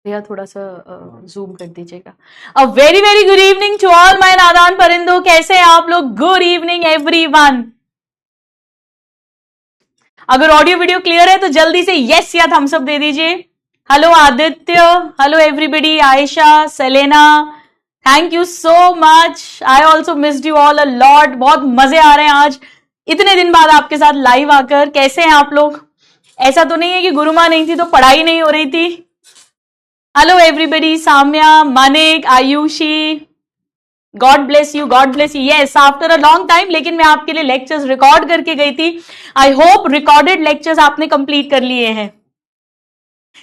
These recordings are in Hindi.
भैया थोड़ा सा जूम कर दीजिएगा। A very very good evening to all my नादान परिंदों, कैसे हैं आप लोग? Good evening everyone. अगर ऑडियो वीडियो क्लियर है तो जल्दी से यस या थम्स अप दे दीजिए। Hello Aditya, hello everybody, Ayesha, Selena, thank you so much. I also missed you all a lot. बहुत मजे आ रहे हैं आज इतने दिन बाद आपके साथ लाइव आकर। कैसे हैं आप लोग? ऐसा तो नहीं है कि गुरु माँ नहीं थी तो पढ़ाई नहीं हो रही थी। Hello everybody, Samya, Manik, Ayushi, God bless you, God bless you. Yes, after a long time, लेकिन मैं आपके लिए लेक्चर्स रिकॉर्ड करके गई थी। आई होप रिकॉर्डेड लेक्चर्स आपने कंप्लीट कर लिए हैं।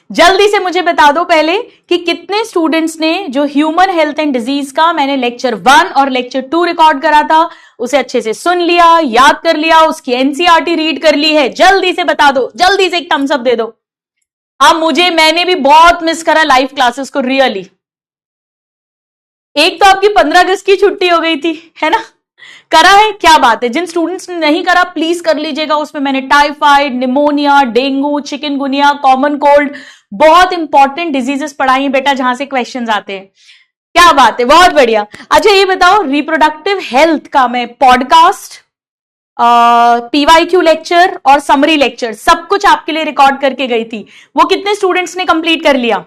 जल्दी से मुझे बता दो पहले कि कितने स्टूडेंट्स ने जो ह्यूमन हेल्थ एंड डिजीज का मैंने लेक्चर 1 और लेक्चर 2 रिकॉर्ड करा था उसे अच्छे से सुन लिया, याद कर लिया, उसकी एनसीईआरटी रीड कर ली है। जल्दी से बता दो, जल्दी से एक थम्स अप दे दो। हाँ, मैंने भी बहुत मिस करा लाइव क्लासेस को, रियली। एक तो आपकी 15 अगस्त की छुट्टी हो गई थी, है ना? करा है, क्या बात है। जिन स्टूडेंट्स ने नहीं करा प्लीज कर लीजिएगा। उसमें मैंने typhoid, pneumonia, dengue, chikungunya, common cold, बहुत इंपॉर्टेंट डिजीजेस पढ़ाई बेटा, जहां से क्वेश्चंस आते हैं। क्या बात है, बहुत बढ़िया। अच्छा ये बताओ, रिप्रोडक्टिव हेल्थ का मैं पॉडकास्ट, पीवाईक्यू लेक्चर और समरी लेक्चर सब कुछ आपके लिए रिकॉर्ड करके गई थी। वो कितने स्टूडेंट्स ने कंप्लीट कर लिया?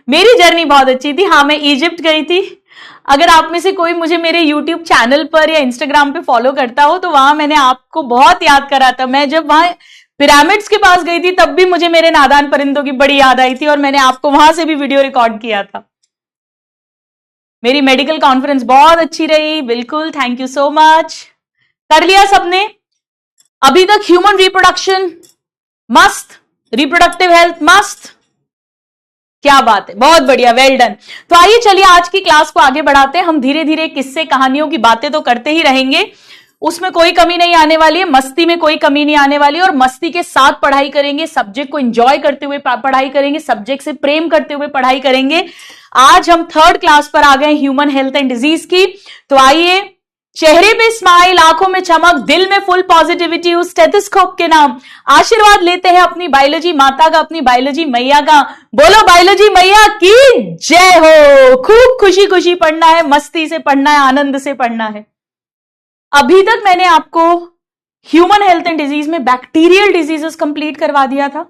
मेरी जर्नी बहुत अच्छी थी। हाँ, मैं इजिप्ट गई थी। अगर आप में से कोई मुझे मेरे यूट्यूब चैनल पर या इंस्टाग्राम पे फॉलो करता हो तो वहां मैंने आपको बहुत याद करा था। मैं जब वहां पिरामिड्स के पास गई थी तब भी मुझे मेरे नादान परिंदों की बड़ी याद आई थी और मैंने आपको वहां से भी वीडियो रिकॉर्ड किया था। मेरी मेडिकल कॉन्फ्रेंस बहुत अच्छी रही। बिल्कुल, थैंक यू सो मच। कर लिया सबने? अभी तक ह्यूमन रिप्रोडक्शन मस्त, रिप्रोडक्टिव हेल्थ मस्त। क्या बात है, बहुत बढ़िया, वेल डन। तो आइए चलिए आज की क्लास को आगे बढ़ाते हैं। हम धीरे धीरे किस्से कहानियों की बातें तो करते ही रहेंगे, उसमें कोई कमी नहीं आने वाली है, मस्ती में कोई कमी नहीं आने वाली है, और मस्ती के साथ पढ़ाई करेंगे, सब्जेक्ट को एंजॉय करते हुए पढ़ाई करेंगे, सब्जेक्ट से प्रेम करते हुए पढ़ाई करेंगे। आज हम 3rd क्लास पर आ गए ह्यूमन हेल्थ एंड डिजीज की। तो आइए, चेहरे पे स्माइल, आंखों में चमक, दिल में फुल पॉजिटिविटी, उस स्टेथोस्कोप के नाम आशीर्वाद लेते हैं अपनी बायोलॉजी माता का, अपनी बायोलॉजी मैया का। बोलो बायोलॉजी मैया की जय हो। खूब खुशी खुशी पढ़ना है, मस्ती से पढ़ना है, आनंद से पढ़ना है। अभी तक मैंने आपको ह्यूमन हेल्थ एंड डिजीज में बैक्टीरियल डिजीजेस कंप्लीट करवा दिया था,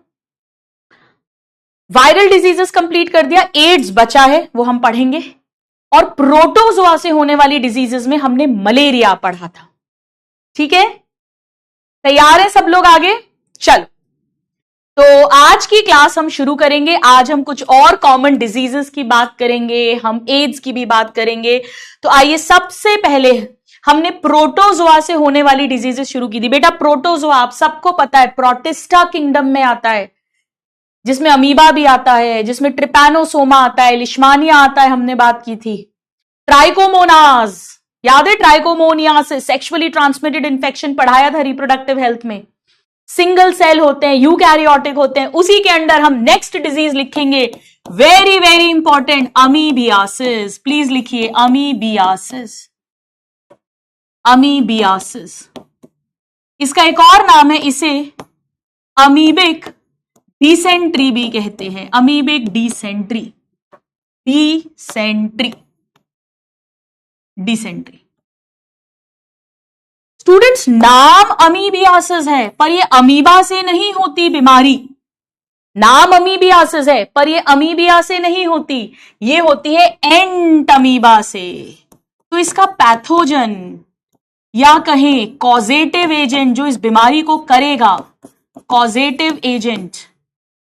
वायरल डिजीजेस कंप्लीट कर दिया, एड्स बचा है वो हम पढ़ेंगे, और प्रोटोजोआ से होने वाली डिजीजेस में हमने मलेरिया पढ़ा था। ठीक है, तैयार है सब लोग? आगे चलो। तो आज की क्लास हम शुरू करेंगे। आज हम कुछ और कॉमन डिजीजेस की बात करेंगे, हम एड्स की भी बात करेंगे। तो आइए, सबसे पहले हमने प्रोटोजोआ से होने वाली डिजीजेस शुरू की थी। बेटा प्रोटोजोआ आप सबको पता है प्रोटिस्टा किंगडम में आता है, जिसमें अमीबा भी आता है, जिसमें ट्रिपैनोसोमा आता है, लिश्मानिया आता है, हमने बात की थी। ट्राइकोमोनाज याद है? ट्राइकोमोनियासिस, सेक्सुअली ट्रांसमिटेड इंफेक्शन पढ़ाया था रिप्रोडक्टिव हेल्थ में। सिंगल सेल होते हैं, यूकैरियोटिक होते हैं। उसी के अंडर हम नेक्स्ट डिजीज लिखेंगे, very very important, amoebiasis. Please लिखिए अमीबियासिस। अमीबियासिस, इसका एक और नाम है, इसे अमीबिक डिसेंट्री भी कहते हैं। Amoebic dysentery, dysentery. स्टूडेंट्स, नाम अमीबियासिस है पर ये अमीबा से नहीं होती बीमारी। नाम अमीबियासिस है पर ये अमीबिया से नहीं होती, ये होती है एंटअमीबा से। तो इसका पैथोजन या कहें कॉजेटिव एजेंट जो इस बीमारी को करेगा, कॉजेटिव एजेंट,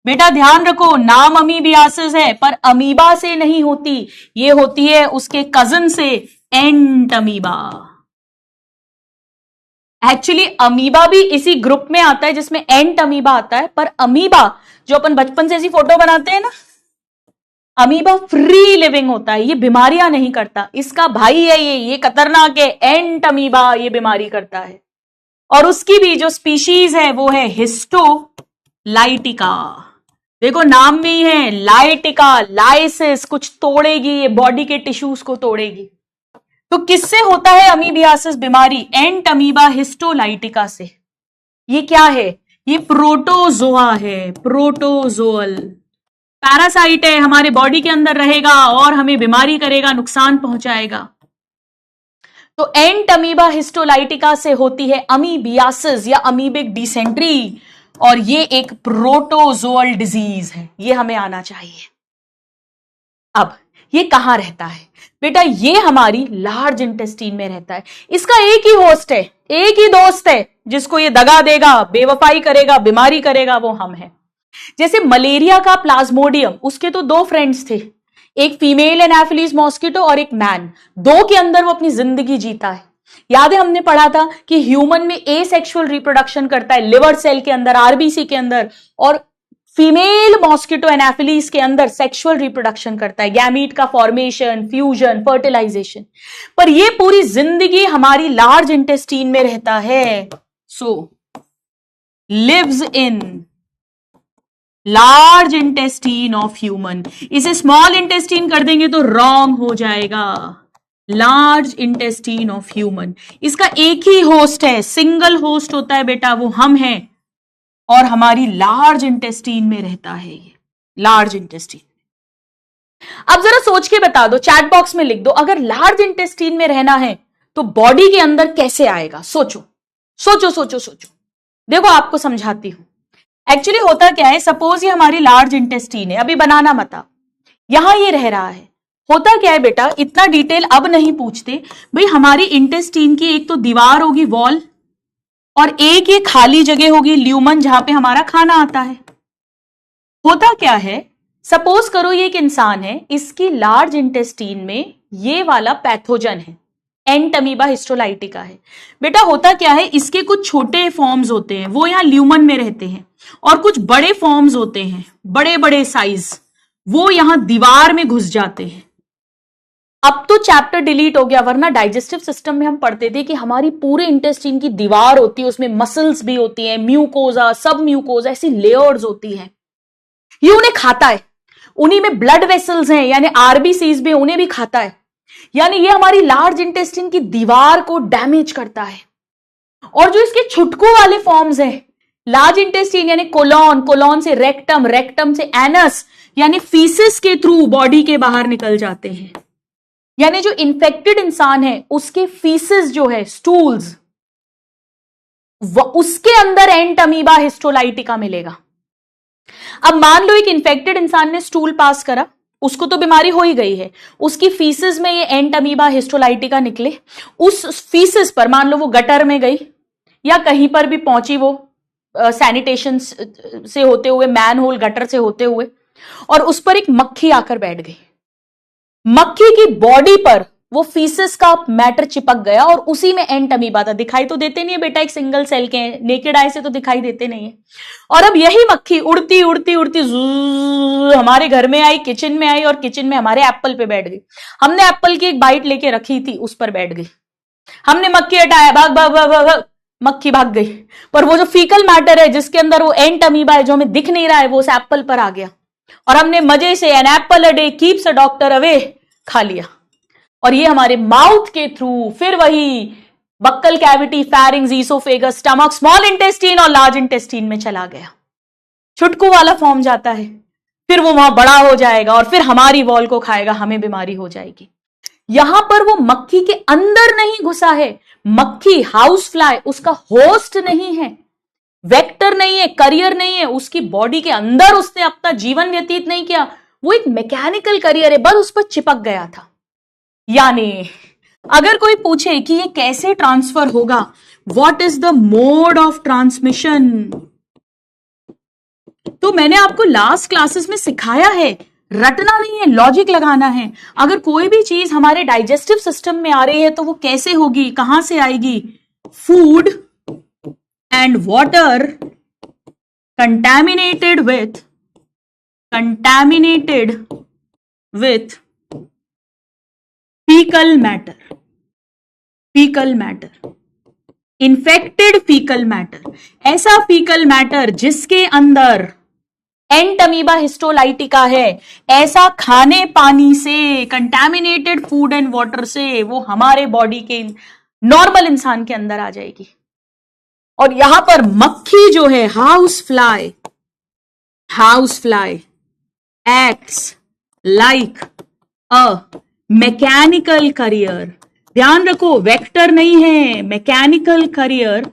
बेटा ध्यान रखो, नाम अमीबियासिस है पर अमीबा से नहीं होती, ये होती है उसके कजन से, एंटअमीबा। एक्चुअली अमीबा भी इसी ग्रुप में आता है जिसमें एंटअमीबा आता है, पर अमीबा जो अपन बचपन से ऐसी फोटो बनाते हैं ना, अमीबा फ्री लिविंग होता है, ये बीमारियां नहीं करता। इसका भाई है ये खतरनाक है, एंटअमीबा, ये बीमारी करता है। और उसकी भी जो स्पीशीज है वो है हिस्टोलाइटिका। देखो नाम में ही है, लाइटिका, लाइसिस, कुछ तोड़ेगी, ये बॉडी के टिश्यूज को तोड़ेगी। तो किससे होता है अमीबियासिस बीमारी? एंटअमीबा हिस्टोलाइटिका से। ये क्या है? ये प्रोटोजोआ है, प्रोटोजोअल। पैरासाइट है, हमारे बॉडी के अंदर रहेगा और हमें बीमारी करेगा, नुकसान पहुंचाएगा। तो एंट अमीबा हिस्टोलाइटिका से होती है अमीबियासिस या अमीबिक डिसेंट्री, और ये एक प्रोटोजोअल डिजीज है, ये हमें आना चाहिए। अब ये कहां रहता है बेटा? ये हमारी लार्ज इंटेस्टीन में रहता है। इसका एक ही होस्ट है, एक ही दोस्त है जिसको ये दगा देगा, बेवफाई करेगा, बीमारी करेगा, वो हम हैं। जैसे मलेरिया का प्लाज्मोडियम, उसके तो दो फ्रेंड्स थे, एक फीमेल एनाफिलीज मॉस्किटो और एक मैन। दो के अंदर वो अपनी जिंदगी जीता है। याद है हमने पढ़ा था कि ह्यूमन में एसेक्सुअल रिप्रोडक्शन करता है लिवर सेल के अंदर, आरबीसी के अंदर, और फीमेल मॉस्किटो एनाफिलीज के अंदर सेक्सुअल रिप्रोडक्शन करता है, गैमीट का फॉर्मेशन, फ्यूजन, फर्टिलाइजेशन। पर ये पूरी जिंदगी हमारी लार्ज इंटेस्टीन में रहता है। So lives in large intestine of human. इसे स्मॉल इंटेस्टीन कर देंगे तो रॉन्ग हो जाएगा। लार्ज इंटेस्टीन ऑफ ह्यूमन, इसका एक ही होस्ट है, सिंगल होस्ट होता है बेटा, वो हम हैं, और हमारी लार्ज इंटेस्टीन में रहता है ये, लार्ज इंटेस्टीन। अब जरा सोच के बता दो, चैट बॉक्स में लिख दो, अगर लार्ज इंटेस्टीन में रहना है तो बॉडी के अंदर कैसे आएगा? सोचो सोचो सोचो सोचो। देखो आपको समझाती हूं। एक्चुअली होता क्या है, सपोज ये हमारी लार्ज इंटेस्टीन है, अभी बनाना मत, यहां ये रह रहा है। होता क्या है बेटा, इतना डिटेल अब नहीं पूछते भाई। हमारी इंटेस्टीन की एक तो दीवार होगी, वॉल, और एक ये खाली जगह होगी, ल्यूमन, जहां पे हमारा खाना आता है। होता क्या है, सपोज करो ये एक इंसान है, इसकी लार्ज इंटेस्टीन में ये वाला पैथोजन है, एंट अमीबा हिस्टोलाइटिका है। बेटा होता क्या है, इसके कुछ छोटे फॉर्म्स होते हैं, वो यहां ल्यूमन में रहते हैं, और कुछ बड़े फॉर्म्स होते हैं, बड़े बड़े साइज, वो यहां दीवार में घुस जाते हैं। अब तो चैप्टर डिलीट हो गया, वरना डाइजेस्टिव सिस्टम में हम पढ़ते थे कि हमारी पूरे इंटेस्टाइन की दीवार होती है, उसमें मसल्स भी होती हैं, म्यूकोजा, सब म्यूकोजा, ऐसी लेयर्स होती हैं। ये उन्हें खाता है, उन्हीं में ब्लड वेसल्स हैं, यानी आरबीसीज भी, उन्हें भी खाता है। यानी ये हमारी लार्ज इंटेस्टाइन की दीवार को डैमेज करता है। और जो इसके छुटकू वाले फॉर्म्स हैं, लार्ज इंटेस्टाइन यानी कोलॉन, कोलॉन से रेक्टम, रेक्टम से एनस, यानी फीसिस के थ्रू बॉडी के बाहर निकल जाते हैं। यानी जो इन्फेक्टेड इंसान है उसके फीसिस जो है, स्टूल्स, उसके अंदर एंट अमीबा हिस्टोलाइटिका मिलेगा। अब मान लो एक इन्फेक्टेड इंसान ने स्टूल पास करा, उसको तो बीमारी हो ही गई है, उसकी फीसिस में ये एंट अमीबा हिस्टोलाइटिका निकले, उस फीसिस पर मान लो वो गटर में गई या कहीं पर भी पहुंची, वो सैनिटेशन से होते हुए, मैन होल गटर से होते हुए, और उस पर एक मक्खी आकर बैठ गई। मक्खी की बॉडी पर वो फीसिस का मैटर चिपक गया और उसी में एंट अमीबा था। दिखाई तो देते नहीं है बेटा, एक सिंगल सेल के हैं, नेकेड आई से तो दिखाई देते नहीं है। और अब यही मक्खी उड़ती उड़ती उड़ती हमारे घर में आई, किचन में आई, और किचन में हमारे एप्पल पे बैठ गई। हमने एप्पल की एक बाइट लेके रखी थी, उस पर बैठ गई। हमने मक्खी हटाया, भाग भाग भाग भाग भाग, मक्खी भाग गई। पर वो जो फीकल मैटर है जिसके अंदर वो एंट अमीबा है, जो हमें दिख नहीं रहा है, वो उस एप्पल पर आ गया और हमने मजे से an apple a day keeps a doctor away खा लिया। और ये हमारे माउथ के थ्रू फिर वही buccal cavity, pharynx, oesophagus, stomach, small intestine और लार्ज इंटेस्टीन में चला गया। छुटकू वाला फॉर्म जाता है, फिर वो वहां बड़ा हो जाएगा और फिर हमारी वॉल को खाएगा, हमें बीमारी हो जाएगी। यहां पर वो मक्खी के अंदर नहीं घुसा है। मक्खी, हाउस फ्लाई, उसका होस्ट नहीं है, वेक्टर नहीं है, करियर नहीं है, उसकी बॉडी के अंदर उसने अपना जीवन व्यतीत नहीं किया, वो एक मैकेनिकल करियर है, बस उस पर चिपक गया था। यानी अगर कोई पूछे कि ये कैसे ट्रांसफर होगा, what is the mode of transmission, तो मैंने आपको लास्ट क्लासेस में सिखाया है, रटना नहीं है, लॉजिक लगाना है। अगर कोई भी चीज हमारे डाइजेस्टिव सिस्टम में आ रही है तो वो कैसे होगी, कहां से आएगी? Food and water contaminated with faecal matter, infected faecal matter, ऐसा फीकल मैटर जिसके अंदर एंट अमीबा हिस्टोलाइटिका है, ऐसा खाने पानी से, कंटैमिनेटेड फूड एंड वाटर से वो हमारे बॉडी के नॉर्मल इंसान के अंदर आ जाएगी। और यहां पर मक्खी जो है, house fly, acts like a mechanical career. ध्यान रखो, वेक्टर नहीं है, mechanical career,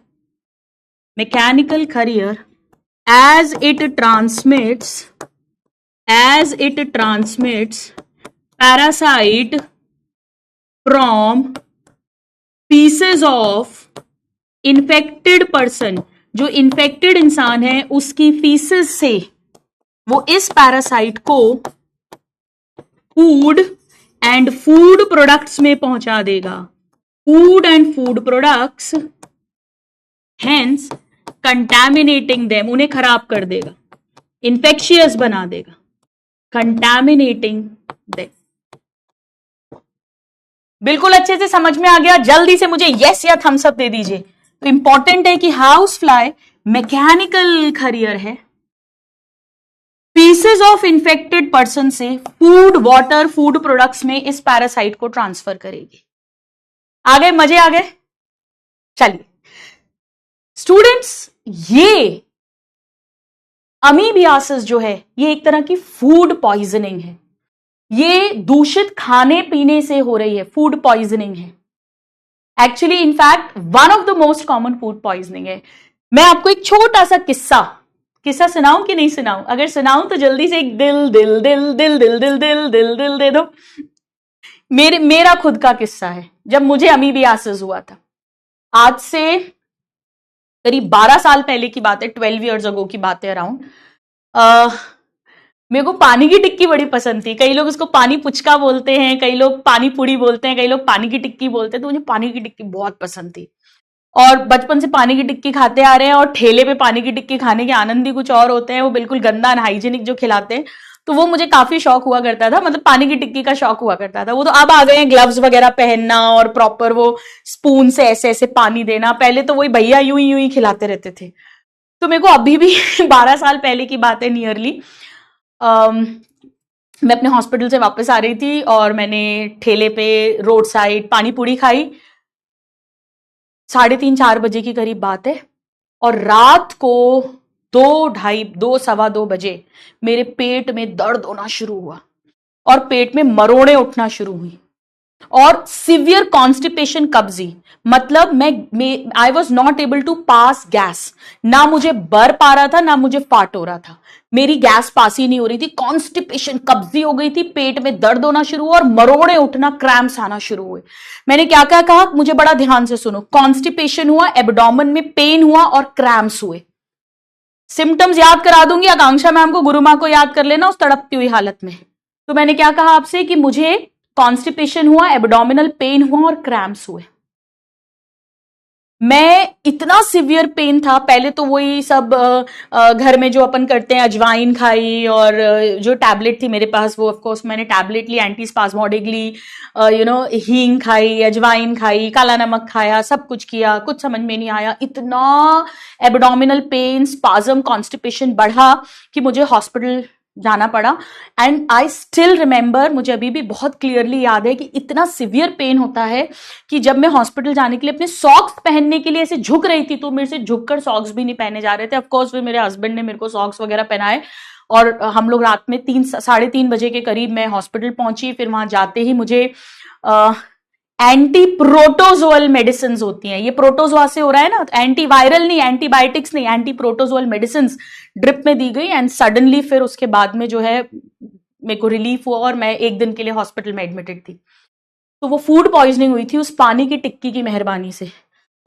mechanical career, as it transmits parasite from pieces of infected person. जो इन्फेक्टेड इंसान है उसकी फीसेस से वो इस पैरासाइट को फूड एंड फूड प्रोडक्ट्स में पहुंचा देगा. Food and food products, hence contaminating them, उन्हें खराब कर देगा, इन्फेक्शियस बना देगा, कंटैमिनेटिंग देम. बिल्कुल अच्छे से समझ में आ गया? जल्दी से मुझे यस या थम्स अप दे दीजिए. तो इंपॉर्टेंट है कि हाउस फ्लाई मैकेनिकल करियर है, पीसेस ऑफ इंफेक्टेड पर्सन से फूड, वाटर, फूड प्रोडक्ट्स में इस पैरासाइट को ट्रांसफर करेगी. आ गए? मजे आ गए? चलिए स्टूडेंट्स, ये अमीबियासिस जो है ये एक तरह की फूड पॉइजनिंग है. ये दूषित खाने पीने से हो रही है, फूड पॉइजनिंग है. Actually in fact one of the most common food poisoning है. मैं आपको एक छोटा सा किस्सा सुनाऊं कि नहीं सुनाऊं? अगर सुनाऊं तो जल्दी से एक दिल दिल दिल दिल दिल दिल दिल दिल दिल दे दो. मेरा खुद का किस्सा है. जब मुझे अमीबियासिस हुआ था, आज से करीब 12 साल पहले की बात है, 12 years ago की बात है अराउंड. मेरे को पानी की टिक्की बड़ी पसंद थी. कई लोग उसको पानी पुचका बोलते हैं, कई लोग पानी पूरी बोलते हैं, कई लोग पानी की टिक्की बोलते हैं. तो मुझे पानी की टिक्की बहुत पसंद थी और बचपन से पानी की टिक्की खाते आ रहे हैं. और ठेले पे पानी की टिक्की खाने के आनंद ही कुछ और होते हैं. वो बिल्कुल गंदा अनहाइजीनिक जो खिलाते हैं, तो वो मुझे काफी शौक हुआ करता था. मतलब पानी की टिक्की का शौक हुआ करता था. वो तो अब आ गए हैं ग्लव्स वगैरह पहनना और प्रॉपर वो स्पून से ऐसे ऐसे पानी देना. पहले तो वही भैया यूं ही खिलाते रहते थे. तो मेरे को अभी भी 12 साल पहले की बात है नियरली, मैं अपने हॉस्पिटल से वापस आ रही थी और मैंने ठेले पे रोड साइड पानी पूरी खाई. 3:30-4 बजे की करीब बात है. और रात को 2 बजे मेरे पेट में दर्द होना शुरू हुआ और पेट में मरोड़े उठना शुरू हुई और सिवियर कॉन्स्टिपेशन, कब्जी. मतलब मैं I was not able to pass gas. ना मुझे बर पा रहा था, ना मुझे फाट हो रहा था. मेरी गैस पास ही नहीं हो रही थी. कॉन्स्टिपेशन, कब्जी हो गई थी, पेट में दर्द होना शुरू हुआ और मरोड़े उठना, क्रैम्प्स आना शुरू हुए. मैंने क्या क्या कहा, मुझे बड़ा ध्यान से सुनो. कॉन्स्टिपेशन हुआ, एब्डोमेन में पेन हुआ और क्रैम्प्स हुए. सिम्टम्स याद करा दूंगी, आकांक्षा मैम को, गुरु मां को याद कर लेना उस तड़पती हुई हालत में. तो मैंने क्या कहा आपसे कि मुझे कॉन्स्टिपेशन हुआ, एब्डोमिनल पेन हुआ और क्रैम्प्स हुए. मैं इतना सिवियर पेन था. पहले तो वही सब घर में जो अपन करते हैं, अजवाइन खाई और जो टैबलेट थी मेरे पास वो ऑफ कोर्स मैंने टैबलेट ली, एंटी स्पास्मोडिक ली, हींग खाई, अजवाइन खाई, काला नमक खाया, सब कुछ किया, कुछ समझ में नहीं आया. इतना एब्डोमिनल पेन, स्पाज्म, कॉन्स्टिपेशन बढ़ा कि मुझे हॉस्पिटल जाना पड़ा. एंड आई स्टिल रिमेंबर, मुझे अभी भी बहुत क्लियरली याद है कि इतना सिवियर पेन होता है कि जब मैं हॉस्पिटल जाने के लिए अपने सॉक्स पहनने के लिए ऐसे झुक रही थी तो मेरे से झुककर सॉक्स भी नहीं पहने जा रहे थे. ऑफकोर्स फिर मेरे हस्बैंड ने मेरे को सॉक्स वगैरह पहनाए और हम लोग रात में 3-3:30 बजे के करीब मैं हॉस्पिटल पहुंची. फिर वहां जाते ही मुझे एंटी प्रोटोजोअल मेडिसिन होती हैं. ये प्रोटोजोआ से हो रहा है ना, एंटीवायरल नहीं, एंटीबायोटिक्स नहीं, एंटी प्रोटोजोअल मेडिसिन ड्रिप में दी गई. एंड सडनली फिर उसके बाद में जो है मेरे को रिलीफ हुआ और मैं 1 दिन के लिए हॉस्पिटल में एडमिटेड थी. तो वो फूड पॉइजनिंग हुई थी उस पानी की टिक्की की मेहरबानी से.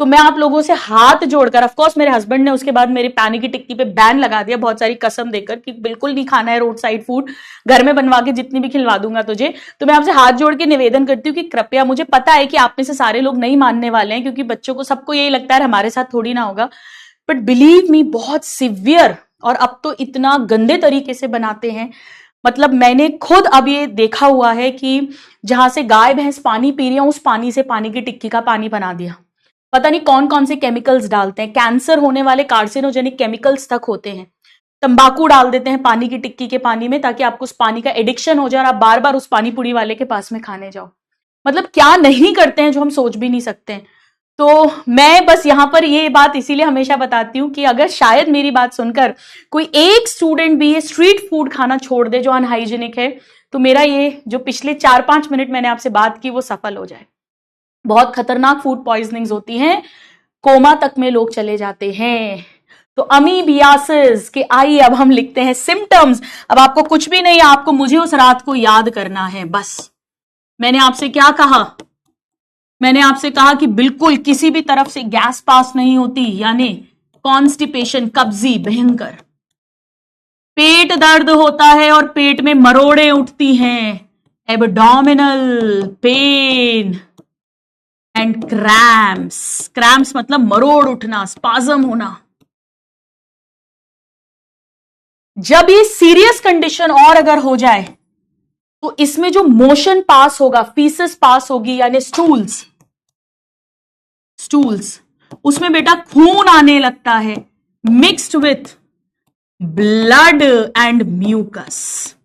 तो मैं आप लोगों से हाथ जोड़कर, ऑफ कोर्स मेरे हस्बैंड ने उसके बाद मेरे पानी की टिक्की पे बैन लगा दिया, बहुत सारी कसम देकर कि बिल्कुल नहीं खाना है रोड साइड फूड, घर में बनवा के जितनी भी खिलवा दूंगा तुझे. तो मैं आपसे हाथ जोड़ के निवेदन करती हूँ कि कृपया, मुझे पता है कि आप में से सारे लोग नहीं मानने वाले हैं क्योंकि बच्चों को सबको यही लगता है हमारे साथ थोड़ी ना होगा, बट बिलीव मी बहुत सिवियर, और अब तो इतना गंदे तरीके से बनाते हैं. मतलब मैंने खुद अब ये देखा हुआ है कि जहां से गाय भैंस पानी पी रही है उस पानी से पानी की टिक्की का पानी बना दिया. पता नहीं कौन कौन से केमिकल्स डालते हैं, कैंसर होने वाले कार्सिनोजेनिक केमिकल्स तक होते हैं. तंबाकू डाल देते हैं पानी की टिक्की के पानी में ताकि आपको उस पानी का एडिक्शन हो जाए और आप बार बार उस पानी पूरी वाले के पास में खाने जाओ. मतलब क्या नहीं करते हैं जो हम सोच भी नहीं सकते हैं. तो मैं बस यहां पर ये बात इसीलिए हमेशा बताती हूं कि अगर शायद मेरी बात सुनकर कोई एक स्टूडेंट भी ये स्ट्रीट फूड खाना छोड़ दे जो अनहाइजीनिक है, तो मेरा ये जो पिछले 4-5 मिनट मैंने आपसे बात की वो सफल हो जाए। बहुत खतरनाक फूड पॉइजनिंग्स होती हैं, कोमा तक में लोग चले जाते हैं। तो अमीबियासिस के आइए अब हम लिखते हैं सिम्टम्स। अब आपको कुछ भी नहीं, आपको मुझे उस रात को याद करना है बस। मैंने आपसे क्या कहा? मैंने आपसे कहा कि बिल्कुल किसी भी तरफ से गैस पास नहीं होती, यानी कॉन्स्टिपेशन, कब्जी भयंकर, पेट दर्द होता है और पेट में मरोड़े उठती हैं, abdominal pain and cramps. Cramps मतलब मरोड़ उठना, स्पाज्म होना। जब ये सीरियस कंडीशन और अगर हो जाए तो इसमें जो मोशन पास होगा, फीसेस पास होगी, यानी स्टूल्स, उसमें बेटा खून आने लगता है mixed with blood and mucus.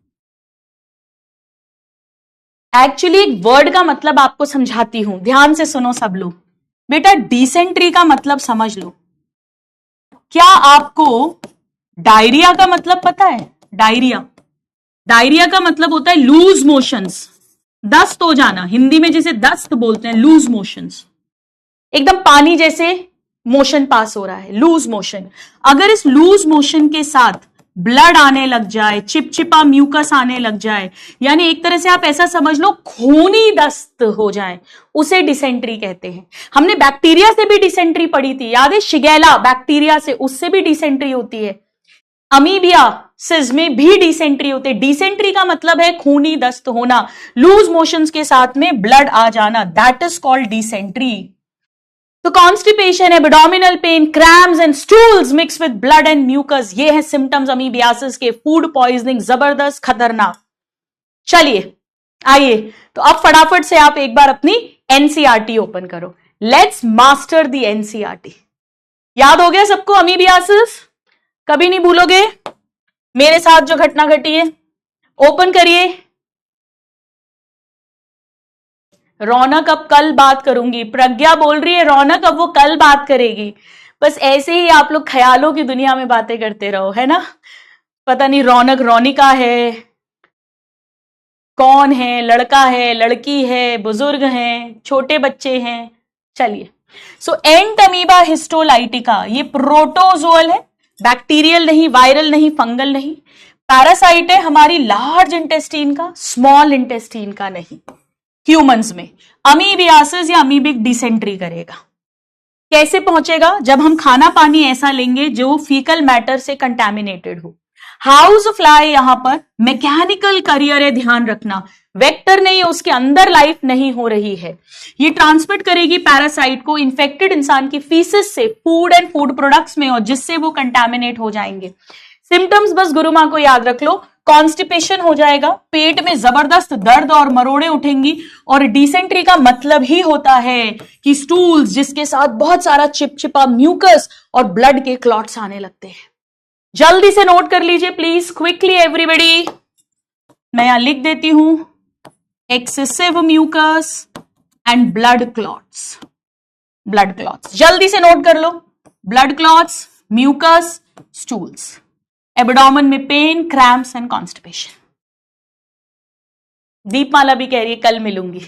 Actually एक वर्ड का मतलब आपको समझाती हूं, ध्यान से सुनो सब लोग। बेटा डिसेंट्री का मतलब समझ लो। क्या आपको डायरिया का मतलब पता है? डायरिया का मतलब होता है लूज मोशंस, दस्त हो जाना, हिंदी में जिसे दस्त बोलते हैं, लूज मोशंस। एकदम पानी जैसे मोशन पास हो रहा है, लूज मोशन। अगर इस लूज मोशन के साथ ब्लड आने लग जाए, चिपचिपा म्यूकस आने लग जाए, यानी एक तरह से आप ऐसा समझ लो खूनी दस्त हो जाए, उसे डिसेंट्री कहते हैं। हमने बैक्टीरिया से भी डिसेंट्री पढ़ी थी, याद है? शिगेला बैक्टीरिया से, उससे भी डिसेंट्री होती है। अमीबियासिस में भी डिसेंट्री होते हैं। डिसेंट्री का मतलब है खूनी दस्त होना, लूज मोशंस के साथ में ब्लड आ जाना, दैट इज कॉल्ड डिसेंट्री। तो constipation, abdominal pain, cramps and stools mix with blood and mucus, ये है सिम्टम्स अमीबियासिस के। फूड पॉइजनिंग जबरदस्त, खतरनाक। चलिए आइए, तो अब फटाफट से आप एक बार अपनी एनसीईआरटी ओपन करो। Let's master the NCERT. याद हो गया सबको अमीबियासिस? कभी नहीं भूलोगे मेरे साथ जो घटना घटी है। ओपन करिए। रौनक अब कल बात करूंगी, प्रज्ञा बोल रही है रौनक अब वो कल बात करेगी। बस ऐसे ही आप लोग ख्यालों की दुनिया में बातें करते रहो, है ना? पता नहीं रौनक रौनिका है, कौन है, लड़का है, लड़की है, बुजुर्ग हैं, छोटे बच्चे हैं। चलिए, सो एंटमीबा हिस्टोलाइटिका ये प्रोटोजोअल है, बैक्टीरियल नहीं, वायरल नहीं, फंगल नहीं। पैरासाइट है हमारी लार्ज इंटेस्टीन का, स्मॉल इंटेस्टीन का नहीं। ह्यूमंस में अमीबियासिस या अमीबिक डिसेंट्री करेगा। कैसे पहुंचेगा? जब हम खाना पानी ऐसा लेंगे जो फीकल मैटर से कंटैमिनेटेड हो। हाउस फ्लाई यहां पर मैकेनिकल करियर है, ध्यान रखना, वेक्टर नहीं है, उसके अंदर लाइफ नहीं हो रही है। ये ट्रांसमिट करेगी पैरासाइट को इन्फेक्टेड इंसान की फीसिस से फूड एंड फूड प्रोडक्ट्स में, और जिससे वो कंटैमिनेट हो जाएंगे। सिम्टम्स बस गुरु मां को याद रख लो, कॉन्स्टिपेशन हो जाएगा, पेट में जबरदस्त दर्द और मरोड़े उठेंगी, और डिसेंट्री का मतलब ही होता है कि स्टूल्स जिसके साथ बहुत सारा चिपचिपा म्यूकस और ब्लड के क्लॉट्स आने लगते हैं। जल्दी से नोट कर लीजिए प्लीज, क्विकली एवरीबॉडी। मैं यहां लिख देती हूं, excessive mucus and blood clots. Blood clots जल्दी से नोट कर लो, blood clots, mucus, stools, abdomen में pain, cramps and constipation. Deepmala भी कह रही है कल मिलूंगी।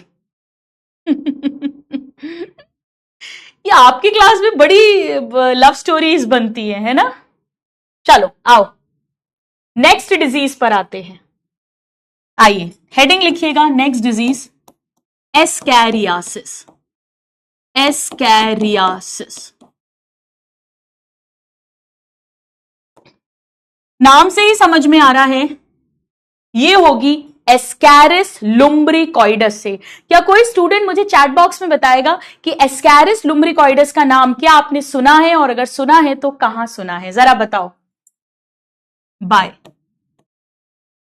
ये आपकी क्लास में बड़ी लव स्टोरीज बनती है ना? चलो आओ नेक्स्ट डिजीज पर आते हैं। आइए हेडिंग लिखिएगा, नेक्स्ट डिजीज एस्कैरियासिस। एस्कैरियासिस नाम से ही समझ में आ रहा है ये होगी एस्कैरिस लुम्ब्रिकॉइडस से। क्या कोई स्टूडेंट मुझे चैट बॉक्स में बताएगा कि एस्कैरिस लुम्ब्रिकॉइडस का नाम क्या आपने सुना है, और अगर सुना है तो कहां सुना है, जरा बताओ। Bye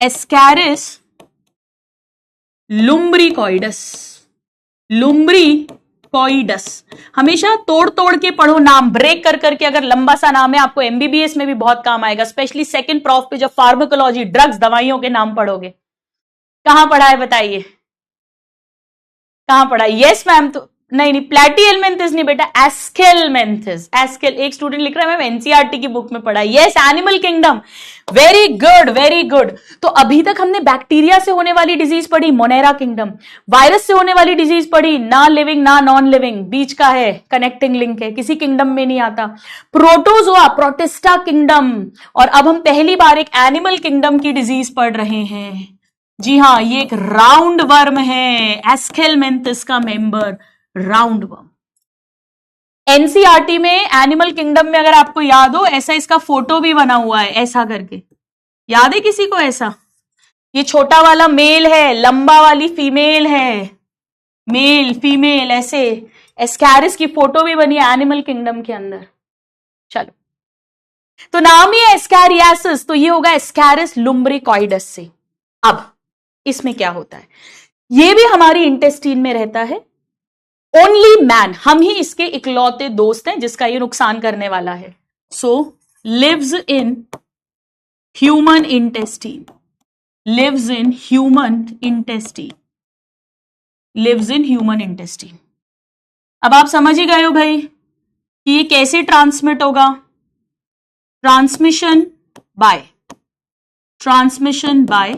Ascaris लुम्ब्रिकॉइडस। लुम्ब्रिकॉइडस हमेशा तोड़ तोड़ के पढ़ो नाम, ब्रेक कर करके। अगर लंबा सा नाम है आपको एमबीबीएस में भी बहुत काम आएगा, स्पेशली सेकंड प्रॉफ पे जब फार्माकोलॉजी, ड्रग्स, दवाइयों के नाम पढ़ोगे। कहां पढ़ा है बताइए, कहां पढ़ा है? यस मैम, तो नहीं प्लैटीहेलमिन्थेस नहीं बेटा, एस्केलमेंथिस। एस्केल, एक स्टूडेंट लिख रहा है मैम एनसीईआरटी की बुक में पढ़ा। Yes, animal kingdom, very good very good. तो अभी तक हमने बैक्टीरिया से होने वाली डिजीज पढ़ी, मोनेरा किंगडम। वायरस से होने वाली डिजीज पढ़ी, ना लिविंग ना नॉन लिविंग, बीच का है, कनेक्टिंग लिंक है, किसी किंगडम में नहीं आता। Protozoa, protista kingdom. और अब हम पहली बार एक एनिमल किंगडम की डिजीज पढ़ रहे हैं। जी हाँ, ये एक राउंड वर्म है, एस्केलमेंथिस का मेंबर, राउंड वर्म। एनसीईआरटी में एनिमल किंगडम में अगर आपको याद हो, ऐसा इसका फोटो भी बना हुआ है, ऐसा करके। याद है किसी को ऐसा? ये छोटा वाला मेल है, लंबा वाली फीमेल है, मेल फीमेल, ऐसे एस्कैरिस की फोटो भी बनी है एनिमल किंगडम के अंदर। चलो, तो नाम ही है एस्कैरियासिस, तो ये होगा एस्कैरिस लुम्ब्रिकॉइडस से। अब इसमें क्या होता है, ये भी हमारी इंटेस्टीन में रहता है। ओनली मैन, हम ही इसके इकलौते दोस्त हैं जिसका ये नुकसान करने वाला है। So lives in human intestine, lives in human intestine, lives in human intestine. अब आप समझ ही गए हो भाई कि ये कैसे ट्रांसमिट होगा। Transmission by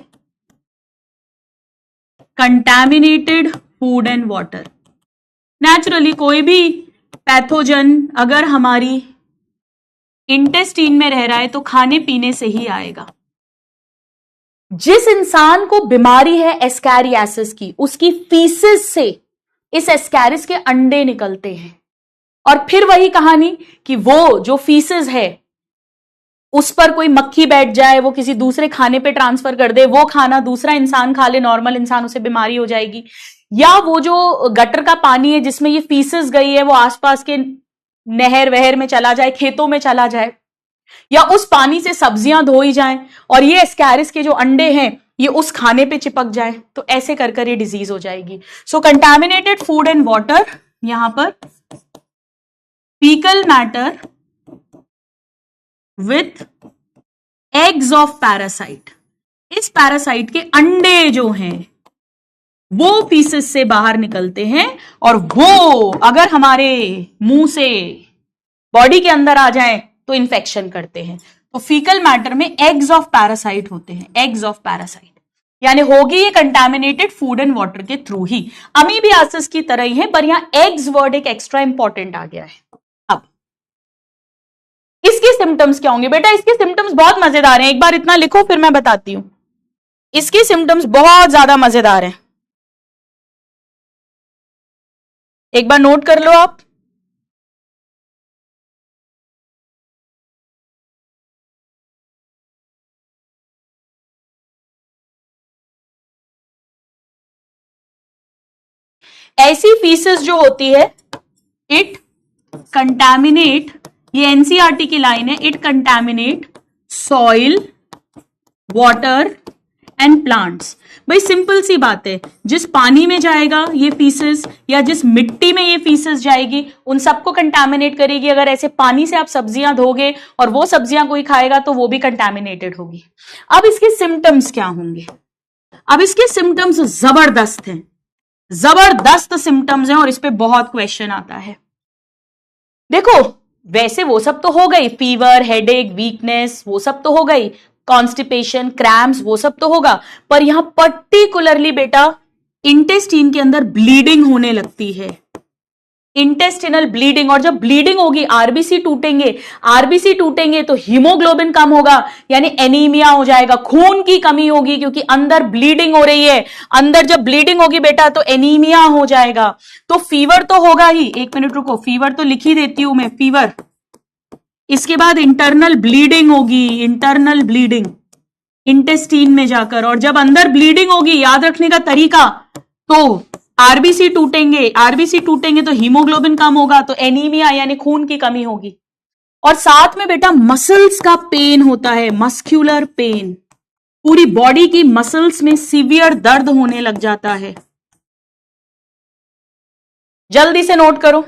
contaminated food and water. Naturally कोई भी पैथोजन अगर हमारी इंटेस्टीन में रह रहा है तो खाने पीने से ही आएगा। जिस इंसान को बीमारी है एस्कैरियासिस की, उसकी फीसिस से इस एस्कैरिस के अंडे निकलते हैं। और फिर वही कहानी कि वो जो फीसिस है उस पर कोई मक्खी बैठ जाए, वो किसी दूसरे खाने पे ट्रांसफर कर दे, वो खाना दूसरा इंसान खा ले, नॉर्मल इंसान, उसे बीमारी हो जाएगी। या वो जो गटर का पानी है जिसमें ये फीसिस गई है वो आसपास के नहर वहर में चला जाए, खेतों में चला जाए, या उस पानी से सब्जियां धोई जाएं और ये एस्कैरिस के जो अंडे हैं ये उस खाने पे चिपक जाए, तो ऐसे कर कर ये डिजीज हो जाएगी। सो कंटैमिनेटेड फूड एंड वाटर, यहां पर faecal matter with eggs of parasite, इस पैरासाइट के अंडे जो हैं वो फीसिस से बाहर निकलते हैं और वो अगर हमारे मुंह से बॉडी के अंदर आ जाएं तो इन्फेक्शन करते हैं। तो फीकल मैटर में एग्स ऑफ पैरासाइट होते हैं, एग्स ऑफ पैरासाइट, यानी होगी ये कंटैमिनेटेड फूड एंड वाटर के थ्रू ही। अमीबियासिस की तरह ही है, पर यहां एग्स वर्ड एक एक्स्ट्रा इंपॉर्टेंट आ गया है। अब इसके सिम्टम्स क्या होंगे बेटा? इसके सिम्टम्स बहुत मजेदार हैं, एक बार इतना लिखो फिर मैं बताती हूं। इसके सिम्टम्स बहुत ज्यादा मजेदार हैं, एक बार नोट कर लो आप। ऐसी फीसेस जो होती है, इट कंटैमिनेट, ये एनसीईआरटी की लाइन है, it contaminate soil, water and plants. भाई सिंपल सी बात है, जिस पानी में जाएगा ये फीसेस या जिस मिट्टी में ये फीसेस जाएगी उन सबको कंटैमिनेट करेगी। अगर ऐसे पानी से आप सब्जियां धोगे और वो सब्जियां कोई खाएगा तो वो भी कंटैमिनेटेड होगी। अब इसके सिम्टम्स क्या होंगे? अब इसके सिम्टम्स जबरदस्त हैं, जबरदस्त सिम्टम्स हैं और इस पे बहुत क्वेश्चन आता है। देखो वैसे वो सब तो हो गई, फीवर, हेडेक, वीकनेस, वो सब तो हो गई, कॉन्स्टिपेशन, क्रैम्प्स, वो सब तो होगा, पर यहां पर्टिकुलरली बेटा इंटेस्टीन के अंदर ब्लीडिंग होने लगती है, इंटेस्टिनल ब्लीडिंग। और जब ब्लीडिंग होगी आरबीसी टूटेंगे, आरबीसी टूटेंगे तो हीमोग्लोबिन कम होगा, यानी एनीमिया हो जाएगा, खून की कमी होगी, क्योंकि अंदर ब्लीडिंग हो रही है। अंदर जब ब्लीडिंग होगी बेटा तो एनीमिया हो जाएगा। तो फीवर तो होगा ही, एक मिनट रुको, फीवर तो लिख ही देती हूं मैं, फीवर। इसके बाद इंटरनल ब्लीडिंग होगी, इंटरनल ब्लीडिंग इंटेस्टीन में जाकर, और जब अंदर ब्लीडिंग होगी, याद रखने का तरीका, तो आरबीसी टूटेंगे, आरबीसी टूटेंगे तो हीमोग्लोबिन कम होगा, तो एनीमिया यानी खून की कमी होगी। और साथ में बेटा मसल्स का पेन होता है, मस्क्यूलर पेन, पूरी बॉडी की मसल्स में सीवियर दर्द होने लग जाता है। जल्दी से नोट करो।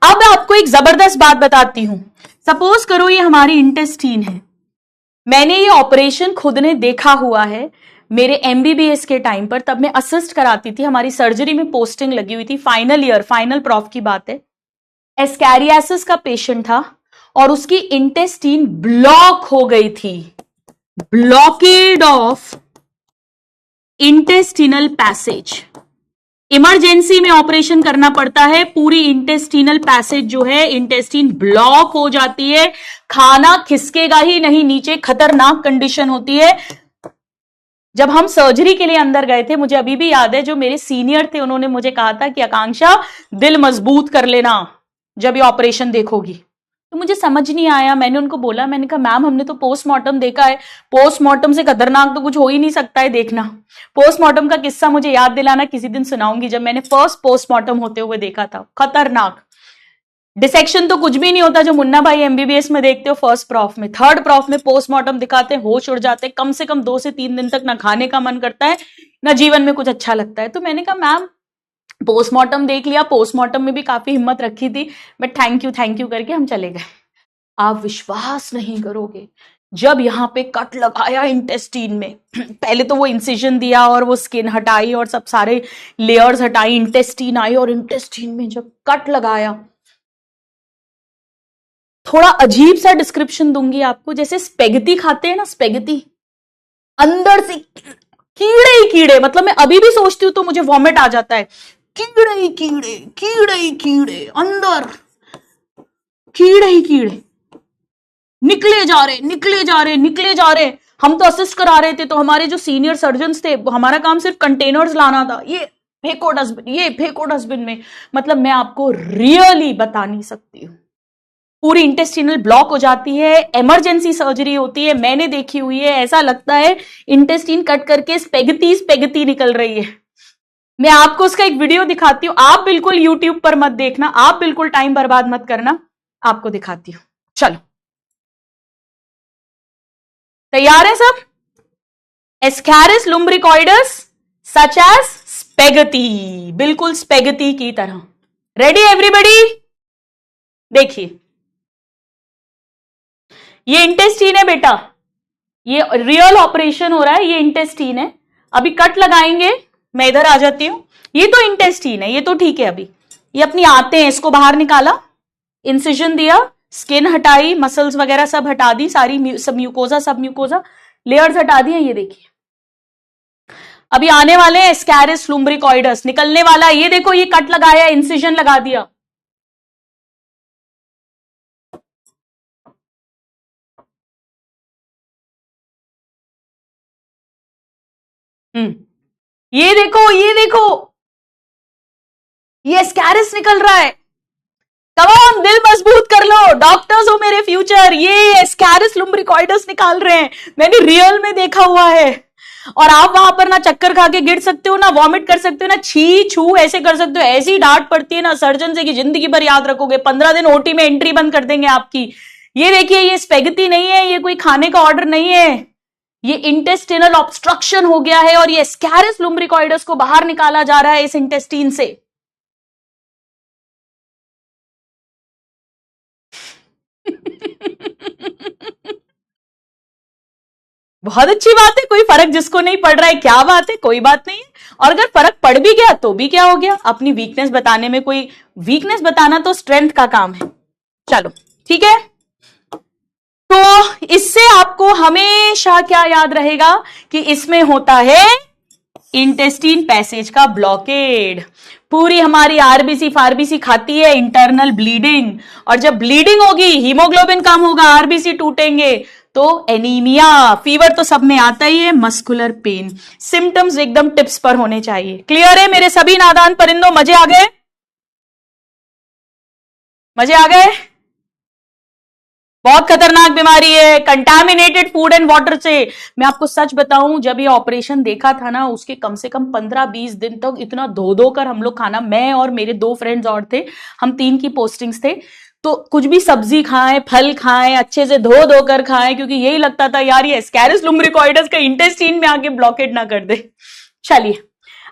अब मैं आपको एक जबरदस्त बात बताती हूं। सपोज करो ये हमारी इंटेस्टीन है, मैंने ये ऑपरेशन खुद ने देखा हुआ है, मेरे एमबीबीएस के टाइम पर, तब मैं असिस्ट कराती थी, हमारी सर्जरी में पोस्टिंग लगी हुई थी, फाइनल ईयर, फाइनल प्रॉफ की बात है। एस्कैरियासिस का पेशेंट था और उसकी इंटेस्टीन ब्लॉक हो गई थी, blockade of intestinal passage. Emergency में ऑपरेशन करना पड़ता है, पूरी इंटेस्टिनल पैसेज जो है, इंटेस्टिन ब्लॉक हो जाती है, खाना खिसकेगा ही नहीं नीचे, खतरनाक कंडीशन होती है। जब हम सर्जरी के लिए अंदर गए थे, मुझे अभी भी याद है, जो मेरे सीनियर थे उन्होंने मुझे कहा था कि आकांक्षा दिल मजबूत कर लेना जब ये ऑपरेशन देखोगी। तो मुझे समझ नहीं आया, मैंने उनको बोला, मैंने कहा मैम हमने तो पोस्टमार्टम देखा है, पोस्टमार्टम से खतरनाक तो कुछ हो ही नहीं सकता है, देखना। पोस्टमार्टम का किस्सा मुझे याद दिलाना, किसी दिन सुनाऊंगी, जब मैंने फर्स्ट पोस्टमार्टम होते हुए देखा था, खतरनाक। डिसेक्शन तो कुछ भी नहीं होता जो मुन्ना भाई एमबीबीएस में देखते हो फर्स्ट प्रॉफ में, थर्ड प्रॉफ में पोस्टमार्टम दिखाते हैं, होश उड़ जाते हैं, कम से कम 2 से 3 दिन तक ना खाने का मन करता है, ना जीवन में कुछ अच्छा लगता है। तो मैंने कहा मैम पोस्टमार्टम देख लिया, पोस्टमार्टम में भी काफी हिम्मत रखी थी, बट थैंक यू करके हम चले गए। आप विश्वास नहीं करोगे, जब यहां पे कट लगाया इंटेस्टीन में, पहले तो वो इंसिजन दिया और वो स्किन हटाई और सब सारे लेयर्स हटाई, इंटेस्टीन आई, और इंटेस्टीन में जब कट लगाया, थोड़ा अजीब सा डिस्क्रिप्शन दूंगी आपको, जैसे स्पेगेटी खाते हैं ना, स्पेगेटी, अंदर से कीड़े ही कीड़े, मतलब मैं अभी भी सोचती हूं तो मुझे वॉमिट आ जाता है, कीड़े ही कीड़े, कीड़े ही कीड़े, अंदर कीड़े ही कीड़े, निकले जा रहे, निकले जा रहे, निकले जा रहे। हम तो असिस्ट करा रहे थे, तो हमारे जो सीनियर सर्जन्स थे, हमारा काम सिर्फ कंटेनर्स लाना था, ये फेंको डस्टबिन, ये फेंको डस्टबिन में। मतलब मैं आपको रियली बता नहीं सकती हूँ, पूरी इंटेस्टिनल ब्लॉक हो जाती है, इमरजेंसी सर्जरी होती है, मैंने देखी हुई है, ऐसा लगता है इंटेस्टिन कट करके स्पेगेटी स्पेगेटी निकल रही है। मैं आपको उसका एक वीडियो दिखाती हूं, आप बिल्कुल यूट्यूब पर मत देखना, आप बिल्कुल टाइम बर्बाद मत करना, आपको दिखाती हूं। चलो तैयार है सब? एस्कैरिस लुम्ब्रिकॉइडस सच एज स्पेगेटी, बिल्कुल स्पेगेटी की तरह। Ready everybody? देखिए ये इंटेस्टीन है बेटा, ये रियल ऑपरेशन हो रहा है, ये इंटेस्टीन है, अभी कट लगाएंगे, मैं इधर आ जाती हूं, ये तो इंटेस्टीन है, ये तो ठीक है, अभी ये अपनी आते हैं, इसको बाहर निकाला, इंसिजन दिया, स्किन हटाई, मसल्स वगैरह सब हटा दी, सारी सब म्यूकोजा लेयर्स हटा दी, ये देखिए अभी आने वाले हैं एस्कैरिस लुम्ब्रिकॉइडस, निकलने वाला है, ये देखो, ये कट लगाया, इंसिजन लगा दिया, ये देखो, ये देखो, ये एस्कैरिस निकल रहा है। कमान, दिल मजबूत कर लो, डॉक्टर्स हो मेरे फ्यूचर, ये एस्कैरिस लुम्ब्रिकॉइडस निकाल रहे हैं, मैंने रियल में देखा हुआ है। और आप वहां पर ना चक्कर खा के गिर सकते हो, ना वॉमिट कर सकते हो, ना छी छू ऐसे कर सकते हो, ऐसी डांट पड़ती है ना सर्जन से कि जिंदगी भर याद रखोगे, 15 दिन ओटी में एंट्री बंद कर देंगे आपकी। ये देखिए, ये स्पेगेटी नहीं है, ये कोई खाने का ऑर्डर नहीं है, ये इंटेस्टिनल ऑब्स्ट्रक्शन हो गया है, और ये एस्कैरिस लुम्ब्रिकॉइडस को बाहर निकाला जा रहा है इस इंटेस्टीन से। बहुत अच्छी बात है, कोई फर्क जिसको नहीं पड़ रहा है, क्या बात है, कोई बात नहीं है। और अगर फर्क पड़ भी गया तो भी क्या हो गया, अपनी वीकनेस बताने में कोई, वीकनेस बताना तो स्ट्रेंथ का काम है। चलो ठीक है, तो इससे आपको हमेशा क्या याद रहेगा कि इसमें होता है इंटेस्टीन पैसेज का ब्लॉकेड, पूरी हमारी आरबीसी फारबीसी खाती है इंटरनल ब्लीडिंग, और जब ब्लीडिंग होगी हीमोग्लोबिन कम होगा, आरबीसी टूटेंगे, तो एनीमिया, फीवर तो सब में आता ही है, मस्कुलर पेन, सिम्टम्स एकदम टिप्स पर होने चाहिए। क्लियर है मेरे सभी नादान परिंदों? मजे आ गए? मजे आ गए? बहुत खतरनाक बीमारी है, कंटामिनेटेड फूड एंड वाटर से। मैं आपको सच बताऊं, जब ये ऑपरेशन देखा था ना, उसके कम से कम 15-20 दिन तक इतना धो कर हम लोग खाना, मैं और मेरे 2 फ्रेंड्स और थे, हम 3 की पोस्टिंग्स थे, तो कुछ भी सब्जी खाएं, फल खाएं, अच्छे से धो कर खाएं, क्योंकि यही लगता था यार ये एस्कैरिस लुम्ब्रिकॉइडस का इंटेस्टीन में आके ब्लॉकेट ना कर दे। चलिए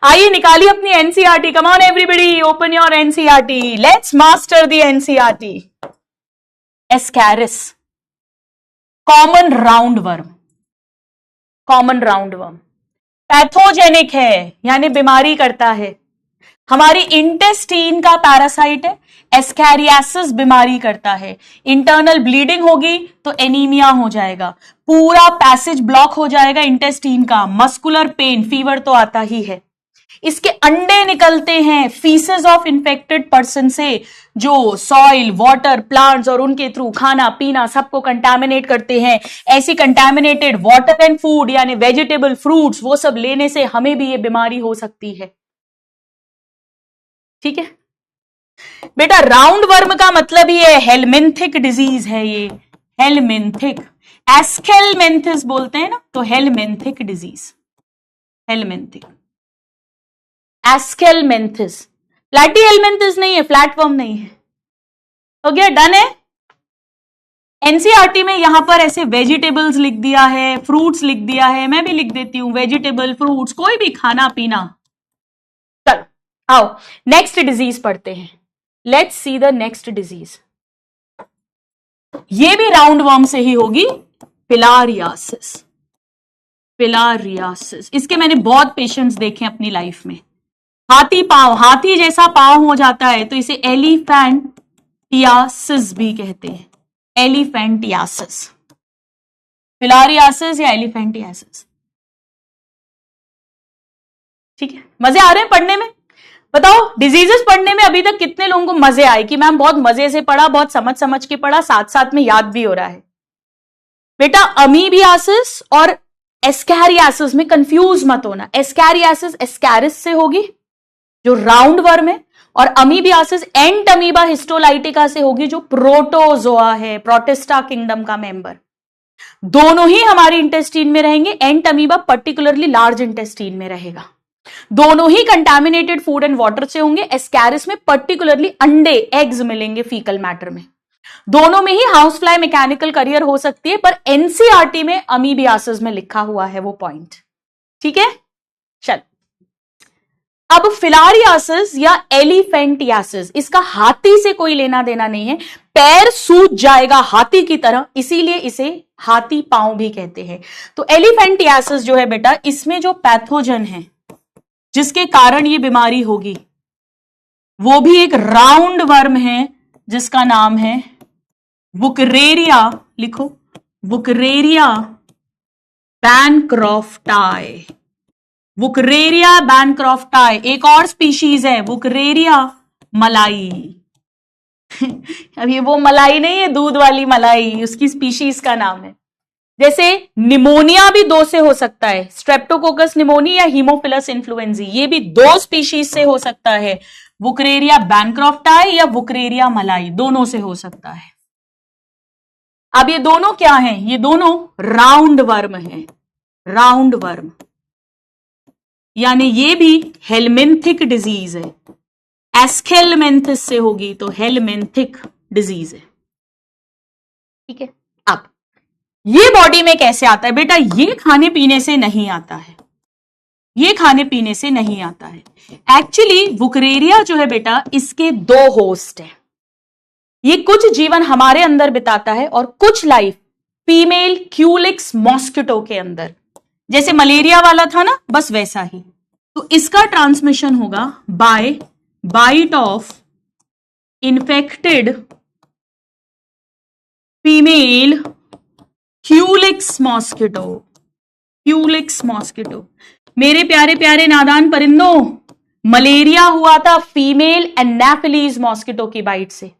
आइए निकालिए अपनी NCERT, come on everybody, open your NCERT, let's master the NCERT. Ascaris, common round worm, common round worm, pathogenic है यानी बीमारी करता है। हमारी इंटेस्टीन का पैरासाइट है, एस्कैरियासिस बीमारी करता है। इंटरनल ब्लीडिंग होगी तो एनीमिया हो जाएगा, पूरा पैसेज ब्लॉक हो जाएगा इंटेस्टीन का, मस्कुलर पेन, फीवर तो आता ही है। इसके अंडे निकलते हैं फीसेस ऑफ इन्फेक्टेड पर्सन से, जो सॉइल, वाटर, प्लांट्स और उनके थ्रू खाना पीना सबको कंटामिनेट करते हैं। ऐसी कंटामिनेटेड वाटर एंड फूड यानी वेजिटेबल, फ्रूट्स, वो सब लेने से हमें भी ये बीमारी हो सकती है। ठीक है बेटा, राउंड वर्म का मतलब ये हेलमिंथिक डिजीज है, ये हेलमिंथिक, एस्केलमेंथिस बोलते हैं ना, तो हेलमिंथिक डिजीज, हेलमिंथिक, एस्केलमेंथिस। प्लैटीहेलमिंथिस नहीं है, फ्लैटवर्म नहीं है। हो गया, डन है। एनसीईआरटी में यहां पर ऐसे वेजिटेबल्स लिख दिया है, फ्रूट्स लिख दिया है, मैं भी लिख देती हूं वेजिटेबल, फ्रूट्स, कोई भी खाना पीना। चलो आओ नेक्स्ट डिजीज पढ़ते हैं। Let's see the next disease. ये भी राउंड वर्म से ही होगी, फिलारियासिस। फिलारियासिस, इसके मैंने बहुत पेशेंट्स देखे अपनी लाइफ में। हाथी पांव, हाथी जैसा पांव हो जाता है तो इसे एलिफेंटियासिस भी कहते हैं, एलिफेंटियासिस, फिलारियासिस या एलिफेंटियासिस। ठीक है, मजे आ रहे हैं पढ़ने में? बताओ डिजीजेस पढ़ने में अभी तक कितने लोगों को मजे आए कि मैम बहुत मजे से पढ़ा, बहुत समझ समझ के पढ़ा, साथ साथ में याद भी हो रहा है। बेटा अमीबियासिस और एस्कैरियासिस में कंफ्यूज मत होना। एस्कैरियासिस एस्कैरिस से होगी जो राउंड वर्म है, और अमीबियासिस एंटअमीबा हिस्टोलाइटिका से होगी जो प्रोटोजोआ है, प्रोटिस्टा किंगडम का मेंबर। दोनों ही हमारी इंटेस्टीन में रहेंगे, एंटअमीबा पर्टिकुलरली लार्ज इंटेस्टीन में रहेगा। दोनों ही कंटामिनेटेड फूड एंड वाटर से होंगे। एस्कैरिस में पर्टिकुलरली अंडे, एग्स मिलेंगे फीकल मैटर में। दोनों में ही हाउस फ्लाई मैकेनिकल करियर हो सकती है, पर एनसीईआरटी में अमीबियासिस में लिखा हुआ है वो पॉइंट। ठीक है, चल अब फिलारियासिस या एलिफेंटियासिस, इसका हाथी से कोई लेना देना नहीं है, पैर सूज जाएगा हाथी की तरह, इसीलिए इसे हाथी पांव भी कहते हैं। तो एलिफेंटियासिस जो है बेटा, इसमें जो पैथोजन है जिसके कारण ये बीमारी होगी वो भी एक राउंड वर्म है जिसका नाम है वुकरेरिया, लिखो वुकरेरिया बैनक्रॉफ्टाई। वुकरेरिया बैनक्रॉफ्टाई एक और स्पीशीज है वुकरेरिया मलाई। अब ये वो मलाई नहीं है दूध वाली मलाई, उसकी स्पीशीज का नाम है। जैसे निमोनिया भी दो से हो सकता है, स्ट्रेप्टोकोकस निमोनिया या हीमोफिलस इन्फ्लुएंजी, ये भी दो स्पीशीज से हो सकता है। वुकरेरिया बैनक्रॉफ्टाई या वुकरेरिया मलाई, दोनों से हो सकता है। अब ये दोनों क्या हैं? ये दोनों राउंड वर्म हैं, राउंड वर्म, यानी ये भी हेलमिंथिक डिजीज है। एस्केलमेंथिस से होगी तो हेलमिंथिक डिजीज है। ठीक है, अब ये बॉडी में कैसे आता है? बेटा ये खाने पीने से नहीं आता है, ये खाने पीने से नहीं आता है। एक्चुअली वुकरेरिया जो है बेटा, इसके दो होस्ट है। ये कुछ जीवन हमारे अंदर बिताता है और कुछ लाइफ फीमेल क्यूलिक्स मॉस्किटो के अंदर, जैसे मलेरिया वाला था ना, बस वैसा ही। तो इसका ट्रांसमिशन होगा by bite of infected female culex mosquito. Culex mosquito, मेरे प्यारे प्यारे नादान परिंदों, मलेरिया हुआ था फीमेल एनाफिलीज मॉस्किटो की बाइट से।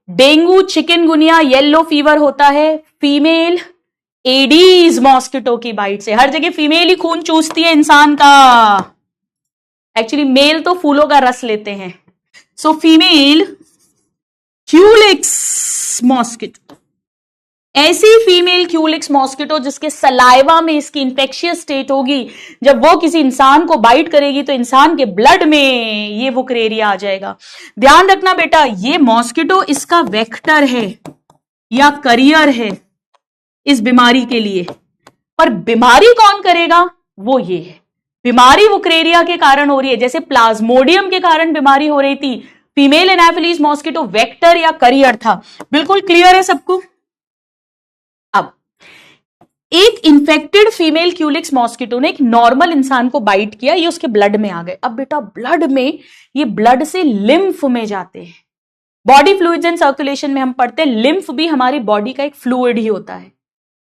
डेंगू, चिकनगुनिया, येलो फीवर होता है फीमेल एडीज मॉस्किटो की बाइट से। हर जगह फीमेल ही खून चूसती है इंसान का, एक्चुअली मेल तो फूलों का रस लेते हैं। सो फीमेल क्यूलिक्स मॉस्किटो, ऐसी फीमेल क्यूलिक्स मॉस्किटो जिसके सलाइवा में इसकी इंफेक्शियस स्टेट होगी, जब वो किसी इंसान को बाइट करेगी तो इंसान के ब्लड में ये वुकरेरिया आ जाएगा। ध्यान रखना बेटा, ये मॉस्किटो इसका वेक्टर है या करियर है इस बीमारी के लिए, पर बीमारी कौन करेगा वो ये है। बीमारी वुकरेरिया के कारण हो रही है, जैसे प्लाज्मोडियम के कारण बीमारी हो रही थी, फीमेल एनाफिलीज मॉस्किटो वेक्टर या करियर था। बिल्कुल क्लियर है सबको? अब एक इन्फेक्टेड फीमेल क्यूलिक्स मॉस्किटो ने एक नॉर्मल इंसान को बाइट किया, ये उसके ब्लड में आ गए। अब बेटा ब्लड में, ये ब्लड से लिम्फ में जाते हैं। बॉडी फ्लूइड्स एंड सर्कुलेशन में हम पढ़ते हैं लिम्फ भी हमारी बॉडी का एक फ्लूइड ही होता है।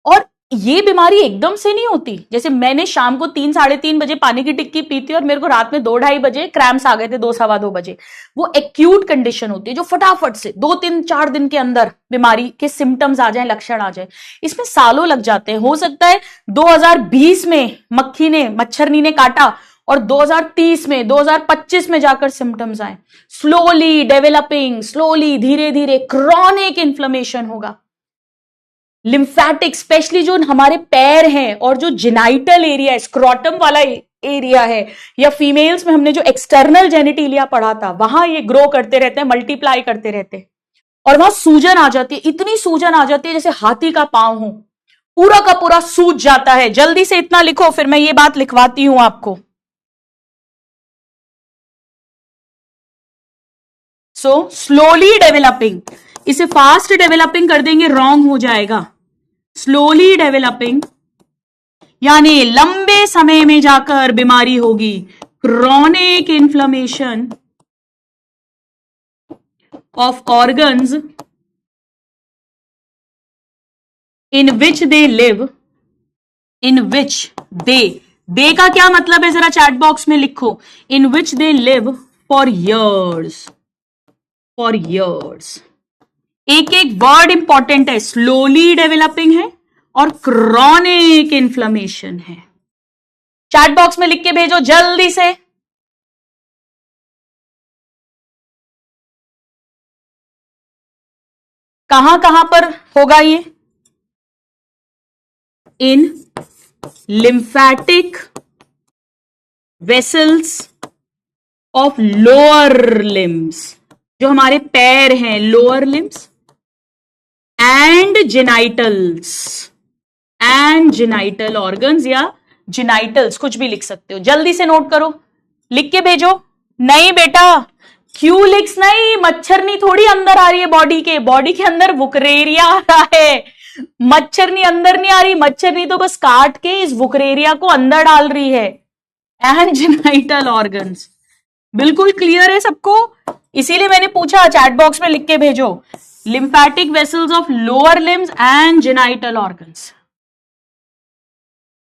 और ये बीमारी एकदम से नहीं होती। जैसे मैंने शाम को 3 साढ़े 3 बजे पानी की टिक्की पी थी और मेरे को रात में 2 ढाई बजे क्रैम्प्स आ गए थे, 2 सवा 2 बजे। वो एक्यूट कंडीशन होती है जो फटाफट से 2-3-4 दिन के अंदर बीमारी के सिम्टम्स आ जाए, लक्षण आ जाए। इसमें सालों लग जाते हैं। हो सकता है 2020 में मच्छरनी ने काटा और 2030 में 2025 में जाकर सिम्टम्स आए। स्लोली डेवलपिंग, स्लोली धीरे धीरे क्रॉनिक इन्फ्लेमेशन होगा। लिम्फेटिक, स्पेशली जो हमारे पैर हैं और जो जेनाइटल एरिया है, स्क्रॉटम वाला एरिया है, या फीमेल्स में हमने जो एक्सटर्नल जेनिटिलिया पढ़ा था, वहां ये ग्रो करते रहते हैं, मल्टीप्लाई करते रहते हैं और वहां सूजन आ जाती है। इतनी सूजन आ जाती है जैसे हाथी का पांव हो, पूरा का पूरा सूज जाता है। जल्दी से इतना लिखो, फिर मैं ये बात लिखवाती हूं आपको। सो स्लोली डेवलपिंग, इसे फास्ट डेवलपिंग कर देंगे, रॉन्ग हो जाएगा। स्लोली डेवलपिंग यानी लंबे समय में जाकर बीमारी होगी। Chronic inflammation of organs in which they live, in which they का क्या मतलब है जरा चैट बॉक्स में लिखो। In which they live for years, for years. एक एक वर्ड इंपॉर्टेंट है, स्लोली डेवलपिंग है और क्रॉनिक इन्फ्लेमेशन है। चैट बॉक्स में लिख के भेजो जल्दी से। कहां पर होगा ये? In lymphatic vessels of lower limbs, जो हमारे पैर हैं, lower limbs, and genitals, and genital organs या जेनाइटल्स, कुछ भी लिख सकते हो। जल्दी से नोट करो, लिख के भेजो। नहीं बेटा, क्यूलिक्स नहीं, मच्छरनी थोड़ी अंदर आ रही है बॉडी के अंदर वुकरेरिया आ रहा है। मच्छरनी अंदर नहीं आ रही, मच्छरनी तो बस काट के इस वुकरेरिया को अंदर डाल रही है। एंड जेनाइटल ऑर्गन्स, बिल्कुल क्लियर है सबको? इसीलिए मैंने पूछा, चैट बॉक्स में लिख के भेजो। Lymphatic vessels of lower limbs and genital organs.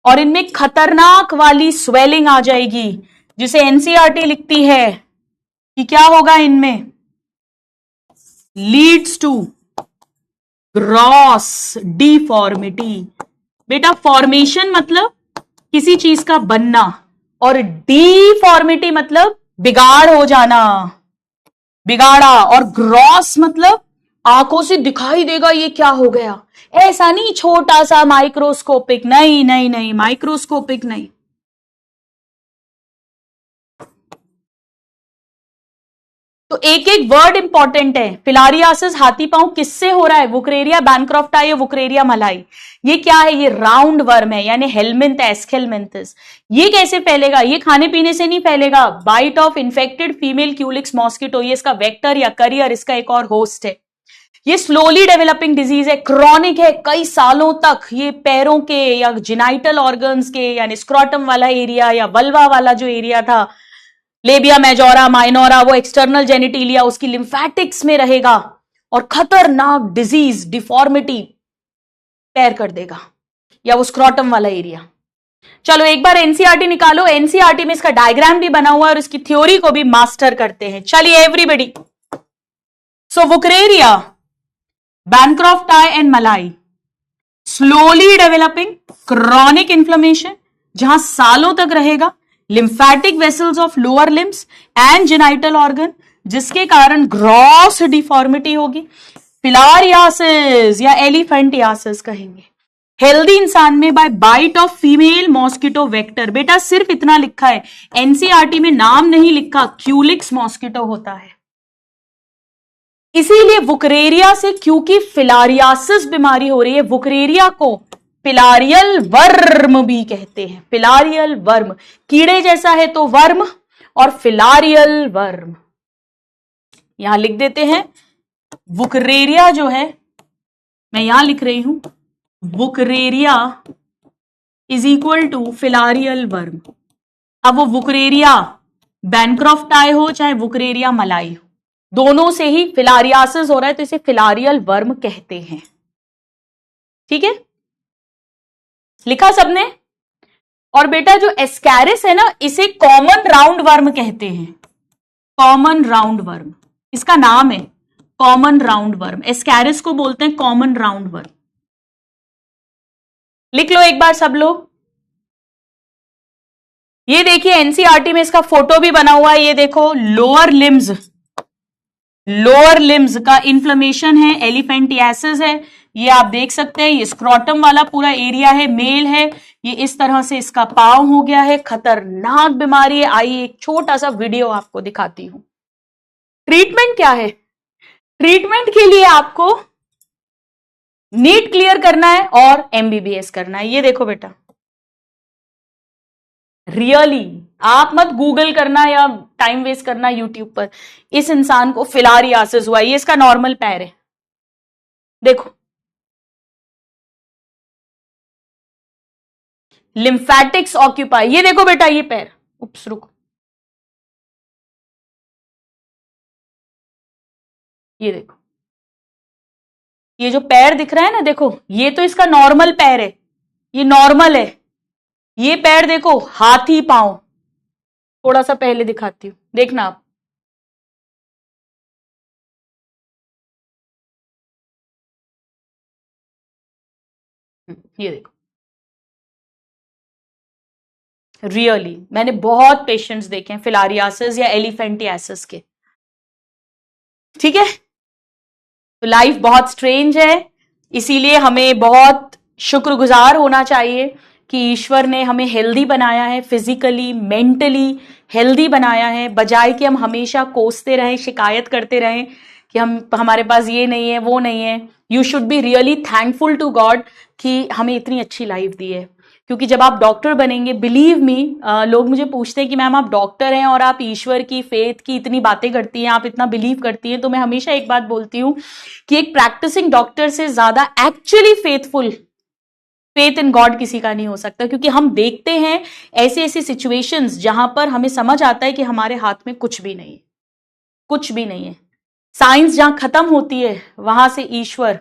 और इनमें खतरनाक वाली स्वेलिंग आ जाएगी, जिसे एनसीईआरटी लिखती है कि क्या होगा इनमें, लीड्स टू ग्रॉस डिफॉर्मिटी। बेटा फॉर्मेशन मतलब किसी चीज का बनना, और डिफॉर्मिटी मतलब बिगाड़ हो जाना, बिगाड़ा। और ग्रॉस मतलब आंखों से दिखाई देगा ये क्या हो गया। ऐसा नहीं छोटा सा माइक्रोस्कोपिक, नहीं नहीं नहीं, माइक्रोस्कोपिक नहीं। तो एक एक वर्ड इंपॉर्टेंट है। फिलारियासिस हाथी पांव किससे हो रहा है? वुकरेरिया बैनक्रॉफ्टाई या वुकरेरिया मलाई। ये क्या है? ये राउंड वर्म है, यानी हेलमिंथ एस्केलमिंथस। ये कैसे फैलेगा? ये खाने पीने से नहीं फैलेगा। Bite of infected female culex mosquito, ये इसका वेक्टर या करियर, इसका एक और होस्ट है। ये स्लोली डेवलपिंग डिजीज है, क्रॉनिक है, कई सालों तक ये पैरों के या जेनाइटल ऑर्गन्स के, यानी स्क्रॉटम वाला एरिया या वल्वा वाला जो एरिया था, लेबिया मेजोरा माइनोरा, वो एक्सटर्नल जेनिटिलिया, उसकी लिम्फेटिक्स में रहेगा और खतरनाक डिजीज, डिफॉर्मिटी पैर कर देगा, या वो स्क्रॉटम वाला एरिया। चलो एक बार एनसीईआरटी निकालो, एनसीईआरटी में इसका डायग्राम भी बना हुआ है और इसकी थ्योरी को भी मास्टर करते हैं। चलिए everybody, so wuchereria, bancrofti and malayi, slowly developing, chronic inflammation जहां सालों तक रहेगा, lymphatic vessels of lower limbs and genital organ, जिसके कारण ग्रॉस डिफॉर्मिटी होगी। फिलारियासिस या एलिफेंटियासिस कहेंगे। हेल्दी इंसान में by bite of female mosquito vector. बेटा सिर्फ इतना लिखा है, एनसीईआरटी में नाम नहीं लिखा, क्यूलिक्स मॉस्किटो होता है। इसीलिए वुकरेरिया से, क्योंकि फिलारियासिस बीमारी हो रही है, वुकरेरिया को फिलारियल वर्म भी कहते हैं। फिलारियल वर्म, कीड़े जैसा है तो वर्म, और फिलारियल वर्म यहां लिख देते हैं। वुकरेरिया जो है, मैं यहां लिख रही हूं, Wuchereria is equal to filarial worm. अब वो वुकरेरिया बैनक्रॉफ्टाई हो चाहे वुकरेरिया मलाई हो, दोनों से ही फिलारियासिस हो रहा है, तो इसे फिलारियल वर्म कहते हैं। ठीक है, लिखा सबने। और बेटा जो एस्कैरिस है ना, इसे कॉमन राउंड वर्म कहते हैं। कॉमन राउंड वर्म इसका नाम है, कॉमन राउंड वर्म। एस्कैरिस को बोलते हैं कॉमन राउंड वर्म। लिख लो एक बार सब लोग। ये देखिए एनसीईआरटी में इसका फोटो भी बना हुआ है, ये देखो लोअर लिम्स, लोअर लिम्स का इन्फ्लेमेशन है, एलिफेंटियासिस है, ये आप देख सकते हैं। ये स्क्रोटम वाला पूरा एरिया है, मेल है, ये इस तरह से इसका पाव हो गया है, खतरनाक बीमारी है। आइए एक छोटा सा वीडियो आपको दिखाती हूं। ट्रीटमेंट क्या है? ट्रीटमेंट के लिए आपको नीट क्लियर करना है और एमबीबीएस करना है। ये देखो बेटा, रियली आप मत गूगल करना या टाइम वेस्ट करना यूट्यूब पर। इस इंसान को फिलारियासिस हुआ, ये इसका नॉर्मल पैर है, देखो लिम्फेटिक्स ऑक्यूपाई। ये देखो बेटा ये पैर, उप्स रुको, ये देखो, ये जो पैर दिख रहा है ना, देखो ये तो इसका नॉर्मल पैर है, ये नॉर्मल है। ये पैर देखो हाथी पांव, थोड़ा सा पहले दिखाती हूं, देखना आप। ये देखो, रियली मैंने बहुत पेशेंट्स देखे हैं फिलारियासिस या एलिफेंटियासिस के। ठीक है, तो लाइफ बहुत स्ट्रेंज है, इसीलिए हमें बहुत शुक्रगुजार होना चाहिए कि ईश्वर ने हमें हेल्दी बनाया है, फिजिकली मेंटली हेल्दी बनाया है, बजाय कि हम हमेशा कोसते रहें, शिकायत करते रहें कि हमारे पास ये नहीं है वो नहीं है। You should be really thankful to God कि हमें इतनी अच्छी लाइफ दी है। क्योंकि जब आप डॉक्टर बनेंगे, बिलीव मी, लोग मुझे पूछते हैं कि मैम आप डॉक्टर हैं और आप ईश्वर की, फेथ की इतनी बातें करती हैं, आप इतना बिलीव करती हैं, तो मैं हमेशा एक बात बोलती हूँ कि एक प्रैक्टिसिंग डॉक्टर से ज्यादा actually faithful, faith in God किसी का नहीं हो सकता। क्योंकि हम देखते हैं ऐसी ऐसी सिचुएशंस जहां पर हमें समझ आता है कि हमारे हाथ में कुछ भी नहीं है, कुछ भी नहीं है। साइंस जहां खत्म होती है वहां से ईश्वर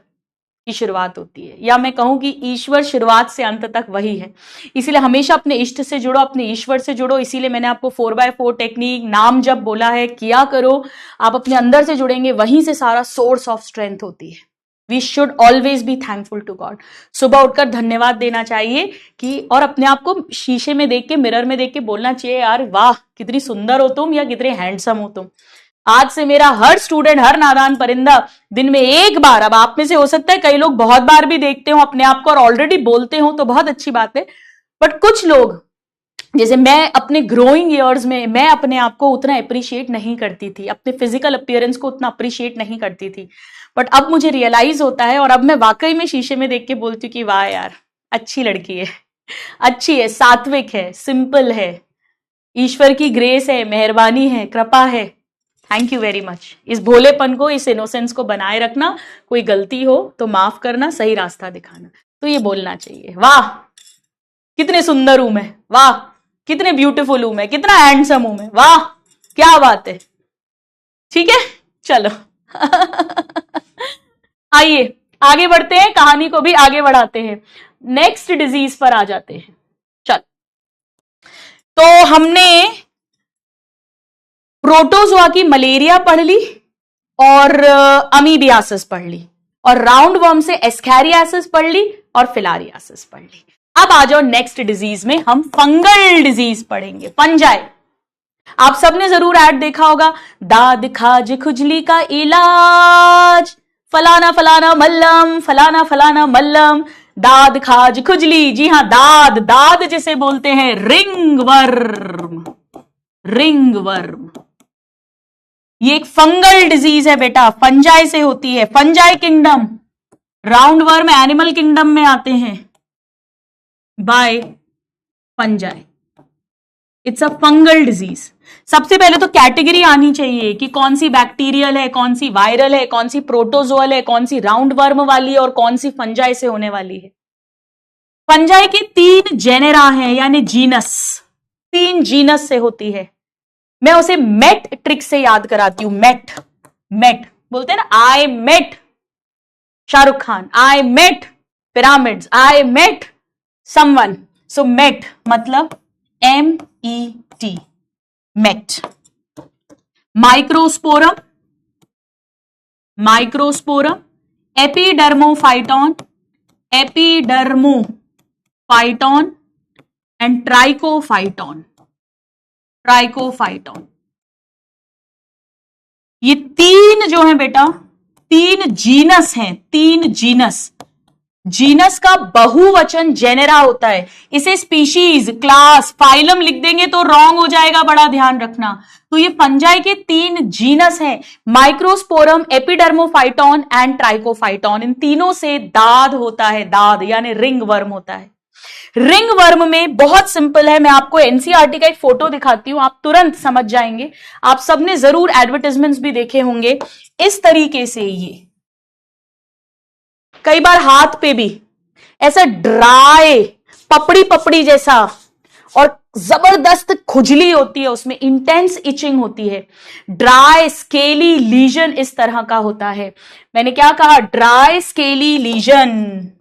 की शुरुआत होती है, या मैं कहूं कि ईश्वर शुरुआत से अंत तक वही है। इसीलिए हमेशा अपने इष्ट से जुड़ो, अपने ईश्वर से जुड़ो। इसीलिए मैंने आपको 4x4 टेक्निक, नाम जब बोला है, किया करो। आप अपने अंदर से जुड़ेंगे, वहीं से सारा सोर्स ऑफ स्ट्रेंथ होती है। We should always be thankful to God. सुबह उठकर धन्यवाद देना चाहिए कि, और अपने आप को शीशे में देख के, मिरर में देख के बोलना चाहिए, यार वाह कितनी सुंदर हो तुम, या कितने हैंडसम हो तुम। आज से मेरा हर स्टूडेंट, हर नादान परिंदा दिन में एक बार, अब आप में से हो सकता है कई लोग बहुत बार भी देखते हो अपने आप को और ऑलरेडी बोलते हो, तो बहुत अच्छी बात है। बट कुछ लोग, जैसे मैं अपने ग्रोइंग ईयर्स में, मैं अपने आप को उतना अप्रिशिएट नहीं करती थी, अपने फिजिकल अपीयरेंस को उतना अप्रिशिएट नहीं करती थी। बट अब मुझे रियलाइज होता है और अब मैं वाकई में शीशे में देख के बोलती हूँ कि वाह यार अच्छी लड़की है, अच्छी है, सात्विक है, सिंपल है, ईश्वर की ग्रेस है, मेहरबानी है, कृपा है। Thank you very much. इस भोलेपन को, इस इनोसेंस को बनाए रखना। कोई गलती हो तो माफ करना, सही रास्ता दिखाना। तो ये बोलना चाहिए, वाह कितने सुंदर हूं मैं, वाह कितने ब्यूटीफुल हूं मैं, कितना हैंडसम हूं मैं, वाह क्या बात है। ठीक है, चलो आइए आगे बढ़ते हैं, कहानी को भी आगे बढ़ाते हैं, नेक्स्ट डिजीज पर आ जाते हैं। चल, तो हमने प्रोटोजोआ की मलेरिया पढ़ ली और अमीबियासिस पढ़ ली, और राउंड वर्म से एस्कैरियासिस पढ़ ली और फिलारियासिस पढ़ ली। अब आ जाओ नेक्स्ट डिजीज में, हम फंगल डिजीज पढ़ेंगे, फंजाई। आप सबने जरूर ऐड देखा होगा, दाद खाज खुजली का इलाज, फलाना फलाना मल्लम, फलाना फलाना मल्लम, दाद खाज खुजली। जी हां, दाद, दाद जिसे बोलते हैं रिंग वर्म, रिंग वर्म, ये एक फंगल डिजीज है बेटा, फंजाई से होती है। Fungi kingdom, roundworm animal kingdom में आते हैं by fungi. It's a fungal disease. सबसे पहले तो कैटेगरी आनी चाहिए कि कौन सी बैक्टीरियल है, कौन सी वायरल है, कौन सी प्रोटोजोअल है, कौन सी राउंड वर्म वाली है और कौन सी फंजाई से होने वाली है। फंजाई के 3 जेनेरा हैं, यानी जीनस, 3 जीनस से होती है। मैं उसे मेट ट्रिक से याद कराती हूं। मेट, मेट बोलते हैं ना, I met Shahrukh Khan, I met pyramids, I met someone. So met मतलब MET, met. Microsporum, microsporum, epidermophyton, epidermophyton and trichophyton, trichophyton. ये 3 जो है बेटा, 3 जीनस हैं, 3 जीनस। जीनस का बहुवचन जेनेरा होता है। इसे स्पीशीज, क्लास, फाइलम लिख देंगे तो रॉन्ग हो जाएगा, बड़ा ध्यान रखना। तो ये फंजाई के 3 जीनस हैं, माइक्रोस्पोरम, एपिडर्मोफाइटॉन एंड ट्राइकोफाइटॉन। इन तीनों से दाद होता है, दाद यानी रिंग वर्म होता है। रिंग वर्म में बहुत सिंपल है, मैं आपको एनसीईआरटी का एक फोटो दिखाती हूं, आप तुरंत समझ जाएंगे। आप सबने जरूर एडवर्टाइजमेंट्स भी देखे होंगे। इस तरीके से ये कई बार हाथ पे भी ऐसा ड्राई पपड़ी पपड़ी जैसा और जबरदस्त खुजली होती है, उसमें इंटेंस इचिंग होती है। ड्राई स्केली लीजन इस तरह का होता है। मैंने क्या कहा? Dry scaly lesion.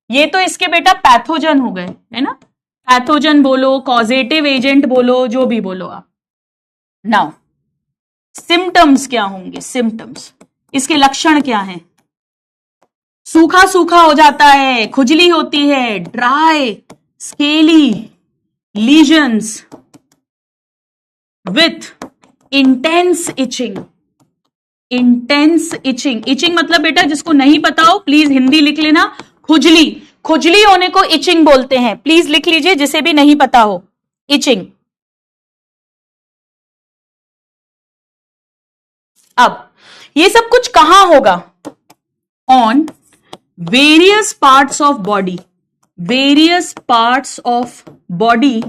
ये तो इसके बेटा पैथोजन हो गए, है ना? पैथोजन बोलो, कॉजेटिव एजेंट बोलो, जो भी बोलो आप। नाउ सिम्टम्स क्या होंगे? सिम्टम्स, इसके लक्षण क्या हैं? सूखा सूखा हो जाता है, खुजली होती है, dry scaly lesions with intense itching. Intense itching, itching मतलब बेटा जिसको नहीं पता हो प्लीज हिंदी लिख लेना, खुजली। खुजली होने को इचिंग बोलते हैं, प्लीज लिख लीजिए जिसे भी नहीं पता हो, इचिंग। अब ये सब कुछ कहां होगा? On various parts of body, various parts of body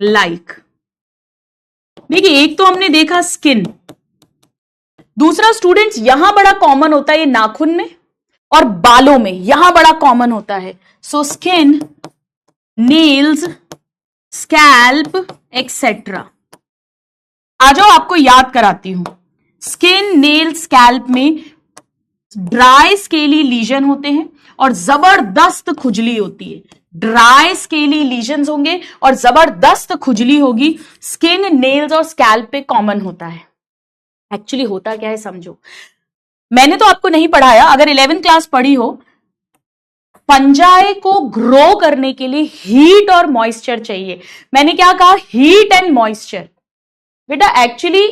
like. देखिए, एक तो हमने देखा स्किन, दूसरा स्टूडेंट्स यहां बड़ा कॉमन होता है, ये नाखून में और बालों में, यहां बड़ा कॉमन होता है। So skin, nails, scalp etcetera. आ जाओ आपको याद कराती हूं। स्किन, नेल, स्कैल्प में ड्राई स्केली लीजन होते हैं और जबरदस्त खुजली होती है। ड्राई स्केली लीजन्स होंगे और जबरदस्त खुजली होगी। स्किन, नेल्स और स्कैल्प पे कॉमन होता है। एक्चुअली होता क्या है समझो, मैंने तो आपको नहीं पढ़ाया, अगर 11th क्लास पढ़ी हो, फंजाई को ग्रो करने के लिए हीट और मॉइस्चर चाहिए। मैंने क्या कहा? Heat and moisture. बेटा एक्चुअली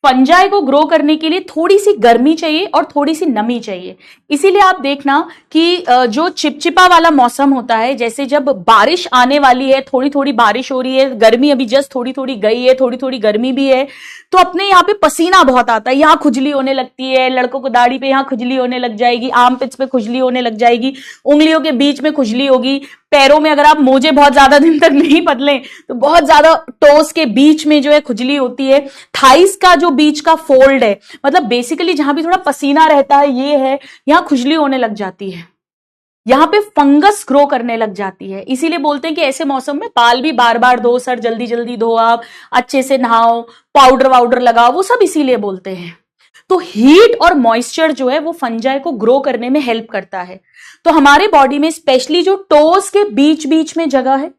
फंजाई को ग्रो करने के लिए थोड़ी सी गर्मी चाहिए और थोड़ी सी नमी चाहिए। इसीलिए आप देखना कि जो चिपचिपा वाला मौसम होता है, जैसे जब बारिश आने वाली है, थोड़ी थोड़ी बारिश हो रही है, गर्मी अभी जस्ट थोड़ी थोड़ी गई है, थोड़ी थोड़ी गर्मी भी है, तो अपने यहाँ पे पसीना बहुत आता है, यहाँ खुजली होने लगती है। लड़कों को दाढ़ी पे यहाँ खुजली होने लग जाएगी, आर्म पिट्स पे खुजली होने लग जाएगी, उंगलियों के बीच में खुजली होगी, पैरों में अगर आप मोजे बहुत ज्यादा दिन तक नहीं बदलें तो बहुत ज्यादा टोस के बीच में जो है खुजली होती है। थाइस का जो बीच का फोल्ड है, मतलब बेसिकली जहां भी थोड़ा पसीना रहता है, ये है, यहां खुजली होने लग जाती है, यहां पे फंगस ग्रो करने लग जाती है। इसीलिए बोलते हैं कि ऐसे मौसम में बाल भी बार बार धो, सर जल्दी जल्दी धो, आप अच्छे से नहाओ, पाउडर वाउडर लगाओ, वो सब इसीलिए बोलते हैं। तो हीट और मॉइस्चर जो है वो फंजाई को ग्रो करने में हेल्प करता है। तो हमारे बॉडी में स्पेशली जो टोस के बीच बीच में जगह है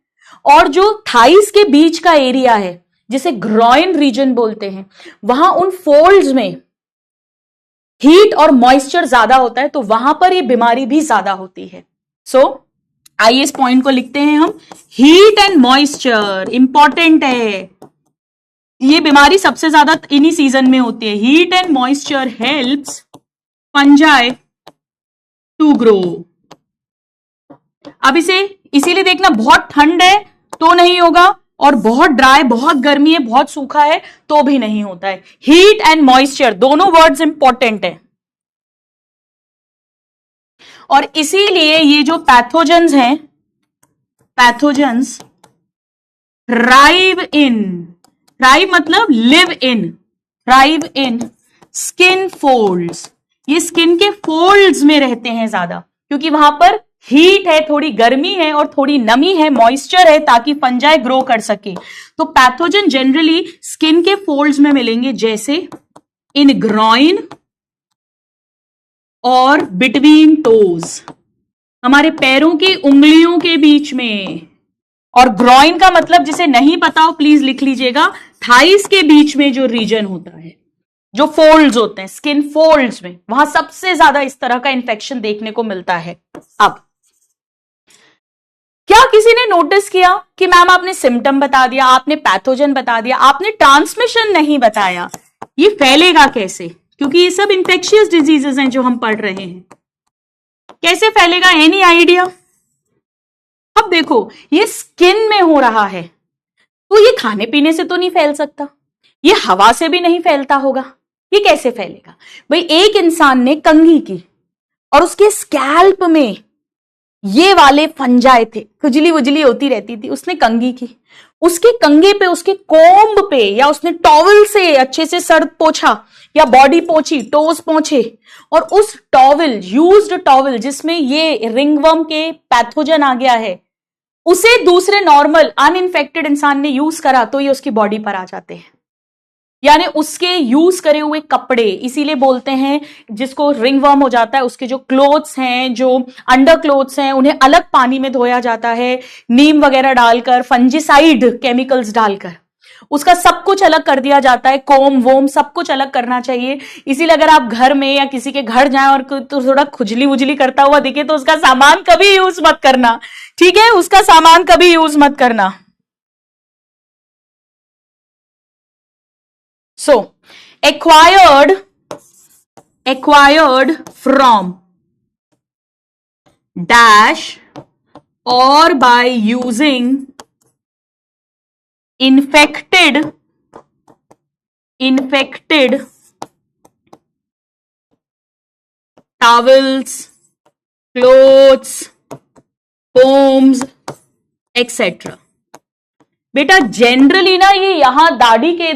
और जो थाइस के बीच का एरिया है, जिसे ग्रॉइन रीजन बोलते हैं, वहां उन फोल्ड्स में हीट और मॉइस्चर ज्यादा होता है, तो वहां पर ये बीमारी भी ज्यादा होती है। सो आइए इस पॉइंट को लिखते हैं हम, हीट एंड मॉइस्चर इंपॉर्टेंट है। ये बीमारी सबसे ज्यादा इन्हीं सीजन में होती है। Heat and moisture helps fungi to grow. अब इसे इसीलिए देखना, बहुत ठंड है तो नहीं होगा, और बहुत ड्राई, बहुत गर्मी है, बहुत सूखा है तो भी नहीं होता है। हीट एंड मॉइस्चर दोनों वर्ड्स इंपॉर्टेंट है। और इसीलिए ये जो पैथोजेंस हैं, पैथोजेंस थ्राइव इन, थ्राइव मतलब live in, thrive in skin folds. ये स्किन के फोल्ड्स में रहते हैं ज्यादा, क्योंकि वहां पर हीट है, थोड़ी गर्मी है और थोड़ी नमी है, मॉइस्चर है, ताकि फंजाई ग्रो कर सके। तो पैथोजन जनरली स्किन के फोल्ड्स में मिलेंगे, जैसे इन ग्रॉइन और बिटवीन टोज, हमारे पैरों की उंगलियों के बीच में। और ग्रॉइन का मतलब जिसे नहीं पता हो प्लीज लिख लीजिएगा, थाइस के बीच में जो रीजन होता है, जो फोल्ड्स होते हैं, स्किन फोल्ड्स में, वहां सबसे ज्यादा इस तरह का इंफेक्शन देखने को मिलता है। अब क्या किसी ने नोटिस किया कि मैम आपने सिम्टम बता दिया, आपने पैथोजन बता दिया, आपने ट्रांसमिशन नहीं बताया, ये फैलेगा कैसे? क्योंकि ये सब इंफेक्शियस डिजीजेस हैं जो हम पढ़ रहे हैं। कैसे फैलेगा? Any idea? अब देखो, ये स्किन में हो रहा है, तो ये खाने पीने से तो नहीं फैल सकता, ये हवा से भी नहीं फैलता होगा, ये कैसे फैलेगा? भाई एक इंसान ने कंघी की और उसके स्कैल्प में ये वाले फंजाई थे, खुजली वुजली होती रहती थी, उसने कंघी की, उसके कंघे पे, उसके कोम्ब पे, या उसने टॉवल से अच्छे से सर पोछा या बॉडी पोछी, टोज पोछे, और उस टॉवल, यूज्ड टॉवल जिसमें ये रिंगवर्म के पैथोजन आ गया है, उसे दूसरे नॉर्मल अनइंफेक्टेड इंसान ने यूज करा तो ये उसकी बॉडी पर आ जाते हैं। यानी उसके यूज करे हुए कपड़े, इसीलिए बोलते हैं जिसको रिंगवर्म हो जाता है, उसके जो क्लोथ्स हैं, जो अंडर क्लोथ्स हैं, उन्हें अलग पानी में धोया जाता है, नीम वगैरह डालकर, फंजीसाइड केमिकल्स डालकर, उसका सब कुछ अलग कर दिया जाता है, कोम वोम सब कुछ अलग करना चाहिए। इसीलिए अगर आप घर में या किसी के घर जाएं और तो थोड़ा खुजली वुजली करता हुआ दिखे तो उसका सामान कभी यूज मत करना, ठीक है? उसका सामान कभी यूज मत करना। So, acquired from dash or by using infected towels, clothes, foams, etc. बेटा जनरली ना ये यहां दाढ़ी के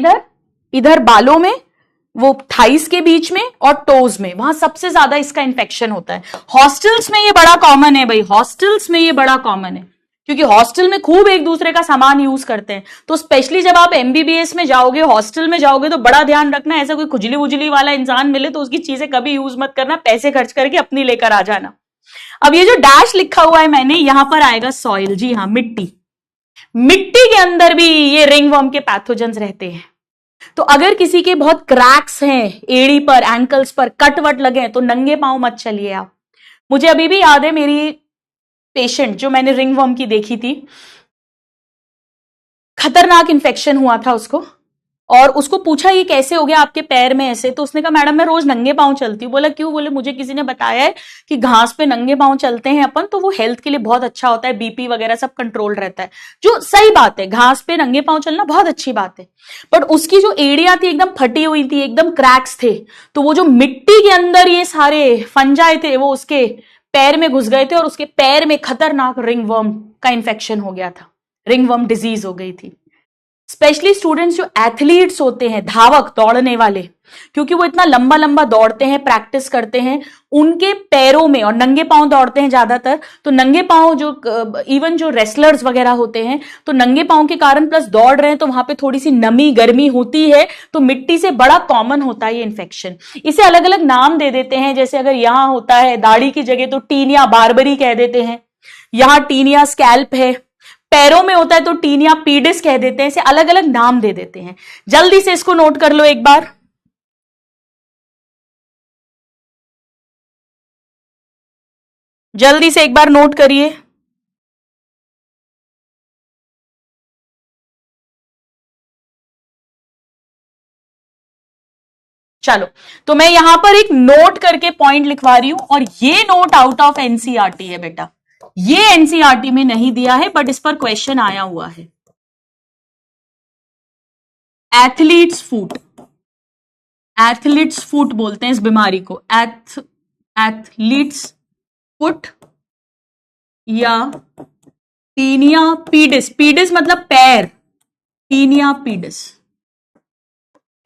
इधर बालों में, वो थाइस के बीच में और टोज में, वहां सबसे ज्यादा इसका इन्फेक्शन होता है। हॉस्टल्स में ये बड़ा कॉमन है भाई, हॉस्टल्स में ये बड़ा कॉमन है, क्योंकि हॉस्टल में खूब एक दूसरे का सामान यूज करते हैं। तो स्पेशली जब आप एमबीबीएस में जाओगे, हॉस्टल में जाओगे, तो बड़ा ध्यान रखना, ऐसा कोई खुजली वुजली वाला इंसान मिले तो उसकी चीजें कभी यूज मत करना, पैसे खर्च करके अपनी लेकर आ जाना। अब ये जो डैश लिखा हुआ है मैंने, यहां पर आएगा सॉइल, जी हाँ, मिट्टी। मिट्टी के अंदर भी ये रिंगवर्म के पैथोजेंस रहते हैं। तो अगर किसी के बहुत क्रैक्स हैं एड़ी पर, एंकल्स पर, कट वट लगे, तो नंगे पांव मत चलिए आप। मुझे अभी भी याद है मेरी पेशेंट जो मैंने रिंगवर्म की देखी थी, खतरनाक इंफेक्शन हुआ था उसको, और उसको पूछा ये कैसे हो गया आपके पैर में ऐसे, तो उसने कहा मैडम मैं रोज नंगे पांव चलती हूँ। बोला क्यों? बोले मुझे किसी ने बताया है कि घास पे नंगे पांव चलते हैं अपन, तो वो हेल्थ के लिए बहुत अच्छा होता है, बीपी वगैरह सब कंट्रोल रहता है। जो सही बात है, घास पे नंगे पांव चलना बहुत अच्छी बात है, बट उसकी जो एड़ियां थी एकदम फटी हुई थी, एकदम क्रैक्स थे, तो वो जो मिट्टी के अंदर ये सारे फंजाई थे वो उसके पैर में घुस गए थे, और उसके पैर में खतरनाक रिंगवर्म का इंफेक्शन हो गया था, रिंगवर्म डिजीज हो गई थी। स्पेशली स्टूडेंट्स जो एथलीट्स होते हैं, धावक, दौड़ने वाले, क्योंकि वो इतना लंबा लंबा दौड़ते हैं, प्रैक्टिस करते हैं, उनके पैरों में, और नंगे पांव दौड़ते हैं ज्यादातर, तो नंगे पांव जो इवन जो रेसलर्स वगैरह होते हैं, तो नंगे पांव के कारण प्लस दौड़ रहे हैं, तो वहां पे थोड़ी सी नमी गर्मी होती है, तो मिट्टी से बड़ा कॉमन होता है ये इन्फेक्शन। इसे अलग अलग नाम दे देते हैं, जैसे अगर यहां होता है दाढ़ी की जगह तो टीनिया बार्बरी कह देते हैं, यहां टीनिया स्कैल्प है, पैरों में होता है तो टीनिया पीडिस कह देते हैं, इसे अलग अलग नाम दे देते हैं। जल्दी से इसको नोट कर लो एक बार, जल्दी से एक बार नोट करिए। चलो, तो मैं यहां पर एक नोट करके पॉइंट लिखवा रही हूं, और ये नोट आउट ऑफ एनसीईआरटी है बेटा, ये एनसीईआरटी में नहीं दिया है, बट इस पर क्वेश्चन आया हुआ है। एथलीट्स फुट, एथलीट्स फुट बोलते हैं इस बीमारी को, एथलीट्स फुट या टीनिया पीडिस, पीडिस मतलब पैर, टीनिया पीडिस,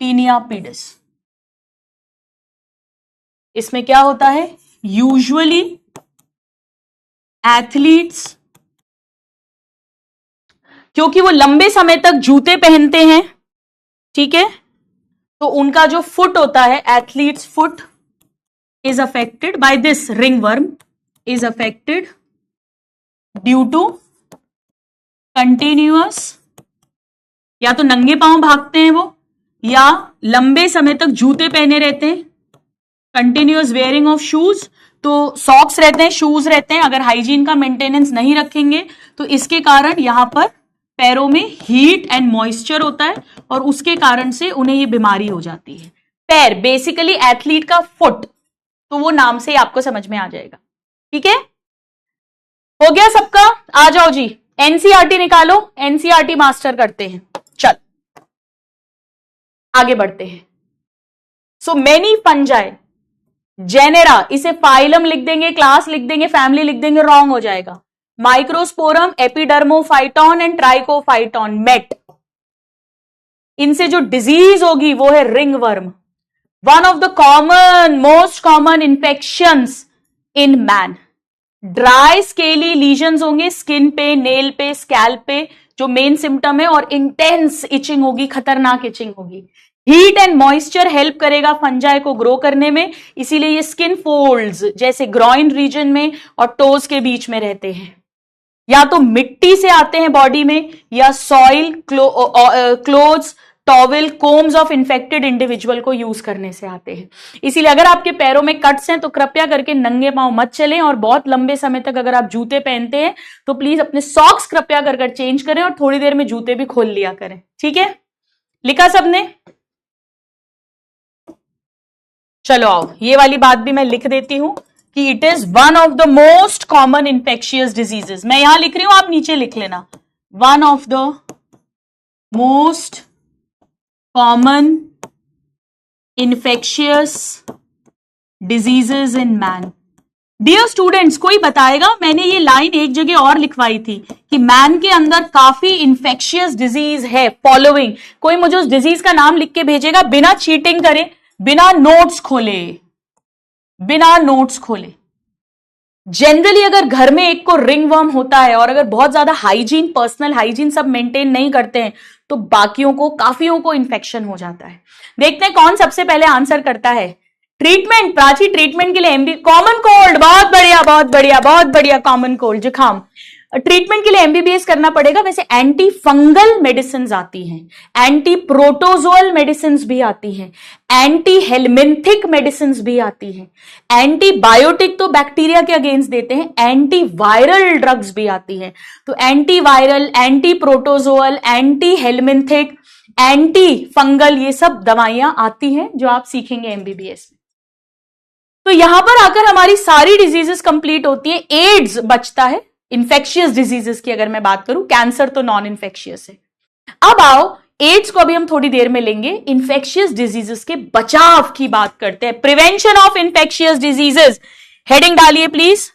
टीनिया पीडिस। इसमें क्या होता है? यूजुअली एथलीट्स, क्योंकि वो लंबे समय तक जूते पहनते हैं, ठीक है, तो उनका जो फुट होता है, athlete's foot is affected by this ringworm, is affected due to continuous, या तो नंगे पांव भागते हैं वो, या लंबे समय तक जूते पहने रहते हैं, कंटिन्यूअस वेयरिंग ऑफ शूज, तो सॉक्स रहते हैं, शूज रहते हैं, अगर हाइजीन का मेंटेनेंस नहीं रखेंगे तो इसके कारण यहां पर पैरों में हीट एंड मॉइस्चर होता है और उसके कारण से उन्हें ये बीमारी हो जाती है। पैर बेसिकली एथलीट का फुट, तो वो नाम से ही आपको समझ में आ जाएगा। ठीक है, हो गया सबका? आ जाओ जी, एनसीईआरटी निकालो, एनसीईआरटी मास्टर करते हैं। चल आगे बढ़ते हैं। सो मेनी फंजाई, जेनेरा, इसे फाइलम लिख देंगे, क्लास लिख देंगे, फैमिली लिख देंगे, रॉन्ग हो जाएगा। Microsporum, epidermophyton and trichophyton met, इनसे जो डिजीज होगी वो है ringworm, one of the common most common infections in man. Dry scaly lesions होंगे स्किन पे, नेल पे, स्कैल्प पे, जो मेन सिम्टम है, और इंटेंस इचिंग होगी, खतरनाक इचिंग होगी। हीट एंड मॉइस्चर हेल्प करेगा फंजाई को ग्रो करने में, इसीलिए ये स्किन फोल्ड्स जैसे ग्रॉइन रीजन में और टोज के बीच में रहते हैं। या तो मिट्टी से आते हैं बॉडी में, या soil, clothes, towel, combs of infected individual को यूज करने से आते हैं। इसीलिए अगर आपके पैरों में कट्स हैं तो कृपया करके नंगे पांव मत चलें, और बहुत लंबे समय तक अगर आप जूते पहनते हैं तो प्लीज अपने सॉक्स कृपया कर चेंज करें और थोड़ी देर में जूते भी खोल लिया करें। ठीक है, लिखा सबने? चलो आओ, ये वाली बात भी मैं लिख देती हूं कि it is one of the most common infectious diseases. मैं यहां लिख रही हूं, आप नीचे लिख लेना, one of the most common infectious diseases in man. Dear students, कोई बताएगा, मैंने ये लाइन एक जगह और लिखवाई थी कि मैन के अंदर काफी इंफेक्शियस डिजीज है, फॉलोइंग। कोई मुझे उस डिजीज का नाम लिख के भेजेगा, बिना चीटिंग करे, बिना नोट्स खोले, बिना नोट्स खोले। जनरली अगर घर में एक को रिंगवर्म होता है और अगर बहुत ज्यादा हाइजीन, पर्सनल हाइजीन सब मेंटेन नहीं करते हैं तो बाकियों को, काफियों को इन्फेक्शन हो जाता है। देखते हैं कौन सबसे पहले आंसर करता है। ट्रीटमेंट, प्राची, ट्रीटमेंट के लिए एमबी, कॉमन कोल्ड, बहुत बढ़िया बहुत बढ़िया बहुत बढ़िया, कॉमन कोल्ड, जुकाम, ट्रीटमेंट के लिए एमबीबीएस करना पड़ेगा। वैसे एंटी फंगल मेडिसिन आती हैं, एंटी प्रोटोजोअल मेडिसिन भी आती हैं, एंटी हेलमिंथिक मेडिसिन भी आती हैं, एंटीबायोटिक तो बैक्टीरिया के अगेंस्ट देते हैं, एंटी वायरल ड्रग्स भी आती हैं। तो anti viral, anti protozoal, anti helminthic, anti fungal, ये सब दवाइयां आती हैं जो आप सीखेंगे एमबीबीएस में। तो यहां पर आकर हमारी सारी डिजीजेस कंप्लीट होती हैं। एड्स बचता है इंफेक्शियस डिजीजेस की, अगर मैं बात करूं, कैंसर तो नॉन इंफेक्शियस है। अब आओ, एड्स को भी हम थोड़ी देर में लेंगे, इंफेक्शियस डिजीजेस के बचाव की बात करते हैं। Prevention of infectious diseases, heading डालिए please,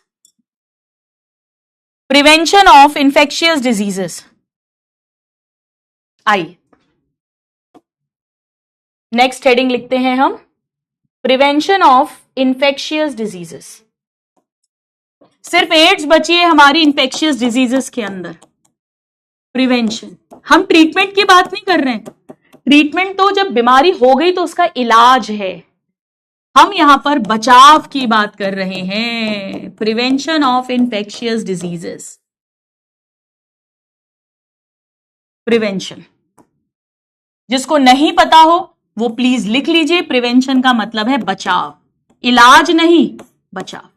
prevention of infectious diseases. आइए नेक्स्ट हेडिंग लिखते हैं हम, प्रिवेंशन ऑफ इंफेक्शियस डिजीजेस। सिर्फ एड्स बची है हमारी इंफेक्शियस डिजीजेस के अंदर। प्रिवेंशन, हम ट्रीटमेंट की बात नहीं कर रहे हैं, ट्रीटमेंट तो जब बीमारी हो गई तो उसका इलाज है, हम यहां पर बचाव की बात कर रहे हैं। Prevention of infectious diseases, prevention. जिसको नहीं पता हो वो प्लीज लिख लीजिए, प्रिवेंशन का मतलब है बचाव, इलाज नहीं, बचाव।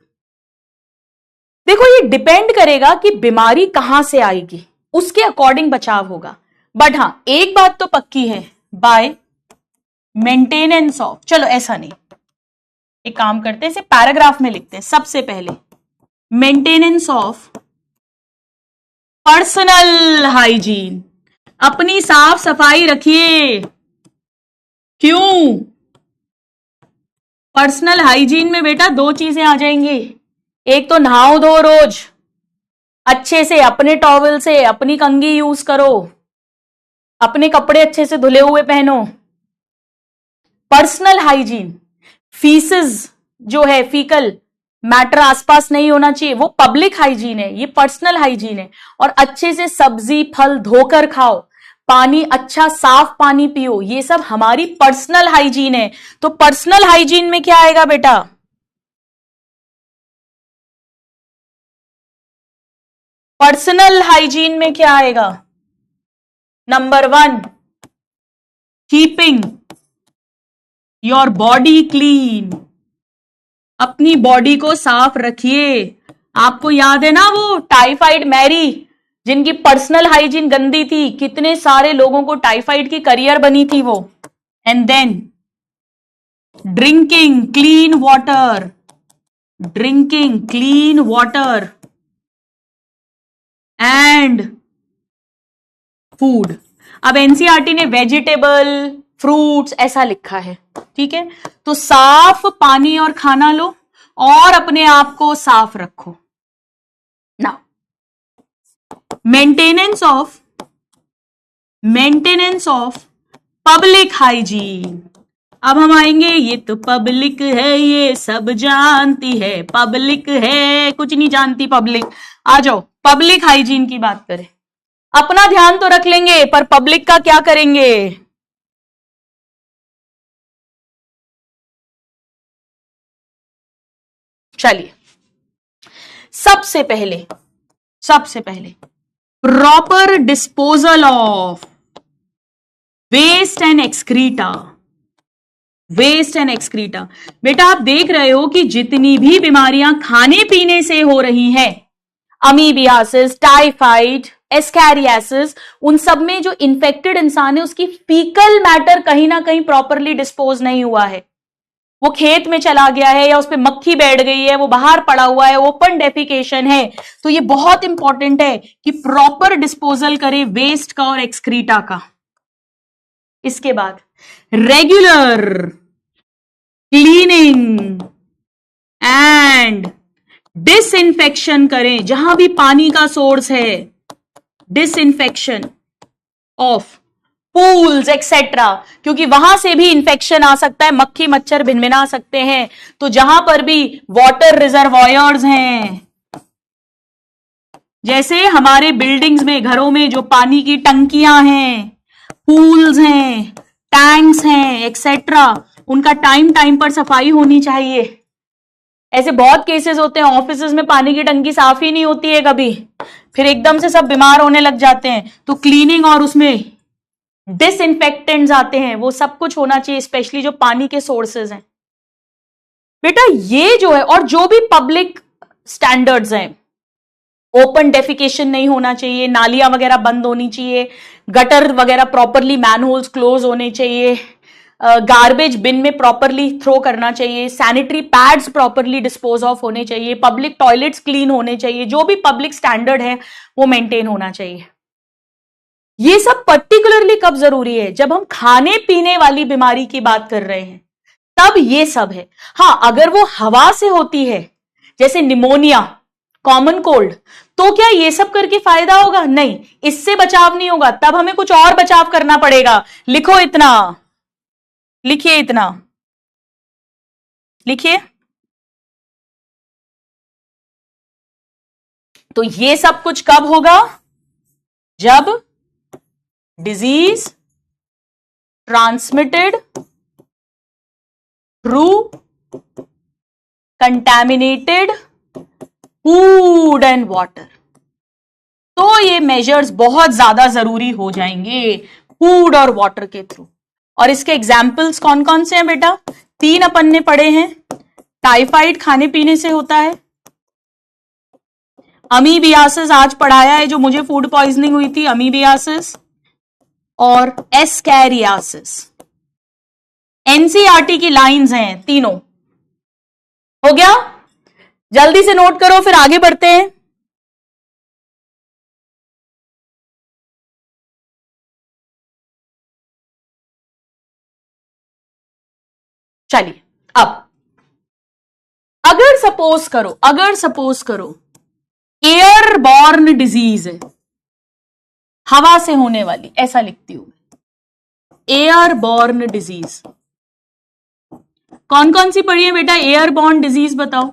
देखो ये डिपेंड करेगा कि बीमारी कहां से आएगी, उसके अकॉर्डिंग बचाव होगा। बट हां, एक बात तो पक्की है, बाय मेंटेनेंस ऑफ, चलो ऐसा नहीं, एक काम करते हैं, इसे पैराग्राफ में लिखते हैं। सबसे पहले मेंटेनेंस ऑफ पर्सनल हाइजीन, अपनी साफ सफाई रखिए। क्यों? पर्सनल हाइजीन में बेटा दो चीजें आ जाएंगी, एक तो नहाओ धो रोज अच्छे से, अपने टॉवल से, अपनी कंघी यूज करो, अपने कपड़े अच्छे से धुले हुए पहनो। पर्सनल हाइजीन, फीसेस जो है, फीकल मैटर आसपास नहीं होना चाहिए, वो पब्लिक हाइजीन है, ये पर्सनल हाइजीन है। और अच्छे से सब्जी फल धोकर खाओ, पानी अच्छा साफ पानी पियो, ये सब हमारी पर्सनल हाइजीन है। तो पर्सनल हाइजीन में क्या आएगा बेटा? पर्सनल हाइजीन में क्या आएगा? Number 1, keeping your body clean. अपनी बॉडी को साफ रखिए। आपको याद है ना वो टाइफाइड मैरी, जिनकी पर्सनल हाइजीन गंदी थी, कितने सारे लोगों को टाइफाइड की करियर बनी थी वो। And then drinking clean water, drinking clean water and food. अब एनसीईआरटी ने वेजिटेबल फ्रूट्स ऐसा लिखा है, ठीक है? तो साफ पानी और खाना लो और अपने आप को साफ रखो ना। Maintenance of public hygiene. अब हम आएंगे, ये तो पब्लिक है, ये सब जानती है, पब्लिक है, कुछ नहीं जानती पब्लिक। आ जाओ पब्लिक हाइजीन की बात करें। अपना ध्यान तो रख लेंगे, पर पब्लिक का क्या करेंगे? चलिए, सबसे पहले proper disposal of waste and excreta. बेटा आप देख रहे हो कि जितनी भी बीमारियां खाने पीने से हो रही हैं, अमीबियासिस, टाइफाइड, एस्कैरियासिस, उन सब में जो इन्फेक्टेड इंसान है उसकी फीकल मैटर कहीं ना कहीं प्रॉपरली डिस्पोज नहीं हुआ है। वो खेत में चला गया है, या उस पर मक्खी बैठ गई है, वो बाहर पड़ा हुआ है, ओपन डेफिकेशन है। तो ये बहुत इंपॉर्टेंट है कि प्रॉपर डिस्पोजल करें वेस्ट का और एक्सक्रीटा का। इसके बाद रेगुलर क्लीनिंग एंड डिसइंफेक्शन करें। जहां भी पानी का सोर्स है, डिसइंफेक्शन ऑफ पूल्स एक्सेट्रा, क्योंकि वहां से भी इंफेक्शन आ सकता है, मक्खी मच्छर भिनभिना सकते हैं। तो जहां पर भी वाटर रिजर्वॉयर्स हैं, जैसे हमारे बिल्डिंग्स में, घरों में जो पानी की टंकियां हैं, पूल्स हैं, टैंक्स हैं एक्सेट्रा, उनका टाइम पर सफाई होनी चाहिए। ऐसे बहुत केसेस होते हैं, ऑफिसेज में पानी की टंकी साफ ही नहीं होती है कभी, फिर एकदम से सब बीमार होने लग जाते हैं। तो क्लीनिंग और उसमें डिसइंफेक्टेंट्स आते हैं, वो सब कुछ होना चाहिए, स्पेशली जो पानी के सोर्सेज हैं। बेटा ये जो है, और जो भी पब्लिक स्टैंडर्ड्स हैं, ओपन डेफिकेशन नहीं होना चाहिए, नालियां वगैरह बंद होनी चाहिए, गटर वगैरह प्रॉपरली, मैनहोल्स क्लोज होने चाहिए, गार्बेज बिन में प्रॉपरली थ्रो करना चाहिए, sanitary pads properly dispose of होने चाहिए, पब्लिक टॉयलेट्स क्लीन होने चाहिए, जो भी पब्लिक स्टैंडर्ड है वो मेंटेन होना चाहिए। ये सब पर्टिकुलरली कब जरूरी है? जब हम खाने पीने वाली बीमारी की बात कर रहे हैं, तब ये सब है। हाँ, अगर वो हवा से होती है, जैसे निमोनिया, कॉमन कोल्ड, तो क्या ये सब करके फायदा होगा? नहीं, इससे बचाव नहीं होगा, तब हमें कुछ और बचाव करना पड़ेगा। लिखो इतना, लिखिए इतना, लिखिए। तो ये सब कुछ कब होगा? जब disease transmitted through contaminated food and water. तो ये मेजर्स बहुत ज्यादा जरूरी हो जाएंगे फूड और वाटर के थ्रू। और इसके एग्जाम्पल्स कौन कौन से हैं बेटा? 3 अपन ने पढ़े हैं। टाइफाइड खाने पीने से होता है, अमीबियासिस आज पढ़ाया है, जो मुझे फूड पॉइजनिंग हुई थी, अमीबियासिस, और एस्कैरियासिस। एनसीईआरटी की लाइंस हैं तीनों। हो गया? जल्दी से नोट करो, फिर आगे बढ़ते हैं। चलिए, अब अगर सपोज करो एयरबॉर्न डिजीज है, हवा से होने वाली, ऐसा लिखती हूं एयरबॉर्न डिजीज। कौन कौन सी पढ़ी है बेटा एयरबॉर्न डिजीज? बताओ।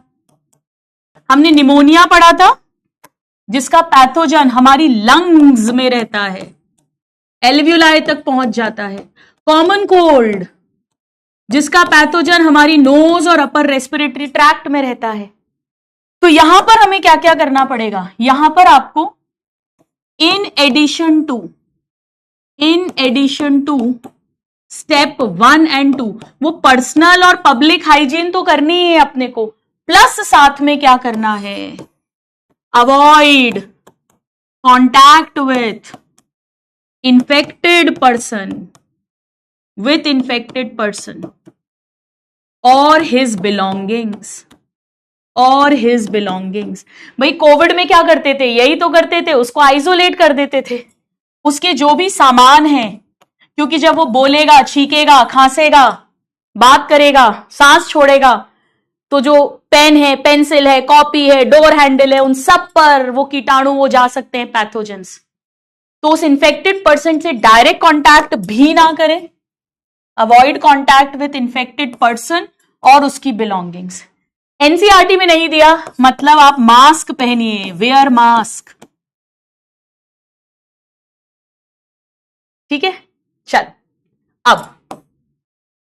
हमने निमोनिया पढ़ा था जिसका पैथोजन हमारी लंग्स में रहता है, एल्वियोलाई तक पहुंच जाता है। कॉमन कोल्ड जिसका पैथोजन हमारी नोज और अपर रेस्पिरेटरी ट्रैक्ट में रहता है। तो यहां पर हमें क्या क्या करना पड़ेगा, यहां पर आपको in addition to step 1 and 2 वो पर्सनल और पब्लिक हाइजीन तो करनी है अपने को, प्लस साथ में क्या करना है, avoid contact with infected person और हिज बिलोंगिंग्स। भाई कोविड में क्या करते थे, यही तो करते थे, उसको आइसोलेट कर देते थे, उसके जो भी सामान है, क्योंकि जब वो बोलेगा, छींकेगा, खांसेगा, बात करेगा, सांस छोड़ेगा, तो जो पेन है, पेंसिल है, कॉपी है, डोर हैंडल है, उन सब पर वो कीटाणु वो जा सकते हैं, पैथोजेंस। तो उस इन्फेक्टेड पर्सन से डायरेक्ट कांटेक्ट भी ना करें, avoid contact with infected person और उसकी बिलोंगिंग्स। एनसीईआरटी में नहीं दिया, मतलब आप मास्क पहनिए, वेयर मास्क, ठीक है। चल, अब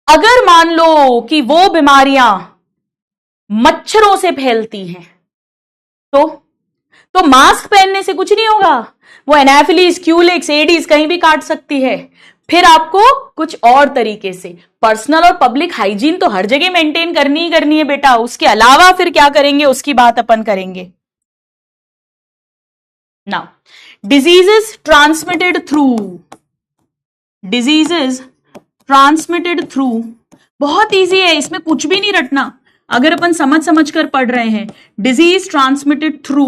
अगर मान लो कि वो बीमारियां मच्छरों से फैलती हैं, तो मास्क पहनने से कुछ नहीं होगा, वो एनाफिलीज, क्यूलिक्स, एडीज कहीं भी काट सकती है। फिर आपको कुछ और तरीके से पर्सनल और पब्लिक हाइजीन तो हर जगह मेंटेन करनी ही करनी है बेटा, उसके अलावा फिर क्या करेंगे उसकी बात अपन करेंगे। नाउ डिजीजेस ट्रांसमिटेड थ्रू, बहुत इजी है, इसमें कुछ भी नहीं रटना, अगर अपन समझ कर पढ़ रहे हैं। Disease transmitted through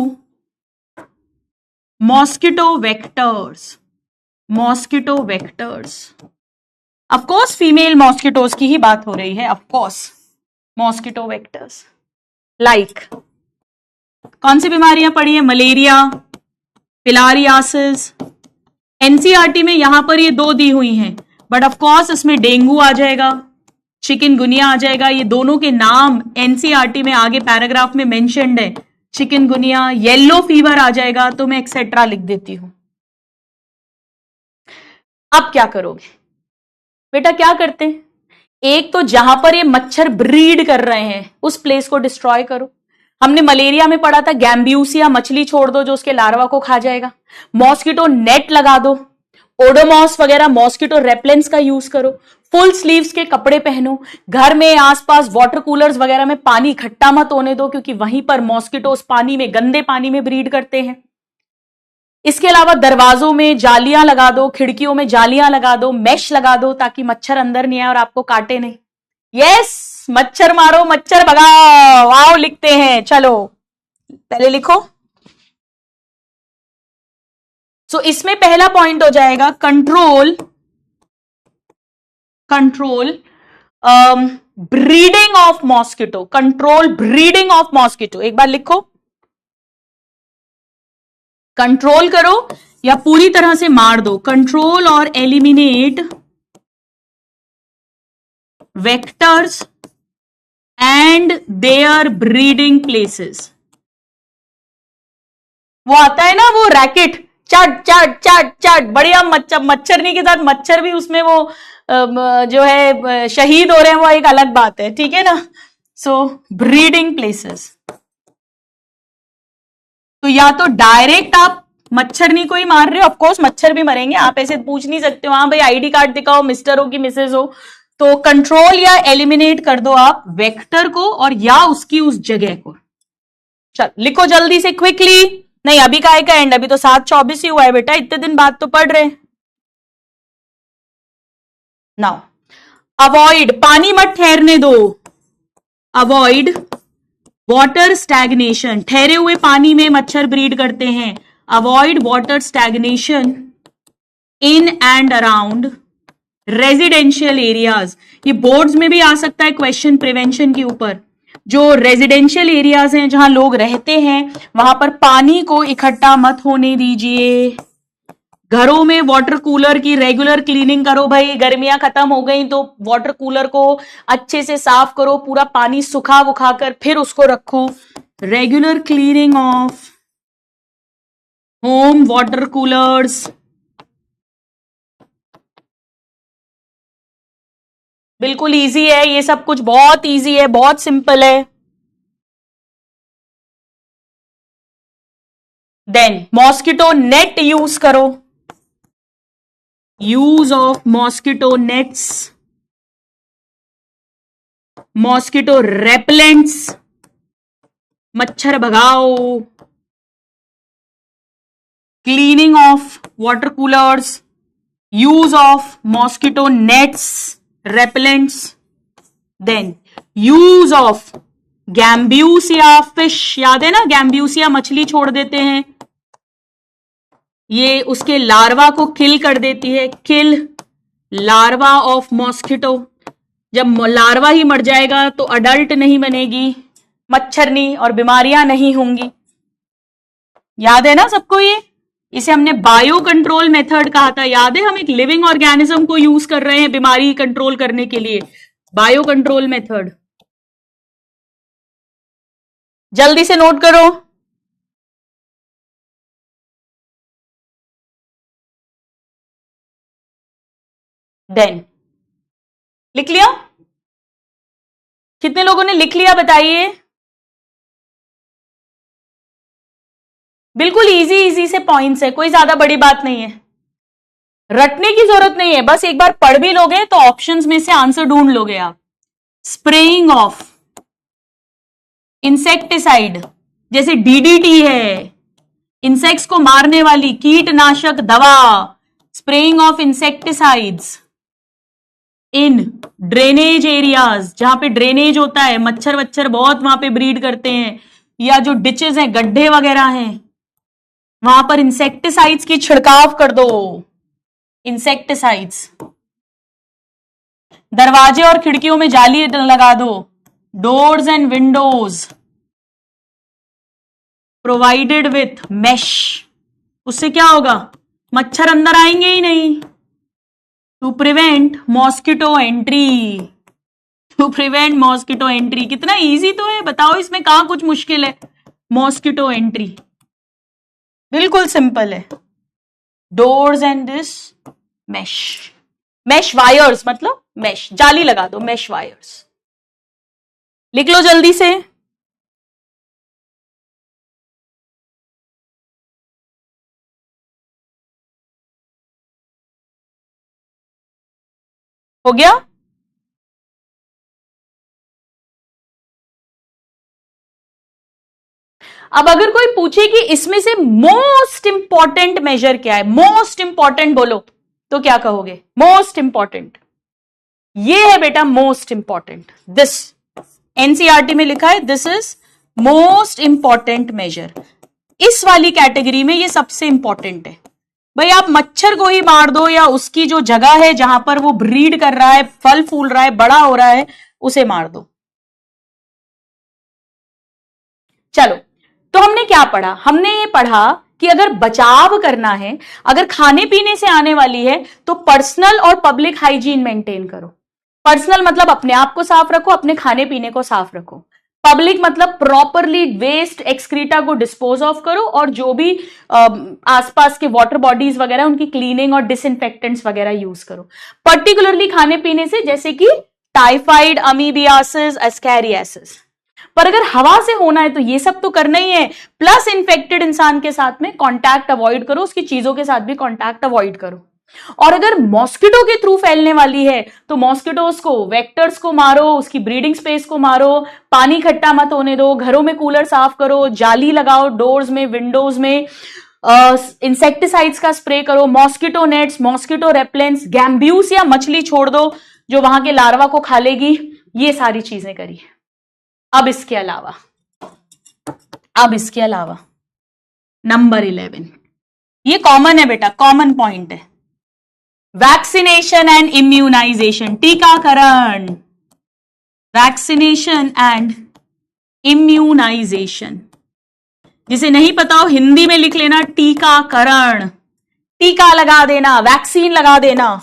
mosquito vectors, of course female mosquitoes की ही बात हो रही है, ऑफकोर्स मॉस्किटो वेक्टर्स लाइक कौन सी बीमारियां पड़ी है, मलेरिया, फिलारियासिस। एनसीईआरटी में यहां पर ये 2 दी हुई हैं, बट ऑफकोर्स इसमें डेंगू आ जाएगा, चिकनगुनिया आ जाएगा, ये दोनों के नाम एनसीईआरटी में आगे पैराग्राफ में मेंशन्ड है। चिकनगुनिया, येलो फीवर आ जाएगा, तो मैं एक्सेट्रा लिख देती हूं। अब क्या करोगे बेटा, क्या करते हैं, एक तो जहां पर ये मच्छर ब्रीड कर रहे हैं उस प्लेस को डिस्ट्रॉय करो। हमने मलेरिया में पढ़ा था गैम्ब्यूसिया मछली छोड़ दो जो उसके लार्वा को खा जाएगा। मॉस्किटो नेट लगा दो, ओडोमॉस वगैरह मॉस्किटो रेपेलेंट्स का यूज करो, फुल स्लीव्स के कपड़े पहनो, घर में आसपास वाटर कूलर्स वगैरह में पानी इकट्ठा मत होने दो, क्योंकि वहीं पर मॉस्किटोस पानी में, गंदे पानी में ब्रीड करते हैं। इसके अलावा दरवाजों में जालियां लगा दो, खिड़कियों में जालियां लगा दो, मैश लगा दो, ताकि मच्छर अंदर नहीं आए और आपको काटे नहीं। यस, मच्छर मारो, मच्छर भगाओ, आओ लिखते हैं, चलो पहले लिखो। सो इसमें पहला पॉइंट हो जाएगा control breeding of mosquito, control breeding of mosquito. एक बार लिखो, कंट्रोल करो या पूरी तरह से मार दो, कंट्रोल और eliminate vectors and their breeding places. वो आता है ना वो रैकेट, चट चट चट चट, बढ़िया मच्छरनी के साथ मच्छर भी उसमें वो जो है शहीद हो रहे हैं, वो एक अलग बात है, ठीक है ना। सो ब्रीडिंग प्लेसेस, तो या तो डायरेक्ट आप मच्छरनी को ही मार रहे हो, ऑफकोर्स मच्छर भी मरेंगे, आप ऐसे पूछ नहीं सकते हाँ भाई आईडी कार्ड दिखाओ, मिस्टर हो कि मिसेस हो। तो कंट्रोल या एलिमिनेट कर दो आप वेक्टर को और या उसकी उस जगह को। चल लिखो जल्दी से, क्विकली, नहीं अभी का एंड, अभी तो 7:24 ही हुआ है बेटा, इतने दिन बाद तो पढ़ रहे। नाउ अवॉइड, पानी मत ठहरने दो, अवॉइड वाटर स्टैग्नेशन, ठहरे हुए पानी में मच्छर ब्रीड करते हैं। Avoid water stagnation in and around residential areas. ये बोर्ड्स में भी आ सकता है क्वेश्चन प्रिवेंशन के ऊपर। जो रेजिडेंशियल एरियाज हैं जहां लोग रहते हैं वहां पर पानी को इकट्ठा मत होने दीजिए। घरों में वाटर कूलर की रेगुलर क्लीनिंग करो भाई, गर्मियां खत्म हो गई तो वाटर कूलर को अच्छे से साफ करो, पूरा पानी सुखा वुखा कर फिर उसको रखो। Regular cleaning of home water coolers, बिल्कुल इजी है, ये सब कुछ बहुत इजी है, बहुत सिंपल है। देन मॉस्किटो नेट यूज करो, use of mosquito nets, mosquito repellents, मच्छर भगाओ, cleaning of water coolers, use of mosquito nets, repellents, then use of gambusia fish, याद है ना गैम्ब्यूसिया मछली छोड़ देते हैं, ये उसके लार्वा को किल कर देती है, किल लार्वा ऑफ मॉस्किटो। जब लार्वा ही मर जाएगा तो अडल्ट नहीं बनेगी मच्छरनी और बीमारियां नहीं होंगी। याद है ना सबको ये? इसे हमने बायो कंट्रोल मेथड कहा था, याद है? हम एक लिविंग ऑर्गेनिज्म को यूज कर रहे हैं बीमारी कंट्रोल करने के लिए, बायो कंट्रोल मेथड। जल्दी से नोट करो। देन लिख लिया? कितने लोगों ने लिख लिया बताइए? बिल्कुल इजी इजी से पॉइंट्स है, कोई ज्यादा बड़ी बात नहीं है, रटने की जरूरत नहीं है, बस एक बार पढ़ भी लोगे तो ऑप्शंस में से आंसर ढूंढ लोगे आप। स्प्रेइंग ऑफ इंसेक्टिसाइड, जैसे डीडीटी है, इंसेक्ट्स को मारने वाली कीटनाशक दवा, spraying of insecticides in drainage areas, जहां पे ड्रेनेज होता है, मच्छर वच्छर बहुत वहां पे ब्रीड करते हैं, या जो डिचेस हैं, गड्ढे वगैरह हैं, वहां पर इंसेक्टिसाइड्स की छिड़काव कर दो, इंसेक्टिसाइड्स। दरवाजे और खिड़कियों में जाली लगा दो, doors and windows provided with mesh, उससे क्या होगा? मच्छर अंदर आएंगे ही नहीं। To prevent mosquito entry, to prevent mosquito entry, कितना इजी तो है, बताओ इसमें कहां कुछ मुश्किल है? मॉस्किटो एंट्री बिल्कुल सिंपल है। Doors and this mesh, mesh wires मतलब मैश, जाली लगा दो, मैश वायर्स। लिख लो जल्दी से। हो गया? अब अगर कोई पूछे कि इसमें से मोस्ट इंपॉर्टेंट मेजर क्या है, मोस्ट इंपॉर्टेंट बोलो, तो क्या कहोगे? मोस्ट इंपॉर्टेंट ये है बेटा, मोस्ट इंपॉर्टेंट दिस, एनसीईआरटी में लिखा है this is most important measure. इस वाली कैटेगरी में ये सबसे इंपॉर्टेंट है। भाई आप मच्छर को ही मार दो, या उसकी जो जगह है जहां पर वो ब्रीड कर रहा है, फल फूल रहा है, बड़ा हो रहा है, उसे मार दो। चलो, तो हमने क्या पढ़ा? हमने ये पढ़ा कि अगर बचाव करना है, अगर खाने पीने से आने वाली है, तो पर्सनल और पब्लिक हाइजीन मेंटेन करो। पर्सनल मतलब अपने आप को साफ रखो, अपने खाने पीने को साफ रखो। पब्लिक मतलब प्रॉपरली वेस्ट एक्सक्रीटा को डिस्पोज ऑफ करो, और जो भी आसपास के वाटर बॉडीज वगैरह उनकी क्लीनिंग और डिसइंफेक्टेंट्स वगैरह यूज करो। पर्टिकुलरली खाने पीने से, जैसे कि टाइफाइड, अमीबियासिस, एस्कैरियासिस। पर अगर हवा से होना है तो ये सब तो करना ही है, प्लस इन्फेक्टेड इंसान के साथ में कांटेक्ट अवॉइड करो, उसकी चीजों के साथ भी कांटेक्ट अवॉइड करो। और अगर मॉस्किटो के थ्रू फैलने वाली है तो मॉस्किटोज को, वेक्टर्स को मारो, उसकी ब्रीडिंग स्पेस को मारो, पानी इकट्ठा मत होने दो, घरों में कूलर साफ करो, जाली लगाओ डोर्स में, विंडोज में, इंसेक्टिसाइड्स का स्प्रे करो, मॉस्किटो नेट्स, मॉस्किटो रेपेलेंट्स, गैम्ब्यूसिया मछली छोड़ दो जो वहां के लार्वा को खा लेगी, ये सारी चीजें करी। अब इसके अलावा नंबर 11, ये कॉमन है बेटा, कॉमन पॉइंट है, वैक्सीनेशन एंड इम्यूनाइजेशन, टीकाकरण, वैक्सीनेशन एंड इम्यूनाइजेशन। जिसे नहीं पता हो हिंदी में लिख लेना, टीकाकरण, टीका लगा देना, वैक्सीन लगा देना।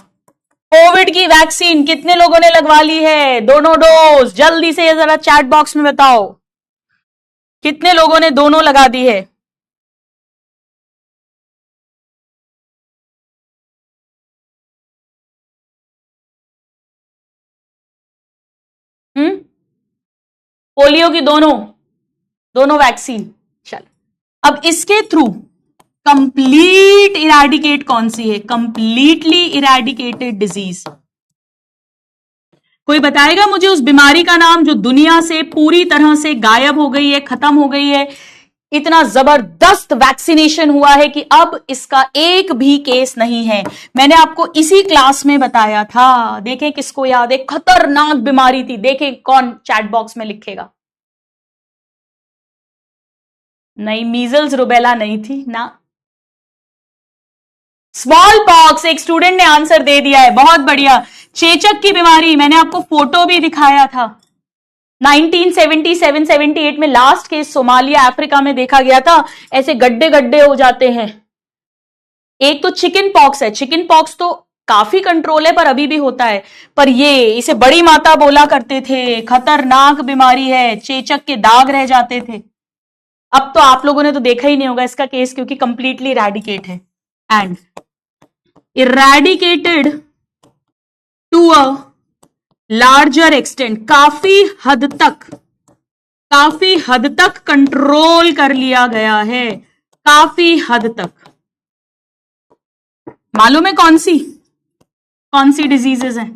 कोविड की वैक्सीन कितने लोगों ने लगवा ली है? दोनों डोज, जल्दी से जरा चैट बॉक्स में बताओ। कितने लोगों ने दोनों लगा दी है? पोलियो की दोनों दोनों वैक्सीन। चल, अब इसके थ्रू कंप्लीट इरेडिकेट कौन सी है? Completely eradicated disease. कोई बताएगा मुझे उस बीमारी का नाम जो दुनिया से पूरी तरह से गायब हो गई है, खत्म हो गई है? इतना जबरदस्त वैक्सीनेशन हुआ है कि अब इसका एक भी केस नहीं है। मैंने आपको इसी क्लास में बताया था। देखें किसको याद है? खतरनाक बीमारी थी। देखें कौन चैट बॉक्स में लिखेगा। नहीं, मीजल्स रुबेला नहीं थी ना। Small pox. एक स्टूडेंट ने आंसर दे दिया है, बहुत बढ़िया। चेचक की बीमारी, मैंने आपको फोटो भी दिखाया था। 1977-78 में लास्ट केस सोमालिया अफ्रीका में देखा गया था। ऐसे गड्ढे गड्ढे हो जाते हैं। एक तो चिकन पॉक्स है। चिकन पॉक्स तो काफी कंट्रोल है पर अभी भी होता है। पर ये इसे बड़ी माता बोला करते थे, खतरनाक बीमारी है, चेचक के दाग रह जाते थे। अब तो आप लोगों ने तो देखा ही नहीं होगा इसका केस, क्योंकि कंप्लीटली इरेडिकेट है। And eradicated to a larger extent, काफी हद तक कंट्रोल कर लिया गया है। काफी हद तक। मालूम है कौन सी डिजीजेस हैं?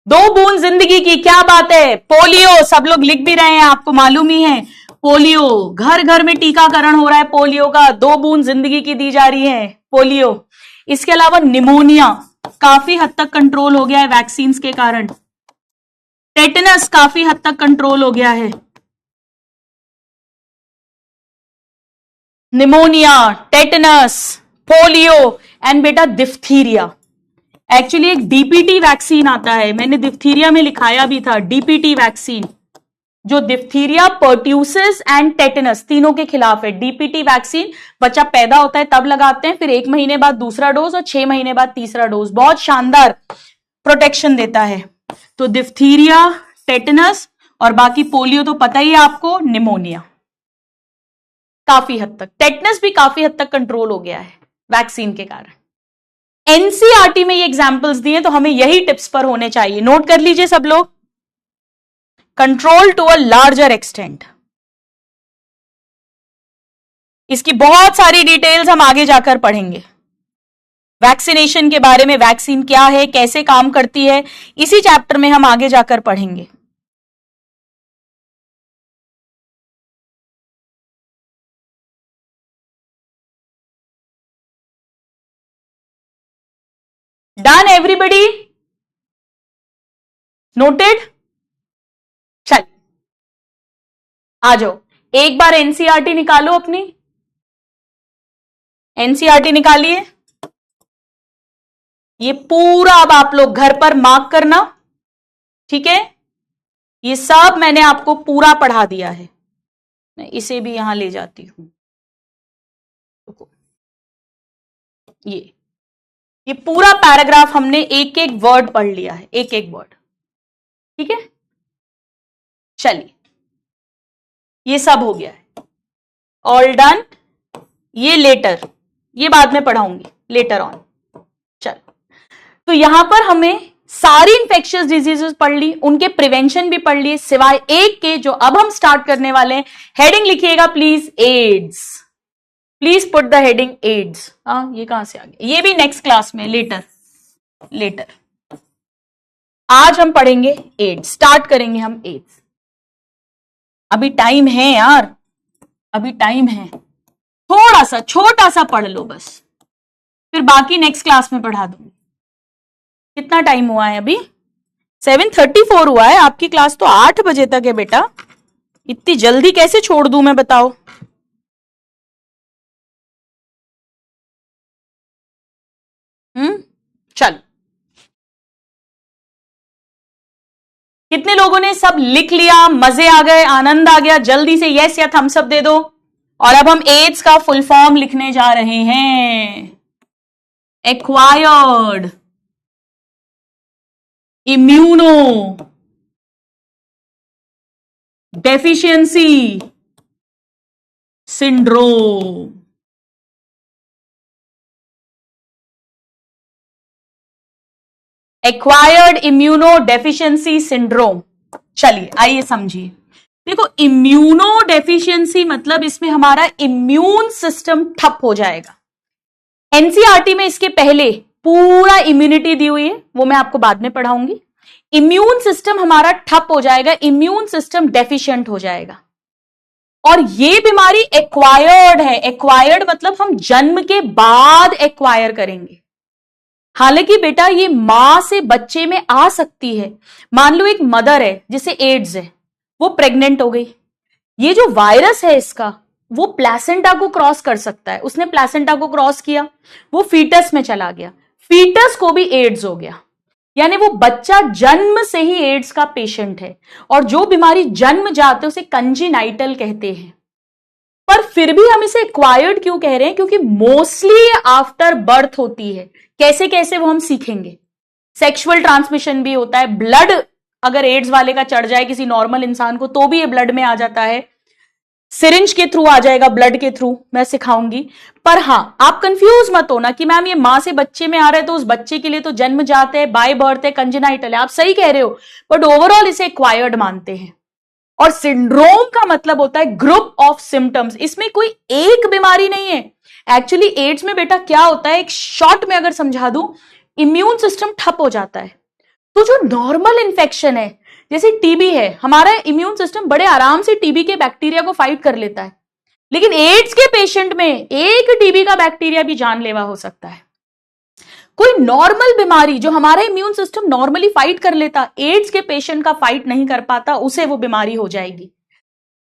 2 बूंद जिंदगी की। क्या बात है? पोलियो। सब लोग लिख भी रहे हैं, आपको मालूम ही है। पोलियो, घर घर में टीकाकरण हो रहा है पोलियो का। 2 बूंद जिंदगी की दी जा रही है पोलियो। इसके अलावा निमोनिया काफी हद तक कंट्रोल हो गया है वैक्सीन्स के कारण। टेटनस काफी हद तक कंट्रोल हो गया है। निमोनिया, टेटनस, पोलियो एंड बेटा डिप्थीरिया। एक्चुअली एक डीपीटी वैक्सीन आता है, मैंने डिप्थीरिया में लिखाया भी था। डीपीटी वैक्सीन जो डिप्थीरिया, पर्ट्यूसिस एंड टेटनस तीनों के खिलाफ है। डीपीटी वैक्सीन बच्चा पैदा होता है तब लगाते हैं, फिर 1 महीने बाद दूसरा डोज और 6 महीने बाद तीसरा डोज। बहुत शानदार प्रोटेक्शन देता है। तो डिप्थीरिया, टेटनस और बाकी पोलियो तो पता ही है आपको, निमोनिया काफी हद तक। टेटनस भी काफी हद तक कंट्रोल हो गया है वैक्सीन के कारण। एनसीईआरटी में ये एग्जांपल्स दिए, तो हमें यही टिप्स पर होने चाहिए। नोट कर लीजिए सब लोग। Control to a larger extent. इसकी बहुत सारी डिटेल्स हम आगे जाकर पढ़ेंगे। वैक्सीनेशन के बारे में, वैक्सीन क्या है, कैसे काम करती है, इसी चैप्टर में हम आगे जाकर पढ़ेंगे। Done everybody? नोटेड? चल आ जाओ, एक बार एनसीईआरटी निकालो अपनी। एनसीईआरटी निकालिए। ये पूरा अब आप लोग घर पर मार्क करना, ठीक है? ये सब मैंने आपको पूरा पढ़ा दिया है। मैं इसे भी यहां ले जाती हूं। ये पूरा पैराग्राफ हमने एक एक वर्ड पढ़ लिया है, एक एक वर्ड, ठीक है? चलिए, ये सब हो गया है, ऑल डन। ये लेटर, ये बाद में पढ़ाऊंगी लेटर ऑन। चलो, तो यहां पर हमें सारी इंफेक्शियस डिजीजेस पढ़ ली, उनके प्रिवेंशन भी पढ़ लिए, सिवाय एक के जो अब हम स्टार्ट करने वाले हैं। हेडिंग लिखिएगा please, AIDS. Please put the heading AIDS. ये कहां से आ गया? ये भी नेक्स्ट क्लास में, लेटर। आज हम पढ़ेंगे एड्स, स्टार्ट करेंगे हम एड्स। अभी टाइम है यार, अभी टाइम है। थोड़ा सा छोटा सा पढ़ लो बस, फिर बाकी नेक्स्ट क्लास में पढ़ा दूंगी। कितना टाइम हुआ है अभी? 7:34 हुआ है। आपकी क्लास तो 8 बजे तक है बेटा। इतनी जल्दी कैसे छोड़ दूं मैं, बताओ? चल, कितने लोगों ने सब लिख लिया? मजे आ गए, आनंद आ गया? जल्दी से यस या थम्स अप दे दो। और अब हम एड्स का फुल फॉर्म लिखने जा रहे हैं। Acquired immuno deficiency syndrome. Acquired immuno deficiency syndrome. चलिए आइए समझिए। देखो, इम्यूनो डेफिशिएंसी मतलब इसमें हमारा इम्यून सिस्टम ठप हो जाएगा। एनसीईआरटी में इसके पहले पूरा इम्यूनिटी दी हुई है, वो मैं आपको बाद में पढ़ाऊंगी। इम्यून सिस्टम हमारा ठप हो जाएगा, इम्यून सिस्टम डेफिशिएंट हो जाएगा। और ये बीमारी एक्वायर्ड है। एक्वायर्ड मतलब हम जन्म के बाद एक्वायर करेंगे। हालांकि बेटा ये मां से बच्चे में आ सकती है। मान लो एक मदर है जिसे एड्स है, वो प्रेग्नेंट हो गई, ये जो वायरस है इसका वो प्लेसेंटा को क्रॉस कर सकता है। उसने प्लेसेंटा को क्रॉस किया, वो फीटस में चला गया, फीटस को भी एड्स हो गया, यानी वो बच्चा जन्म से ही एड्स का पेशेंट है। और जो बीमारी जन्म जाते उसे कंजीनाइटल कहते हैं। पर फिर भी हम इसे एक्वायर्ड क्यों कह रहे हैं? क्योंकि मोस्टली आफ्टर बर्थ होती है। कैसे कैसे वो हम सीखेंगे। सेक्सुअल ट्रांसमिशन भी होता है, ब्लड अगर एड्स वाले का चढ़ जाए किसी नॉर्मल इंसान को तो भी ये ब्लड में आ जाता है, सिरिंज के थ्रू आ जाएगा, ब्लड के थ्रू, मैं सिखाऊंगी। पर हां, आप कंफ्यूज मत होना कि मैम ये मां से बच्चे में आ रहा है तो उस बच्चे के लिए तो जन्म जाते हैं, बाय बर्थ है, कंजेनाइटल है। आप सही कह रहे हो, बट ओवरऑल इसे एक्वायर्ड मानते हैं। और सिंड्रोम का मतलब होता है ग्रुप ऑफ सिम्टम्स। इसमें कोई एक बीमारी नहीं है। एक्चुअली एड्स में बेटा क्या होता है, एक शॉर्ट में अगर समझा दूं, इम्यून सिस्टम ठप हो जाता है। तो जो नॉर्मल इंफेक्शन है, जैसे टीबी है, हमारा इम्यून सिस्टम बड़े आराम से टीबी के बैक्टीरिया को फाइट कर लेता है। लेकिन एड्स के पेशेंट में एक टीबी का बैक्टीरिया भी जानलेवा हो सकता है। कोई नॉर्मल बीमारी जो हमारा इम्यून सिस्टम नॉर्मली फाइट कर लेता, एड्स के पेशेंट का फाइट नहीं कर पाता, उसे वो बीमारी हो जाएगी।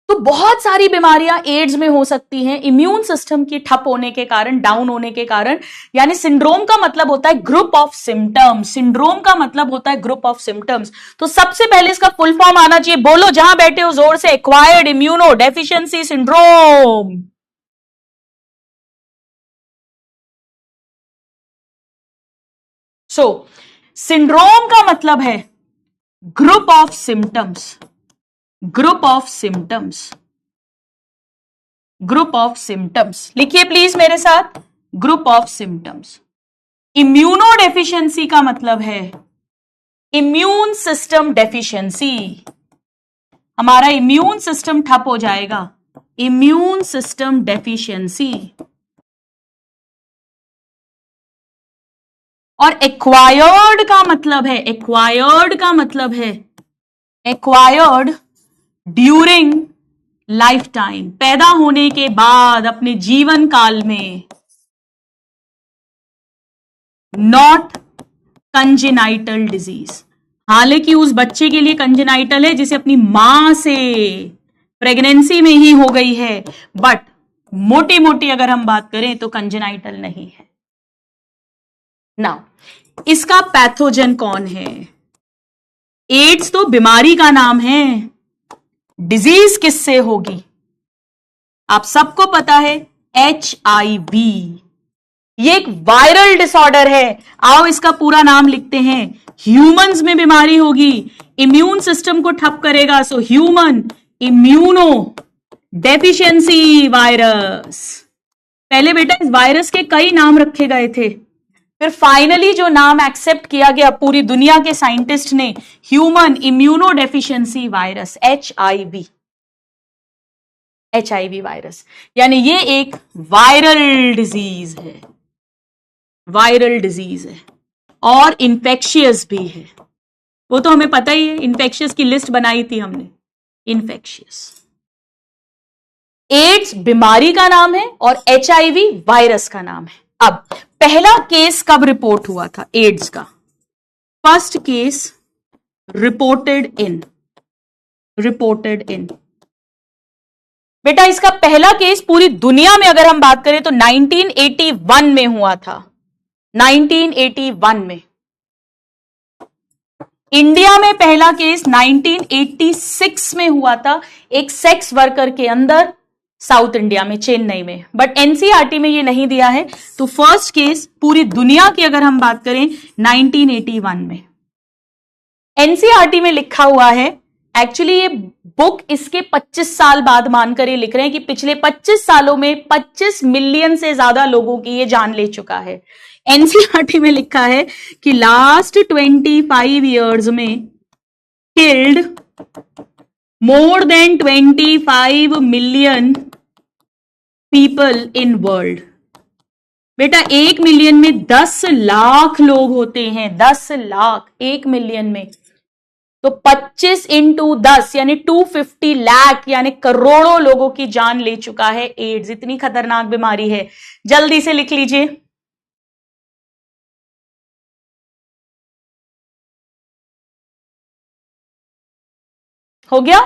तो बहुत सारी बीमारियां एड्स में हो सकती हैं इम्यून सिस्टम की ठप होने के कारण, डाउन होने के कारण। यानी सिंड्रोम का मतलब होता है ग्रुप ऑफ सिम्टम्स। सिंड्रोम का मतलब होता है ग्रुप ऑफ सिम्टम्स। तो सबसे पहले इसका फुल फॉर्म आना चाहिए, बोलो जहां बैठे हो जोर से, एक्वायर्ड इम्यूनो डेफिशिएंसी सिंड्रोम। सो सिंड्रोम का मतलब है group of symptoms, group of symptoms, group of symptoms. लिखिए प्लीज मेरे साथ, group of symptoms. Immuno deficiency का मतलब है इम्यून सिस्टम डेफिशिएंसी। हमारा इम्यून सिस्टम ठप हो जाएगा, इम्यून सिस्टम डेफिशिएंसी। और एक्वायर्ड का मतलब है, एक्वायर्ड का मतलब है एक्वायर्ड ड्यूरिंग लाइफ टाइम, पैदा होने के बाद, अपने जीवन काल में। Not congenital disease. हालांकि उस बच्चे के लिए कंजेनाइटल है जिसे अपनी मां से प्रेगनेंसी में ही हो गई है, बट मोटी मोटी अगर हम बात करें तो कंजेनाइटल नहीं है। नाउ इसका पैथोजन कौन है? एड्स तो बीमारी का नाम है, डिजीज किससे होगी? आप सबको पता है, HIV। ये एक वायरल डिसऑर्डर है। आओ इसका पूरा नाम लिखते हैं। ह्यूमंस में बीमारी होगी, इम्यून सिस्टम को ठप करेगा, so human immuno deficiency virus. पहले बेटा इस वायरस के कई नाम रखे गए थे, फिर फाइनली जो नाम एक्सेप्ट किया गया पूरी दुनिया के साइंटिस्ट ने, human immuno deficiency virus, HIV। HIV virus, यानी ये एक वायरल डिजीज है, वायरल डिजीज है और इंफेक्शियस भी है। वो तो हमें पता ही है, इंफेक्शियस की लिस्ट बनाई थी हमने। इंफेक्शियस, एड्स बीमारी का नाम है और HIV वायरस का नाम है। अब पहला केस कब रिपोर्ट हुआ था एड्स का? फर्स्ट केस रिपोर्टेड इन बेटा इसका पहला केस पूरी दुनिया में अगर हम बात करें तो 1981 में हुआ था। 1981 में। इंडिया में पहला केस 1986 में हुआ था, एक सेक्स वर्कर के अंदर, साउथ इंडिया में, चेन्नई में। बट एनसीईआरटी में ये नहीं दिया है। तो फर्स्ट केस पूरी दुनिया की अगर हम बात करें 1981 में। एनसीईआरटी में लिखा हुआ है एक्चुअली ये बुक इसके 25 साल बाद मानकर ये लिख रहे हैं कि पिछले 25 सालों में 25 मिलियन से ज्यादा लोगों की ये जान ले चुका है। एनसीईआरटी में लिखा है कि लास्ट 25 ईयर्स में killed more than 25 million people in world. बेटा 1 मिलियन में 10 लाख लोग होते हैं, 10 लाख 1 मिलियन में, तो 25 इंटू 10 यानी 250 लाख यानी करोड़ों लोगों की जान ले चुका है एड्स। इतनी खतरनाक बीमारी है। जल्दी से लिख लीजिए। हो गया?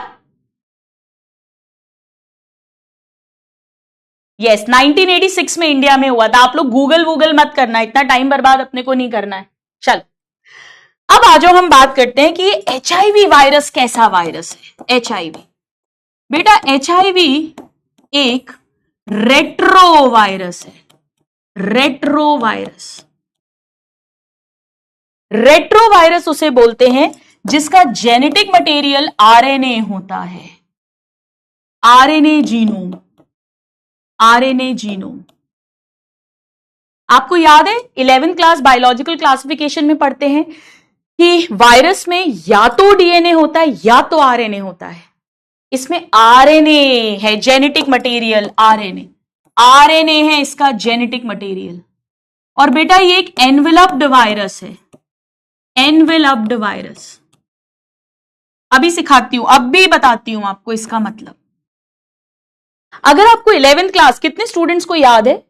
यस, 1986 में इंडिया में हुआ था। आप लोग गूगल मत करना, इतना टाइम बर्बाद अपने को नहीं करना है। चल अब आ जाओ हम बात करते हैं कि एचआईवी वायरस कैसा वायरस है। एचआईवी बेटा, एचआईवी एक रेट्रो वायरस है। रेट्रो वायरस उसे बोलते हैं जिसका जेनेटिक मटेरियल आरएनए होता है। RNA genome. आपको याद है 11th क्लास बायोलॉजिकल क्लासिफिकेशन में पढ़ते हैं कि वायरस में या तो डीएनए होता है या तो आरएनए होता है। इसमें आरएनए है जेनेटिक मटेरियल। आरएनए है इसका जेनेटिक मटेरियल। और बेटा ये एक एनवेलप्ड वायरस है। एनवेलप्ड वायरस अभी सिखाती हूं, अब भी बताती हूं आपको इसका मतलब। अगर आपको 11th क्लास, कितने स्टूडेंट्स को याद है,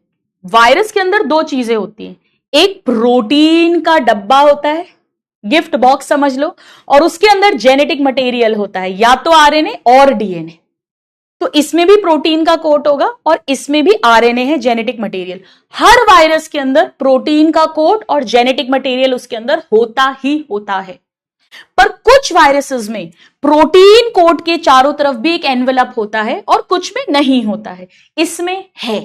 वायरस के अंदर दो चीजें होती हैं। एक प्रोटीन का डब्बा होता है, गिफ्ट बॉक्स समझ लो, और उसके अंदर जेनेटिक मटेरियल होता है, या तो आरएनए और डीएनए। तो इसमें भी प्रोटीन का कोट होगा और इसमें भी आरएनए है जेनेटिक मटेरियल। हर वायरस के अंदर प्रोटीन का कोट और जेनेटिक मटेरियल उसके अंदर होता ही होता है। पर कुछ वायरसेस में प्रोटीन कोट के चारों तरफ भी एक एनवेलप होता है और कुछ में नहीं होता है। इसमें है।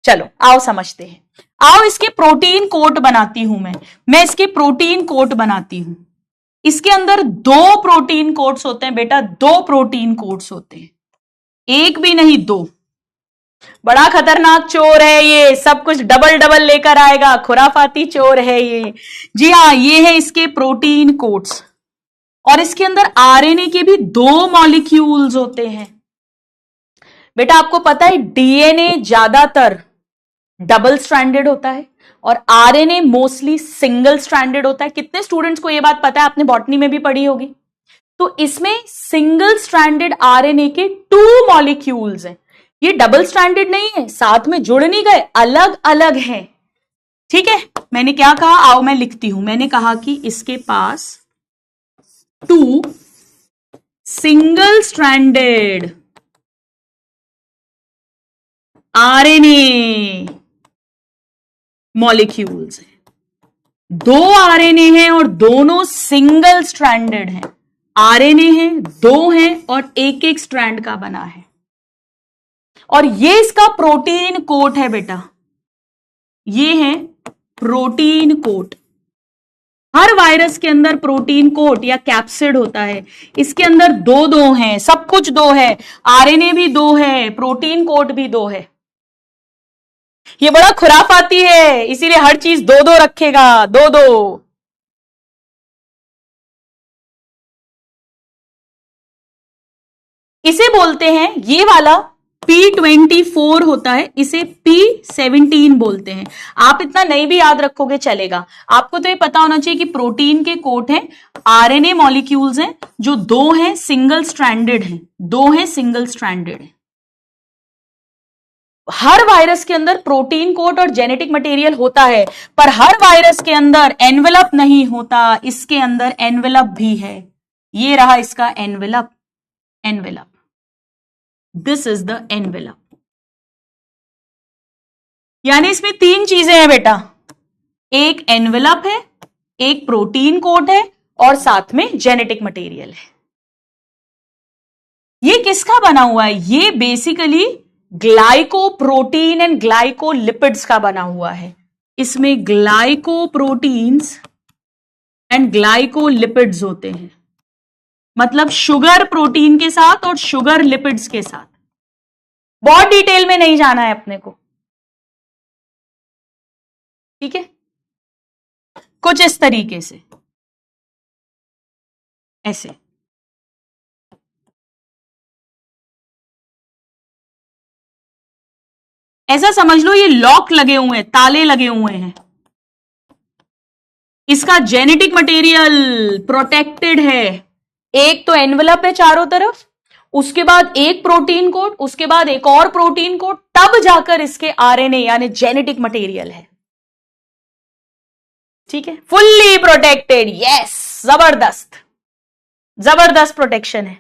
चलो आओ समझते हैं। आओ इसके प्रोटीन कोट बनाती हूं मैं इसके प्रोटीन कोट बनाती हूं। इसके अंदर 2 प्रोटीन कोट्स होते हैं बेटा, 2 प्रोटीन कोट्स होते हैं, एक भी नहीं 2। बड़ा खतरनाक चोर है ये, सब कुछ डबल लेकर आएगा, खुराफाती चोर है ये। जी हाँ, ये है इसके प्रोटीन कोट्स। और इसके अंदर आरएनए के भी 2 मॉलिक्यूल्स होते हैं। बेटा आपको पता है डीएनए ज्यादातर डबल स्ट्रैंडेड होता है और आरएनए मोस्टली सिंगल स्ट्रैंडेड होता है। कितने स्टूडेंट्स को यह बात पता है, आपने बॉटनी में भी पढ़ी होगी। तो इसमें सिंगल स्ट्रैंडेड आरएनए के 2 मॉलिक्यूल्स हैं। ये डबल स्ट्रैंडेड नहीं है, साथ में जुड़ नहीं गए, अलग अलग है। ठीक है, मैंने क्या कहा, आओ मैं लिखती हूं। मैंने कहा कि इसके पास 2 सिंगल स्ट्रैंडेड आरएनए मॉलिक्यूल्स हैं। 2 आरएनए हैं और दोनों सिंगल स्ट्रैंडेड हैं। आरएनए है 2 हैं और एक स्ट्रैंड का बना है। और ये इसका प्रोटीन कोट है बेटा, ये है प्रोटीन कोट। हर वायरस के अंदर प्रोटीन कोट या कैप्सिड होता है। इसके अंदर 2 हैं, सब कुछ 2 है, आरएनए भी 2 है, प्रोटीन कोट भी 2 है। ये बड़ा खुराफाती है, इसीलिए हर चीज 2 रखेगा, 2। इसे बोलते हैं, ये वाला P24 होता है, इसे P17 बोलते हैं। आप इतना नहीं भी याद रखोगे चलेगा, आपको तो ये पता होना चाहिए कि प्रोटीन के कोट हैं, आरएनए मॉलिक्यूल्स हैं जो 2 हैं, सिंगल स्ट्रैंडेड हैं, 2 हैं सिंगल स्ट्रैंडेड हैं। हर वायरस के अंदर प्रोटीन कोट और जेनेटिक मटेरियल होता है, पर हर वायरस के अंदर एनवेलप नहीं होता। इसके अंदर एनवेलप भी है। ये रहा इसका envelope. This is the envelope. यानी इसमें 3 चीजें हैं बेटा, एक एनवेलप है, एक प्रोटीन कोट है और साथ में जेनेटिक मटेरियल है। ये किसका बना हुआ है, ये बेसिकली ग्लाइकोप्रोटीन एंड ग्लाइकोलिपिड्स का बना हुआ है। इसमें ग्लाइकोप्रोटीन्स एंड ग्लाइकोलिपिड्स होते हैं। मतलब शुगर प्रोटीन के साथ और शुगर लिपिड्स के साथ। बहुत डिटेल में नहीं जाना है अपने को, ठीक है। कुछ इस तरीके से, ऐसे ऐसा समझ लो ये लॉक लगे हुए हैं, ताले लगे हुए हैं। इसका जेनेटिक मटेरियल प्रोटेक्टेड है। एक तो एनवलप है चारों तरफ, उसके बाद एक प्रोटीन कोड, उसके बाद एक और प्रोटीन कोड, तब जाकर इसके आरएनए यानी जेनेटिक मटेरियल है, ठीक है। फुल्ली प्रोटेक्टेड, यस, जबरदस्त जबरदस्त प्रोटेक्शन है।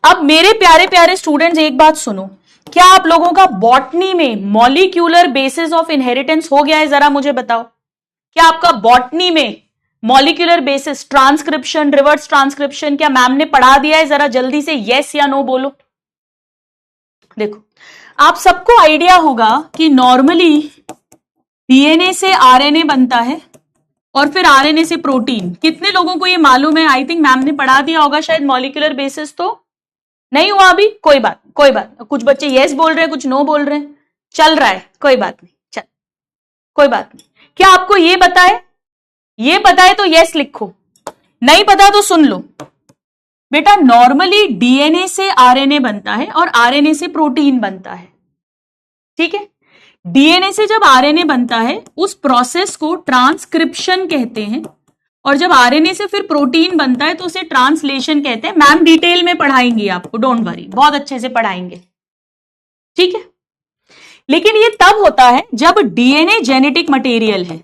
अब मेरे प्यारे प्यारे स्टूडेंट्स एक बात सुनो, क्या आप लोगों का बॉटनी में मॉलिक्यूलर बेसिस ऑफ इनहेरिटेंस हो गया है? जरा मुझे बताओ, क्या आपका बॉटनी में molecular basis, transcription, reverse transcription, क्या मैम ने पढ़ा दिया है? जरा जल्दी से यस या नो बोलो। देखो, आप सबको आइडिया होगा कि नॉर्मली डीएनए से आरएनए बनता है और फिर आरएनए से प्रोटीन। कितने लोगों को ये मालूम है? आई थिंक मैम ने पढ़ा दिया होगा शायद मॉलिक्यूलर बेसिस। तो नहीं हुआ अभी? कोई बात कुछ बच्चे यस बोल रहे हैं, कुछ नो बोल रहे हैं, चल रहा है, कोई बात नहीं, चल कोई बात नहीं। क्या आपको ये पता है? ये पता है तो यस लिखो, नहीं पता तो सुन लो। बेटा नॉर्मली डीएनए से आरएनए बनता है और आरएनए से प्रोटीन बनता है, ठीक है। डीएनए से जब आरएनए बनता है उस प्रोसेस को ट्रांसक्रिप्शन कहते हैं, और जब आरएनए से फिर प्रोटीन बनता है तो उसे ट्रांसलेशन कहते हैं। मैम डिटेल में पढ़ाएंगी आपको, डोंट वरी, बहुत अच्छे से पढ़ाएंगे, ठीक है। लेकिन ये तब होता है जब डीएनए जेनेटिक मटेरियल है,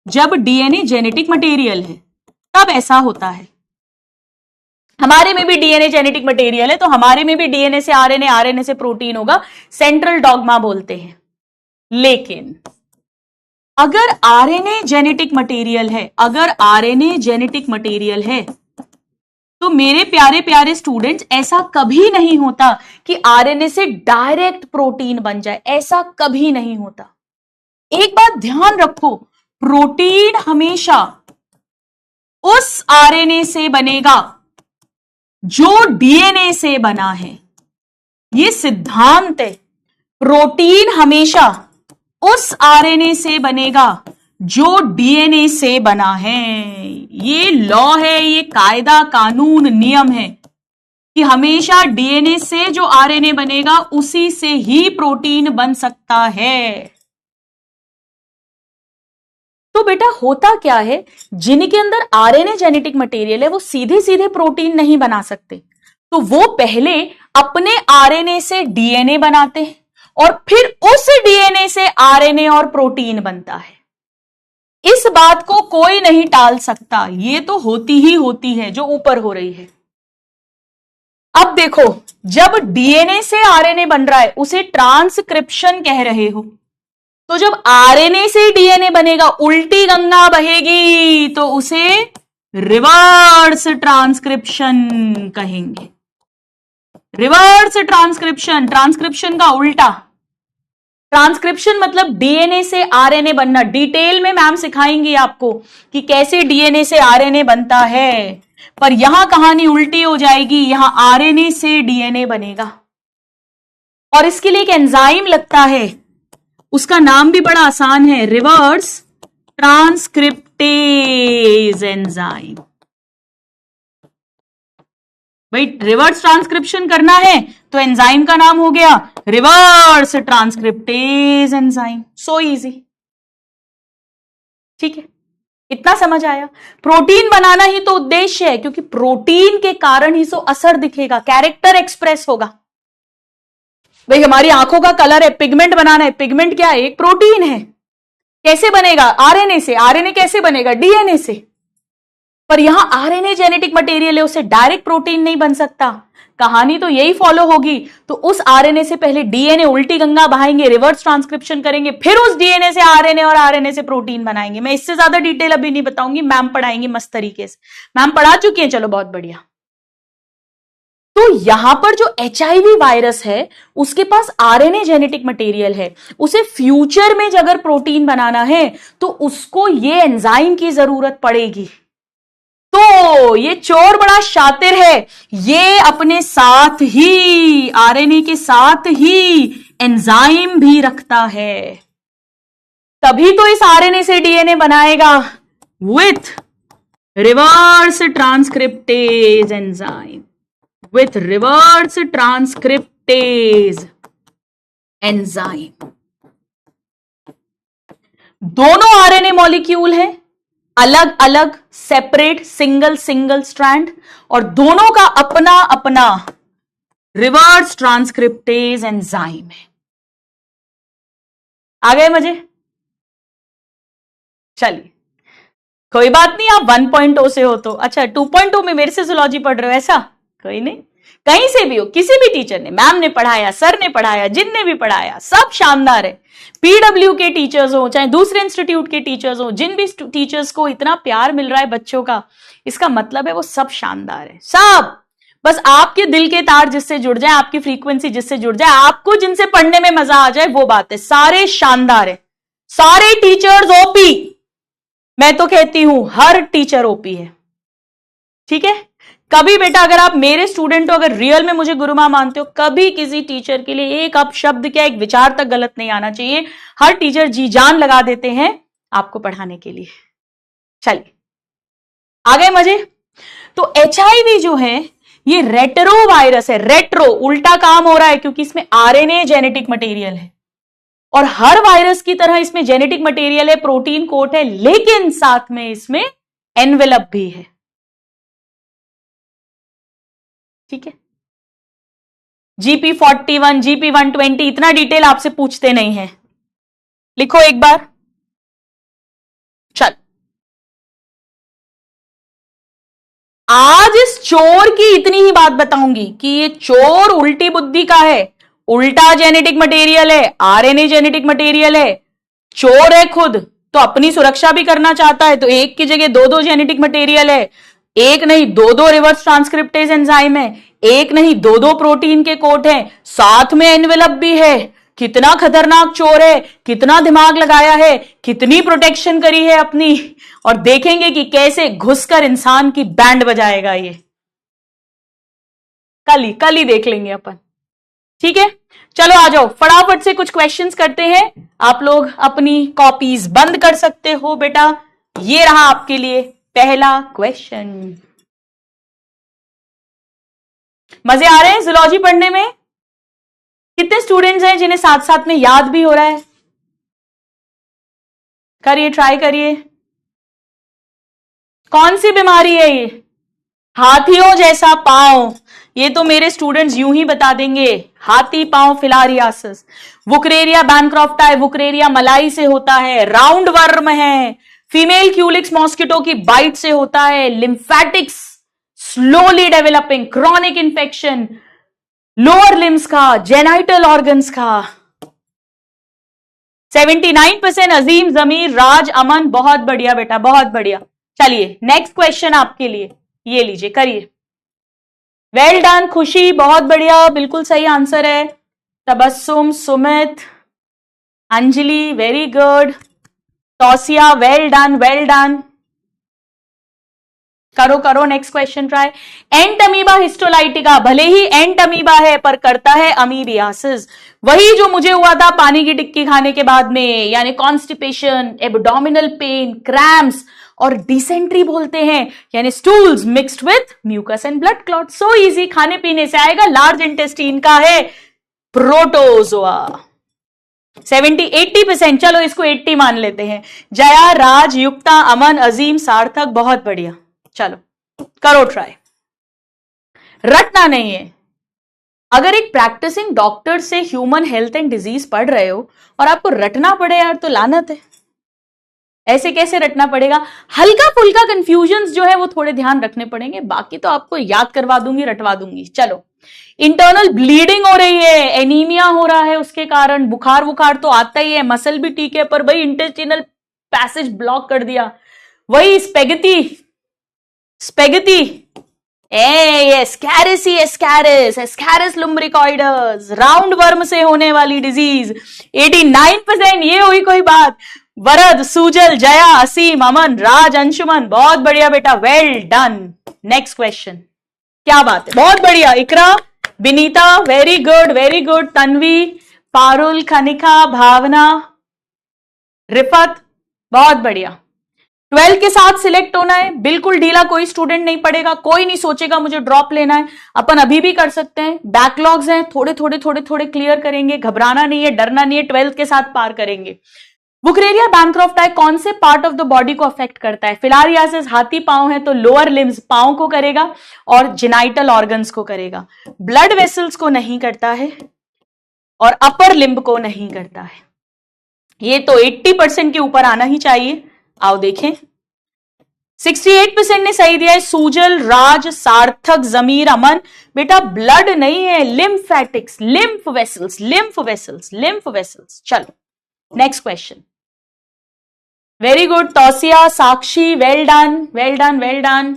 जब डीएनए जेनेटिक मटेरियल है तब ऐसा होता है। हमारे में भी डीएनए जेनेटिक मटेरियल है, तो हमारे में भी डीएनए से आरएनए, आरएनए से प्रोटीन होगा, सेंट्रल डॉगमा बोलते हैं। लेकिन अगर आरएनए जेनेटिक मटेरियल है, अगर आरएनए जेनेटिक मटेरियल है, तो मेरे प्यारे प्यारे स्टूडेंट्स ऐसा कभी नहीं होता कि आरएनए से डायरेक्ट प्रोटीन बन जाए, ऐसा कभी नहीं होता। एक बात ध्यान रखो, प्रोटीन हमेशा उस आरएनए से बनेगा जो डीएनए से बना है। ये सिद्धांत है, प्रोटीन हमेशा उस आरएनए से बनेगा जो डीएनए से बना है। ये लॉ है, ये कायदा, कानून, नियम है कि हमेशा डीएनए से जो आरएनए बनेगा उसी से ही प्रोटीन बन सकता है। तो बेटा होता क्या है, जिनके अंदर आरएनए जेनेटिक मटेरियल है वो सीधे सीधे प्रोटीन नहीं बना सकते, तो वो पहले अपने आरएनए से डीएनए बनाते हैं और फिर उस डीएनए से आरएनए और प्रोटीन बनता है। इस बात को कोई नहीं टाल सकता, ये तो होती ही होती है जो ऊपर हो रही है। अब देखो, जब डीएनए से आरएनए बन रहा है उसे ट्रांसक्रिप्शन कह रहे हो, तो जब आरएनए से डीएनए बनेगा, उल्टी गंगा बहेगी, तो उसे रिवर्स ट्रांसक्रिप्शन कहेंगे। रिवर्स ट्रांसक्रिप्शन, ट्रांसक्रिप्शन का उल्टा। ट्रांसक्रिप्शन मतलब डीएनए से आरएनए बनना। डिटेल में मैम सिखाएंगी आपको कि कैसे डीएनए से आरएनए बनता है, पर यहां कहानी उल्टी हो जाएगी, यहां आरएनए से डीएनए बनेगा और इसके लिए एक एंजाइम लगता है, उसका नाम भी बड़ा आसान है, रिवर्स ट्रांसक्रिप्टेज एंजाइम। भाई रिवर्स ट्रांसक्रिप्शन करना है तो एंजाइम का नाम हो गया reverse transcriptase enzyme. So easy, ठीक है, इतना समझ आया। प्रोटीन बनाना ही तो उद्देश्य है, क्योंकि प्रोटीन के कारण ही सो असर दिखेगा, कैरेक्टर एक्सप्रेस होगा। भाई हमारी आंखों का कलर है, पिगमेंट बनाना है, पिगमेंट क्या है? एक प्रोटीन है। कैसे बनेगा? आरएनए से। आरएनए कैसे बनेगा? डीएनए से। पर यहां आरएनए जेनेटिक मटेरियल है, उससे डायरेक्ट प्रोटीन नहीं बन सकता। कहानी तो यही फॉलो होगी। तो उस आरएनए से पहले डीएनए उल्टी गंगा बहाएंगे, रिवर्स ट्रांसक्रिप्शन करेंगे, फिर उस डीएनए से आरएनए और आरएनए से प्रोटीन बनाएंगे। मैं इससे ज्यादा डिटेल अभी नहीं बताऊंगी, मैम पढ़ाएंगे मस्त तरीके से। मैम पढ़ा चुकी है, चलो बहुत बढ़िया। तो यहां पर जो एचआईवी वायरस है उसके पास आरएनए जेनेटिक मटेरियल है, उसे फ्यूचर में अगर प्रोटीन बनाना है तो उसको ये एंजाइम की जरूरत पड़ेगी। तो ये चोर बड़ा शातिर है, ये अपने साथ ही आरएनए के साथ ही एंजाइम भी रखता है, तभी तो इस आरएनए से डीएनए बनाएगा with reverse transcriptase enzyme, with reverse transcriptase enzyme. दोनों आरएनए मॉलिक्यूल हैं, अलग अलग सेपरेट सिंगल सिंगल स्ट्रैंड, और दोनों का अपना अपना रिवर्स ट्रांसक्रिप्टेज एंजाइम है। आ गए मजे? चलिए कोई बात नहीं, आप 1.0 से हो तो अच्छा, 2.0 में मेरे से जूलॉजी पढ़ रहे हो ऐसा कोई नहीं, कहीं से भी हो, किसी भी टीचर ने, मैम ने पढ़ाया, सर ने पढ़ाया, जिनने भी पढ़ाया, सब शानदार है। पीडब्ल्यू के टीचर्स हो चाहे दूसरे इंस्टीट्यूट के टीचर्स हो, जिन भी टीचर्स को इतना प्यार मिल रहा है बच्चों का, इसका मतलब है वो सब शानदार है, सब। बस आपके दिल के तार जिससे जुड़ जाए, आपकी फ्रीक्वेंसी जिससे जुड़ जाए, आपको जिनसे पढ़ने में मजा आ जाए, वो बात है। सारे शानदार है, सारे टीचर्स ओपी। मैं तो कहती हूं हर टीचर ओपी है, ठीक है। कभी बेटा अगर आप मेरे स्टूडेंट हो, अगर रियल में मुझे गुरु मां मानते हो, कभी किसी टीचर के लिए एक अपशब्द क्या, एक विचार तक गलत नहीं आना चाहिए। हर टीचर जी जान लगा देते हैं आपको पढ़ाने के लिए। चलिए आ गए मजे? तो एचआईवी जो है ये रेट्रो वायरस है, रेट्रो उल्टा काम हो रहा है, क्योंकि इसमें आरएनए जेनेटिक मटेरियल है, और हर वायरस की तरह इसमें जेनेटिक मटेरियल है, प्रोटीन कोट है, लेकिन साथ में इसमें एनवेलप भी है, ठीक है। GP41, GP120 इतना डिटेल आपसे पूछते नहीं है, लिखो एक बार। चल आज इस चोर की इतनी ही बात बताऊंगी कि ये चोर उल्टी बुद्धि का है, उल्टा जेनेटिक मटेरियल है, आरएनए जेनेटिक मटेरियल है, चोर है खुद, तो अपनी सुरक्षा भी करना चाहता है, तो एक की जगह दो दो जेनेटिक मटेरियल है, एक नहीं दो दो रिवर्स ट्रांसक्रिप्टेज एंजाइम है, एक नहीं दो दो प्रोटीन के कोट हैं, साथ में एनवेलप भी है। कितना खतरनाक चोर है, कितना दिमाग लगाया है, कितनी प्रोटेक्शन करी है अपनी, और देखेंगे कि कैसे घुसकर इंसान की बैंड बजाएगा ये। कल ही देख लेंगे अपन, ठीक है। चलो आ जाओ फटाफट से कुछ क्वेश्चंस करते हैं। आप लोग अपनी कॉपीज बंद कर सकते हो बेटा। ये रहा आपके लिए पहला क्वेश्चन। मजे आ रहे हैं जूलॉजी पढ़ने में? कितने स्टूडेंट्स हैं जिन्हें साथ साथ में याद भी हो रहा है? करिए, ट्राई करिए। कौन सी बीमारी है ये? हाथियों जैसा पांव, ये तो मेरे स्टूडेंट्स यूं ही बता देंगे, हाथी पांव फिलारियासिस। वुकरेरिया बैनक्रॉफ्टाई, वुकरेरिया मलाई से होता है, राउंड वर्म है, फीमेल क्यूलिक्स मॉस्किटो की बाइट से होता है, lymphatics slowly developing, chronic infection, lower limbs का, जेनाइटल ऑर्गन्स का। 79% अजीम, जमीर, राज, अमन, बहुत बढ़िया बेटा, बहुत बढ़िया। चलिए नेक्स्ट क्वेश्चन आपके लिए, ये लीजिए, करिए। वेल डन खुशी, बहुत बढ़िया, बिल्कुल सही आंसर है। Tabassum, Sumit, Anjali, very good. Tausiya, well done, well done. करो करो, next question try. Entamoeba histolytica, भले ही एंट अमीबा है पर करता है अमीबियासिस, वही जो मुझे हुआ था पानी की टिक्की खाने के बाद में, यानी कॉन्स्टिपेशन, एब्डोमिनल पेन, क्रैम्प्स और डिसेंट्री बोलते हैं, यानी stools mixed with mucus and blood clot. So easy, खाने पीने से आएगा, लार्ज इंटेस्टीन का है, प्रोटोजोआ। 70-80%, चलो इसको 80 मान लेते हैं। जया, राज, युक्ता, अमन, अजीम, सार्थक, बहुत बढ़िया। चलो करो ट्राई, रटना नहीं है। अगर एक प्रैक्टिसिंग डॉक्टर से ह्यूमन हेल्थ एंड डिजीज पढ़ रहे हो और आपको रटना पड़े यार, तो लानत है। ऐसे कैसे रटना पड़ेगा? हल्का फुल्का कंफ्यूजन जो है वो थोड़े ध्यान रखने पड़ेंगे, बाकी तो आपको याद करवा दूंगी, रटवा दूंगी। चलो, इंटरनल ब्लीडिंग हो रही है, एनीमिया हो रहा है, उसके कारण बुखार बुखार तो आता ही है, मसल भी ठीक है, पर भाई इंटेस्टिनल पैसेज ब्लॉक कर दिया। वही स्पेगेटी, एस्कैरिस लुम्ब्रिकॉइडस, राउंड वर्म से होने वाली डिजीज। 89%, ये हुई कोई बात। वरद, सुजल, जया, असीम, अमन, राज, अंशुमन, बहुत बढ़िया बेटा, वेल डन। नेक्स्ट क्वेश्चन, क्या बात है, बहुत बढ़िया। Iqra, Binita, very good very good. Tanvi, Parul, Khanika, Bhavna, Rifat, बहुत बढ़िया। 12 के साथ सिलेक्ट होना है, बिल्कुल ढीला कोई स्टूडेंट नहीं पड़ेगा, कोई नहीं सोचेगा मुझे ड्रॉप लेना है, अपन अभी भी कर सकते हैं। बैकलॉग्स हैं, थोड़े थोड़े थोड़े थोड़े क्लियर करेंगे, घबराना नहीं है, डरना नहीं है, 12 के साथ पार करेंगे। वुकरेरिया बैनक्रॉफ्टाई कौन से पार्ट ऑफ द बॉडी को अफेक्ट करता है? फिलारियासिस हाथी पांव है तो लोअर लिम्स पांव को करेगा और जिनाइटल ऑर्गन्स को करेगा, ब्लड वेसल्स को नहीं करता है और अपर लिम्ब को नहीं करता है। ये तो 80% के ऊपर आना ही चाहिए। आओ देखें, 68% ने सही दिया है। सूजल, राज, सार्थक, जमीर, अमन, बेटा ब्लड नहीं है, lymphatics, lymph vessels, lymph vessels, lymph vessels. चलो next question, very good. Tausiya, Sakshi, well done well done well done.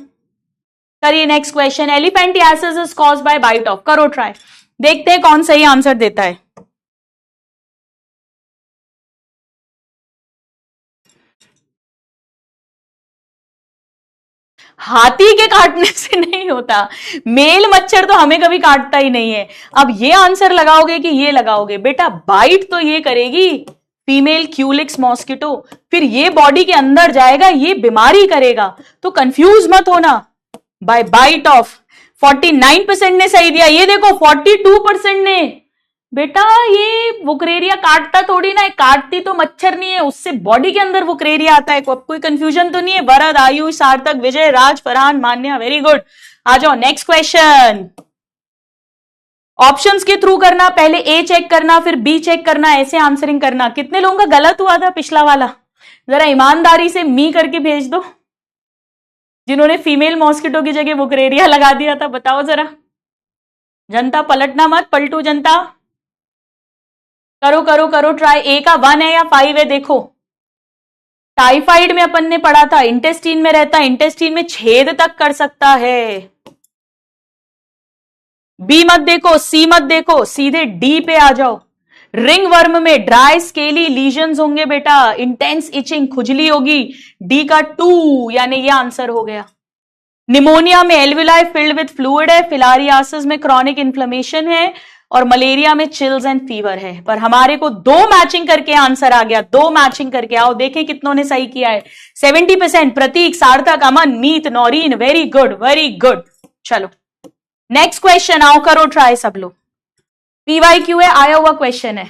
करिए next question, elephantiasis is caused by bite of, करो ट्राई, देखते हैं कौन सही आंसर देता है। हाथी के काटने से नहीं होता, मेल मच्छर तो हमें कभी काटता ही नहीं है। अब ये आंसर लगाओगे कि ये लगाओगे? बेटा बाइट तो ये करेगी फीमेल क्यूलिक्स मॉस्किटो, फिर ये बॉडी के अंदर जाएगा, ये बीमारी करेगा, तो कंफ्यूज मत होना। बाय बाइट ऑफ 49% ने सही दिया। ये देखो 42% ने, बेटा ये वुकरेरिया काटता थोड़ी ना है, काटती तो मच्छर नहीं है, उससे बॉडी के अंदर वुकरेरिया आता है। कोई कंफ्यूजन तो नहीं है? वरद, आयुष, सार्थक, विजय, राज, फरहान, मान्या, वेरी गुड। आ जाओ नेक्स्ट क्वेश्चन। ऑप्शंस के थ्रू करना, पहले ए चेक करना फिर बी चेक करना, ऐसे आंसरिंग करना। कितने लोगों का गलत हुआ था पिछला वाला? जरा ईमानदारी से मी करके भेज दो, जिन्होंने फीमेल मॉस्किटो की जगह वुकरेरिया लगा दिया था, बताओ जरा। जनता पलटना मत, पलटू जनता, करो करो करो ट्राई। ए का 1 है या 5 है? देखो टाइफाइड में अपन ने पढ़ा था इंटेस्टीन में रहता है, इंटेस्टीन में छेद तक कर सकता है। बी मत देखो, सी मत देखो, सीधे डी पे आ जाओ। रिंग वर्म में ड्राई स्केली लीजन्स होंगे बेटा, इंटेंस इचिंग, खुजली होगी, डी का 2, यानी ये आंसर हो गया। निमोनिया में एल्विलाई फिल्ड विद फ्लूइड है, फिलारियासिस में क्रॉनिक इन्फ्लेमेशन है और मलेरिया में चिल्स एंड फीवर है। पर हमारे को 2 मैचिंग करके आंसर आ गया, 2 मैचिंग करके। आओ देखें कितनों ने सही किया है। 70%, Prateek, Sarthak, Aman, Meet, Naureen, very good very good. चलो नेक्स्ट क्वेश्चन, आओ करो ट्राई सब लोग। PYQ है, आया हुआ क्वेश्चन है।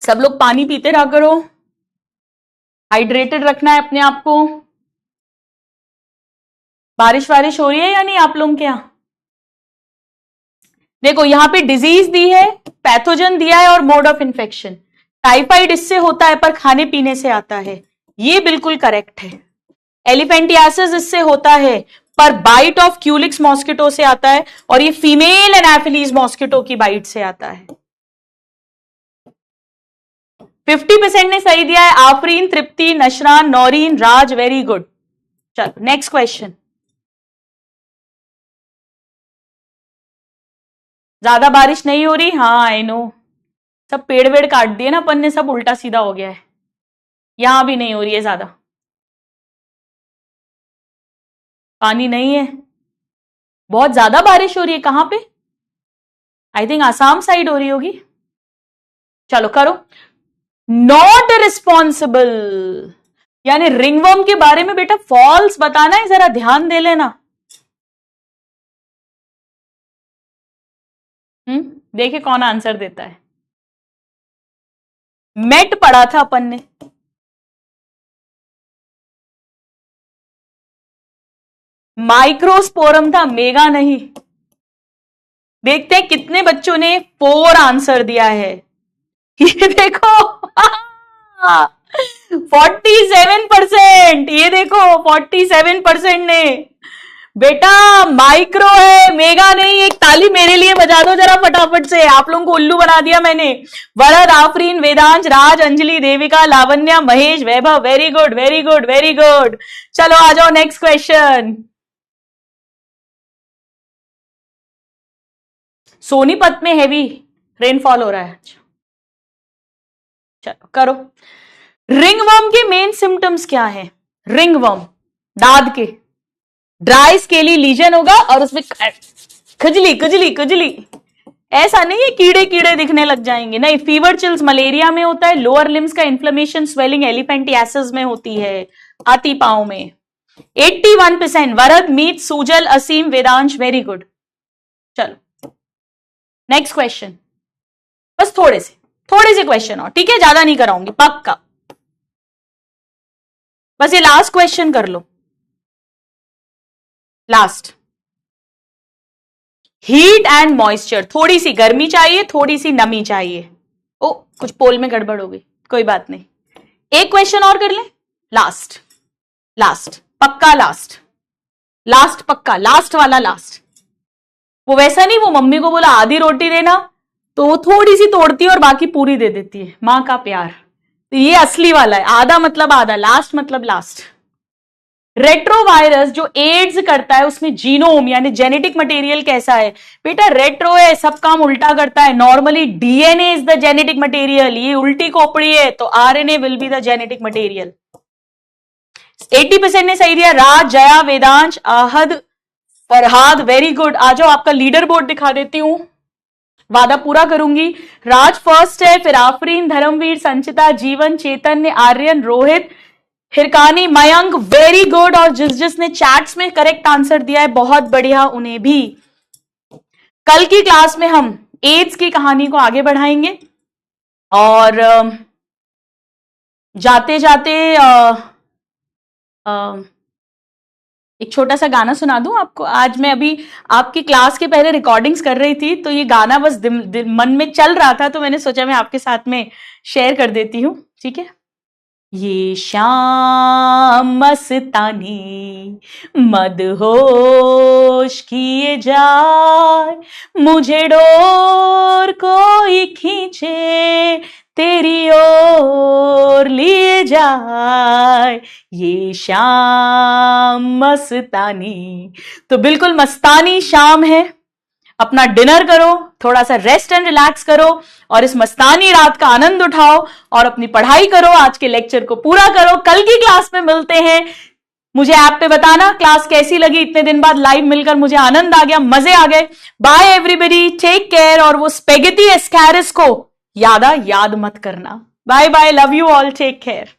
सब लोग पानी पीते रहा करो, हाइड्रेटेड रखना है अपने आप को। बारिश वारिश हो रही है या नहीं आप लोगों के यहां? देखो यहां पे डिजीज दी है, पैथोजन दिया है और मोड ऑफ इन्फेक्शन। टाइफाइड इससे होता है पर खाने पीने से आता है, ये बिल्कुल करेक्ट है। एलिफेंटियासिस इससे होता है पर बाइट ऑफ क्यूलिक्स मॉस्किटो से आता है, और ये फीमेल एनाफिलीज मॉस्किटो की बाइट से आता है। 50% ने सही दिया है। आफरीन, तृप्ति, नशरान, नौरीन, राज, वेरी गुड। चलो नेक्स्ट क्वेश्चन। ज्यादा बारिश नहीं हो रही? हाँ आई नो, सब पेड़ वेड़ काट दिए ना अपन ने, सब उल्टा सीधा हो गया है। यहां भी नहीं हो रही है ज्यादा, पानी नहीं है। बहुत ज्यादा बारिश हो रही है, कहां पे? आई थिंक आसाम साइड हो रही होगी। चलो करो। नॉट रिस्पॉन्सिबल, यानी रिंगवर्म के बारे में बेटा फॉल्स बताना है, जरा ध्यान दे लेना। देखिए कौन आंसर देता है। मेट पढ़ा था अपन ने, माइक्रोस्पोरम था, मेगा नहीं। देखते हैं कितने बच्चों ने 4 आंसर दिया है। ये देखो 47%, ये देखो 47% ने, बेटा माइक्रो है, मेगा नहीं। एक ताली मेरे लिए बजा दो जरा फटाफट से, आप लोगों को उल्लू बना दिया मैंने। Varad, Afreen, Vedansh, Raj, Anjali, Devika, Lavanya, Mahesh, Vaibhav, very good very good very good. चलो आ जाओ नेक्स्ट क्वेश्चन। सोनीपत में हेवी रेनफॉल हो रहा है। चलो करो। रिंगवर्म के मेन सिम्टम्स क्या है? रिंगवर्म, दाद के, ड्राई स्केली लीजन होगा और उसमें खुजली खुजली खुजली, ऐसा नहीं है कीड़े कीड़े दिखने लग जाएंगे, नहीं। फीवर चिल्स मलेरिया में होता है। लोअर लिम्स का इन्फ्लेमेशन स्वेलिंग एलिफेंटियासिस में होती है, आती पांव में। 81%। वरद, मीत, सूजल, असीम, वेदांश, वेरी गुड। चलो नेक्स्ट क्वेश्चन, बस थोड़े से क्वेश्चन और, ठीक है? ज्यादा नहीं कराऊंगी पक्का, बस ये लास्ट क्वेश्चन कर लो, लास्ट। हीट एंड मॉइस्चर, थोड़ी सी गर्मी चाहिए, थोड़ी सी नमी चाहिए। ओ कुछ पोल में गड़बड़ हो गई, कोई बात नहीं, एक क्वेश्चन और कर ले, लास्ट, लास्ट पक्का, लास्ट पक्का, लास्ट वाला लास्ट। वो वैसा नहीं, वो मम्मी को बोला आधी रोटी देना तो वो थोड़ी सी तोड़ती है और बाकी पूरी दे देती है, मां का प्यार। तो ये असली वाला है, आधा मतलब आधा, लास्ट मतलब लास्ट। रेट्रोवायरस जो एड्स करता है उसमें जीनोम यानी जेनेटिक मटेरियल कैसा है? बेटा रेट्रो है, सब काम उल्टा करता है। Normally DNA is the genetic material, ये उल्टी खोपड़ी है तो RNA will be the genetic material. 80% ने सही दिया। राज, जया, वेदांश, आहद, फरहाद, वेरी गुड। आ जाओ, आपका लीडर बोर्ड दिखा देती हूं, वादा पूरा करूंगी। राज फर्स्ट है, फिर आफरीन, धर्मवीर, संचिता, जीवन, चैतन्य, आर्यन, रोहित, हिरकानी, मयंक, वेरी गुड। और जिसने चैट्स में करेक्ट आंसर दिया है बहुत बढ़िया, उन्हें भी। कल की क्लास में हम एड्स की कहानी को आगे बढ़ाएंगे और जाते जाते एक छोटा सा गाना सुना दूं आपको। आज मैं अभी आपकी क्लास के पहले रिकॉर्डिंग्स कर रही थी तो ये गाना बस मन में चल रहा था तो मैंने सोचा मैं आपके साथ में शेयर कर देती हूं, ठीक है? ये शाम मस्तानी मदहोश किए जाए, मुझे डोर कोई खींचे तेरी ओर लिए जाए, ये शाम मस्तानी। तो बिल्कुल मस्तानी शाम है, अपना डिनर करो, थोड़ा सा रेस्ट एंड रिलैक्स करो और इस मस्तानी रात का आनंद उठाओ और अपनी पढ़ाई करो, आज के लेक्चर को पूरा करो। कल की क्लास में मिलते हैं। मुझे ऐप पे बताना क्लास कैसी लगी, इतने दिन बाद लाइव मिलकर मुझे आनंद आ गया, मजे आ गए। Bye everybody, take care. और वो स्पेगेटी एस्कैरिस को याद मत करना। Bye bye, love you all, take care.